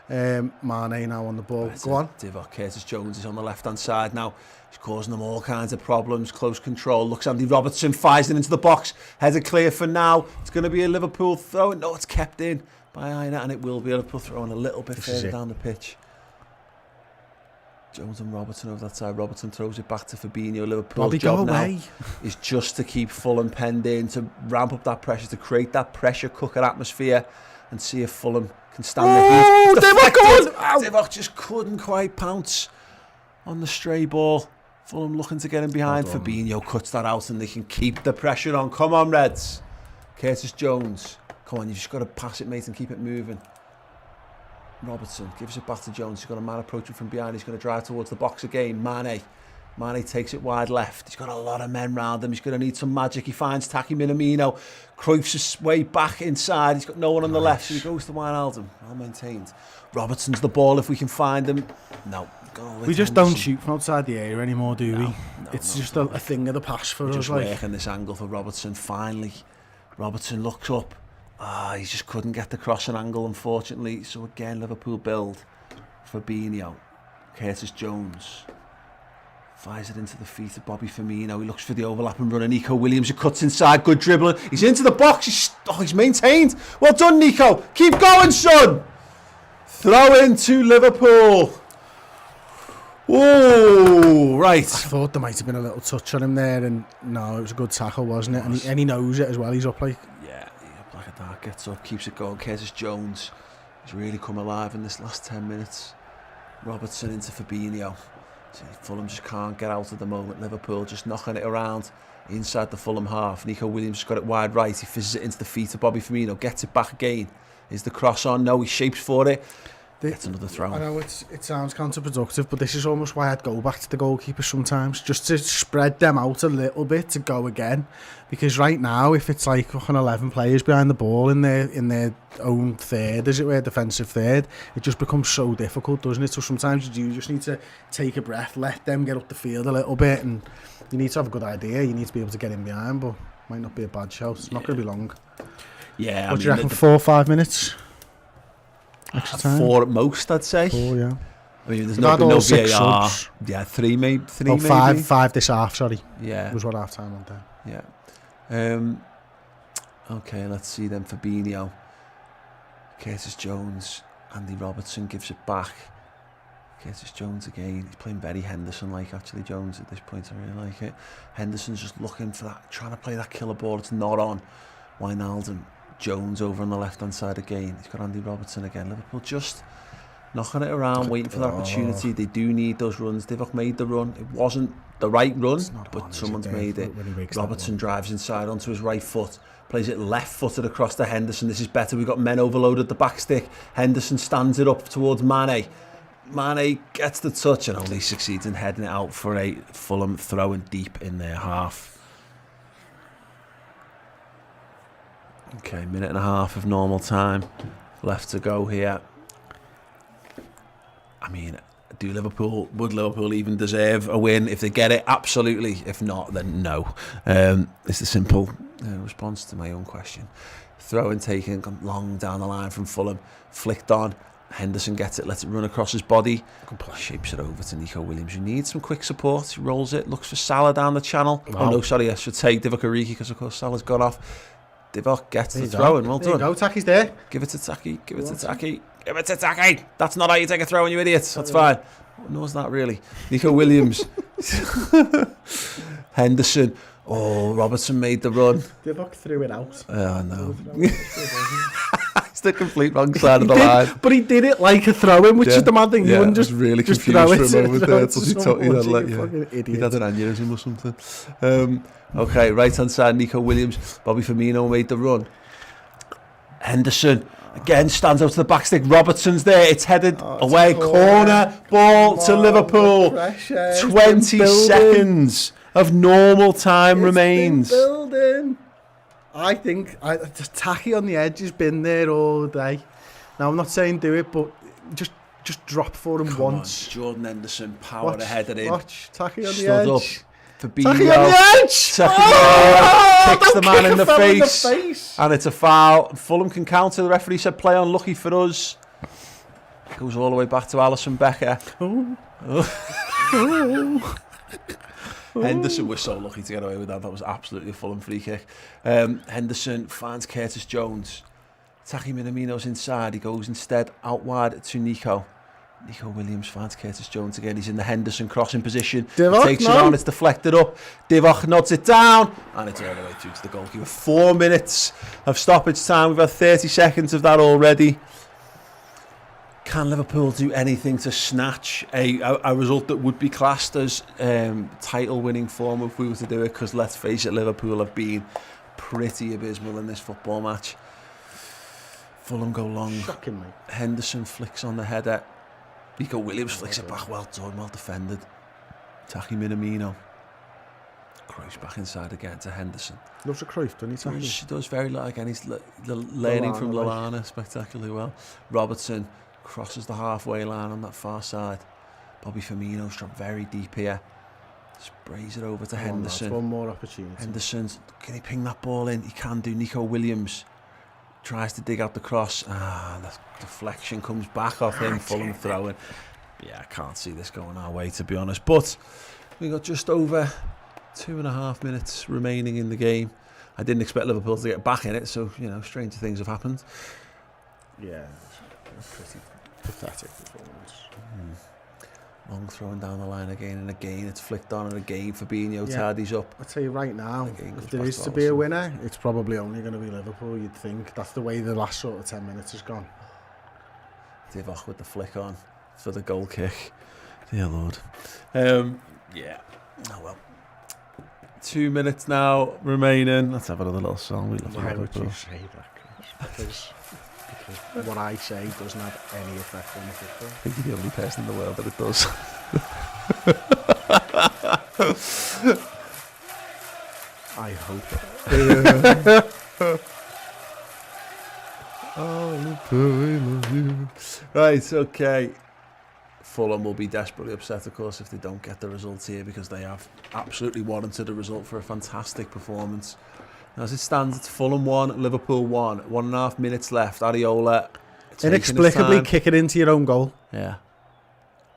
Mane now on the ball. Go on. Divock. Curtis Jones is on the left-hand side now. He's causing them all kinds of problems. Close control. Looks Andy Robertson, fires it into the box. Headed clear for now. It's going to be a Liverpool throw. No, it's kept in by Aina, and it will be a Liverpool throw a little bit further down the pitch. Jones and Robertson over that side. Robertson throws it back to Fabinho. Liverpool's job now is just to keep Fulham penned in, to ramp up that pressure, to create that pressure cooker atmosphere, and see if Fulham can stand the heat. Divock just couldn't quite pounce on the stray ball. Fulham looking to get him behind. Fabinho cuts that out, and they can keep the pressure on. Come on, Reds. Curtis Jones. Come on, you've just got to pass it, mate, and keep it moving. Robertson gives it back to Jones. He's got a man approaching from behind. He's going to drive towards the box again. Mane takes it wide left. He's got a lot of men round him. He's going to need some magic. He finds Taki Minamino. Cruyff's his way back inside. He's got no one on the left, so he goes to Wijnaldum. Well maintained. Robertson's the ball if we can find him. No. We just don't shoot from outside the area anymore, do we? It's just a thing of the past for us. Just working this angle for Robertson. Finally, Robertson looks up. He just couldn't get the crossing angle, unfortunately. So again, Liverpool build. Fabinho. Curtis Jones. Fires it into the feet of Bobby Firmino. He looks for the overlap and runner. Nico Williams, who cuts inside. Good dribbling. He's into the box. He's maintained. Well done, Nico. Keep going, son. Throw into Liverpool. Oh, right. I thought there might have been a little touch on him there, and no, it was a good tackle, wasn't it? And he knows it as well. He's up like... Yeah, up like a dart, gets up, keeps it going. Curtis Jones has really come alive in this last 10 minutes. Robertson into Fabinho. Fulham just can't get out at the moment. Liverpool just knocking it around inside the Fulham half. Nico Williams just got it wide right. He fizzes it into the feet of Bobby Firmino. Gets it back again. Is the cross on? No, he shapes for it. Gets another throw. I know it sounds counterproductive, but this is almost why I'd go back to the goalkeeper sometimes, just to spread them out a little bit to go again. Because right now, if it's like 11 players behind the ball in their own third, as it were, defensive third, it just becomes so difficult, doesn't it? So sometimes you just need to take a breath, let them get up the field a little bit, and you need to have a good idea. You need to be able to get in behind, but might not be a bad shout. It's not going to be long. Yeah, what do you reckon? 4 or 5 minutes? Extra time? 4 at most, I'd say. 4, yeah. I mean, there's no VAR. Subs. Yeah, 3 maybe. 5 this half, sorry. Yeah. Was what half time went down. Yeah. Okay, let's see then. Fabinho. Curtis Jones, Andy Robertson gives it back. Curtis Jones again. He's playing very Henderson-like, actually, Jones, at this point. I really like it. Henderson's just looking for that, trying to play that killer ball. It's not on. Wijnaldum. Jones over on the left-hand side again. He's got Andy Robertson again. Liverpool just knocking it around, waiting for that opportunity. They do need those runs. Divock made the run. It wasn't the right run, but someone's made it. Robertson drives inside onto his right foot. Plays it left-footed across to Henderson. This is better. We've got men overloaded the back stick. Henderson stands it up towards Mane. Mane gets the touch and only succeeds in heading it out for a Fulham throwing deep in their half. Okay, minute and a half of normal time left to go here. I mean, would Liverpool even deserve a win? If they get it, absolutely. If not, then no. It's the simple response to my own question. Throw and taken, gone long down the line from Fulham, flicked on. Henderson gets it, lets it run across his body, shapes it over to Nico Williams, who needs some quick support. He rolls it, looks for Salah down the channel. Wow. Oh no, sorry, I should say Divock Origi, because of course Salah's got off. Divock gets the throw in, well done. There you go, Taki's there. Give it to Taki, give it to Taki, give it to Taki. That's not how you take a throw in, you idiots. That's fine. No, it's not really. Nico Williams. Henderson. Oh, Robertson made the run. Divock threw it out. Oh no. It's the complete wrong side of the line. But he did it like a throw-in, which is the mad thing. You wouldn't just really just confused for a moment there. He had an aneurysm or something. Okay, right-hand side, Nico Williams. Bobby Firmino made the run. Henderson again stands out to the back stick. Robertson's there. It's headed away. Corner ball to Liverpool. 20 seconds of normal time remains. Building. I think Taki on the edge has been there all day. Now I'm not saying do it, but just drop for him once. Jordan Henderson powered ahead of him. Watch Taki on the edge. Stood up. Taki on the edge. Kicks the man in the face, and it's a foul. Fulham can counter. The referee said play on. Lucky for us. Goes all the way back to Alisson Becker. Henderson was so lucky to get away with that. That was absolutely a Fulham free kick. Henderson finds Curtis Jones. Taki Minamino's inside. He goes instead out wide to Nico. Nico Williams finds Curtis Jones again. He's in the Henderson crossing position. Divock, takes it on. It's deflected up. Divock nods it down. And it's all the way through to the goalkeeper. 4 minutes of stoppage time. We've had 30 seconds of that already. Can Liverpool do anything to snatch a result that would be classed as title-winning form if we were to do it? Because let's face it, Liverpool have been pretty abysmal in this football match. Fulham go long. Shockingly. Henderson flicks on the header. Nico Williams flicks it back. Well done, well defended. Taki Minamino. Cruyff back inside again to Henderson. Loves a Cruyff, doesn't he? He does very well again. He's learning from Lallana spectacularly well. Robertson crosses the halfway line on that far side. Bobby Firmino's dropped very deep here. Sprays it over to Henderson. One more opportunity. Henderson's, can he ping that ball in? He can do. Nico Williams tries to dig out the cross. The deflection comes back off him. Fulham throwing. Yeah, I can't see this going our way, to be honest. But we got just over 2.5 minutes remaining in the game. I didn't expect Liverpool to get back in it, so, stranger things have happened. Yeah, pretty pathetic performance. Long throwing down the line again and again. It's flicked on and again. Fabinho tidies up. I'll tell you right now, if there is to be a winner, it's probably only going to be Liverpool, you'd think. That's the way the last sort of 10 minutes has gone. Divock with the flick on for the goal kick. Dear Lord. Yeah. Oh well. 2 minutes now remaining. Let's have another little song. We love Why Liverpool. would you say that, Chris? Because what I say doesn't have any effect on the football. I think you're the only person in the world that it does. I hope. Right, okay. Fulham will be desperately upset, of course, if they don't get the result here, because they have absolutely warranted a result for a fantastic performance. As it stands, it's Fulham 1, Liverpool 1. 1.5 minutes left. Areola inexplicably kick it into your own goal. Yeah.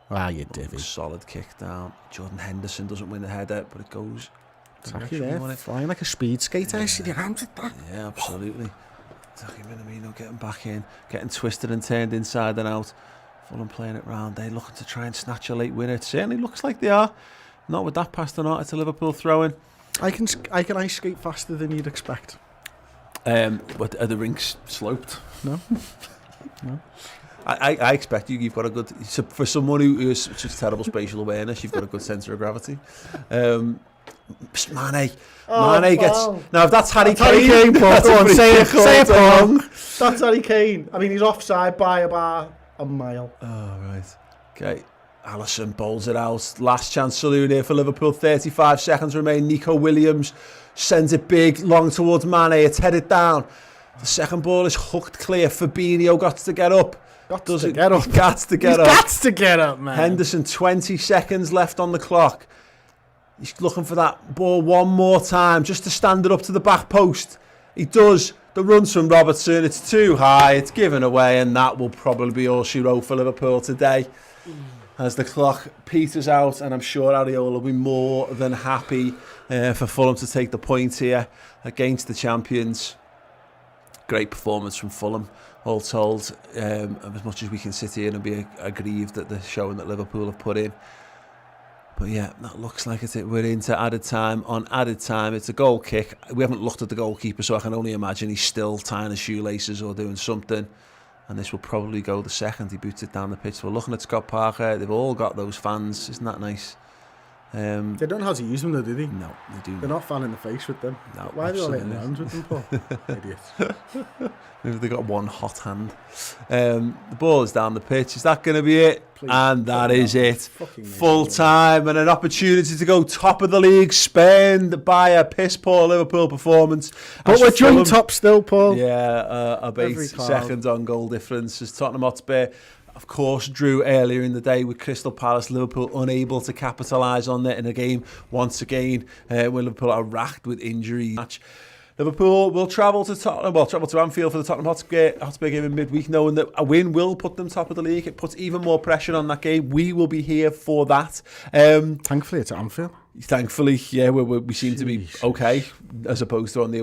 You divvy. Solid kick down. Jordan Henderson doesn't win the header, but it goes. Taki there, flying like a speed skater. Yeah, absolutely. Minamino getting back in, getting twisted and turned inside and out. Fulham playing it round. They're looking to try and snatch a late winner. It certainly looks like they are. Not with that pass or not. It's a Liverpool throw-in. I can ice skate faster than you'd expect. But are the rinks sloped? No. I expect you've got a good... For someone who has such terrible spatial awareness, you've got a good centre of gravity. Mane gets... Now, if that's Harry Kane, Paul, go on, say it, Paul. That's Harry Kane. I mean, he's offside by about a mile. Oh, right. Okay. Alisson bowls it out. Last chance saloon here for Liverpool. 35 seconds remain. Nico Williams sends it big, long towards Mane. It's headed down. The second ball is hooked clear. Fabinho got to get up. Got to get up. He's got to get up, man. Henderson, 20 seconds left on the clock. He's looking for that ball one more time, just to stand it up to the back post. He does. The runs from Robertson, it's too high, it's given away, and that will probably be all she wrote for Liverpool today. As the clock peters out, and I'm sure Areola will be more than happy for Fulham to take the point here against the champions. Great performance from Fulham, all told. As much as we can sit here and be aggrieved at the showing that Liverpool have put in. But yeah, that looks like it. We're into added time. On added time, it's a goal kick. We haven't looked at the goalkeeper, so I can only imagine he's still tying his shoelaces or doing something. And this will probably go the second he boots it down the pitch. We're looking at Scott Parker. They've all got those fans. Isn't that nice? They don't know how to use them though, do they? No, they do. They're not fan in the face with them. No, why are they all hitting absolutely. hands with them, Paul? Idiots. Maybe they've got one hot hand. The ball is down the pitch. Is that going to be it? Please. And that is it. Full amazing. time and an opportunity to go top of the league, spurned by a piss poor Liverpool performance. But As we're joint Fulham- top still, Paul. Yeah, about 8 Every cloud. seconds on goal difference as Tottenham Hotspur, of course, drew earlier in the day with Crystal Palace. Liverpool unable to capitalise on it in a game once again where Liverpool are racked with injury. Liverpool will travel to Anfield for the Tottenham Hotspur game in midweek, knowing that a win will put them top of the league. It puts even more pressure on that game. We will be here for that. Thankfully, it's at Anfield. Thankfully, yeah, we seem to be okay, as opposed to on the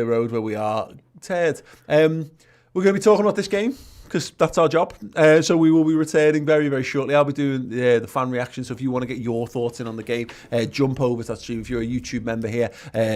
road where we are tired. We're going to be talking about this game, because that's our job. So we will be returning very, very shortly. I'll be doing the fan reaction. So if you want to get your thoughts in on the game, jump over to that stream. If you're a YouTube member here,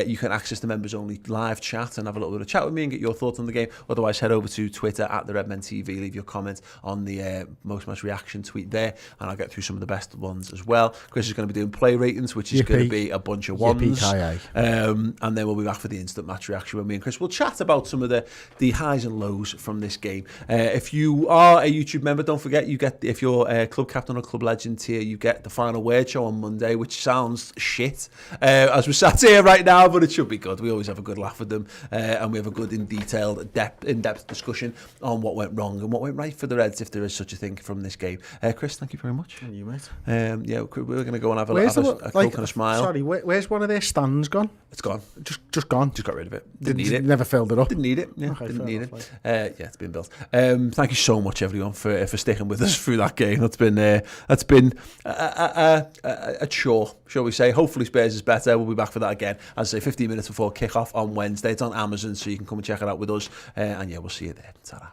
you can access the members only live chat and have a little bit of chat with me and get your thoughts on the game. Otherwise, head over to Twitter at the Redmen TV. Leave your comment on the most match reaction tweet there, and I'll get through some of the best ones as well. Chris is going to be doing play ratings, which is going to be a bunch of ones. And then we'll be back for the instant match reaction where me and Chris will chat about some of the highs and lows from this game. If you are a YouTube member, don't forget if you're a club captain or club legend tier, you get the final word show on Monday, which sounds shit as we're sat here right now, but it should be good. We always have a good laugh with them, and we have a good in-depth discussion on what went wrong and what went right for the Reds, if there is such a thing from this game. Chris, thank you very much. And you, mate. Yeah, we're going to go and have a coke and a smile. Sorry, where's one of their stands gone? It's gone. Just gone. Just got rid of it. Didn't need it. Never filled it up. Didn't need it. Yeah, Okay, didn't fair need enough, it. Yeah, it's been built. Thank you so much, everyone, for sticking with us through that game. That's been a chore, shall we say. Hopefully Spurs is better. We'll be back for that again, as I say, 15 minutes before kick-off on Wednesday. It's on Amazon, so you can come and check it out with us. And yeah, we'll see you there. Ta-ra.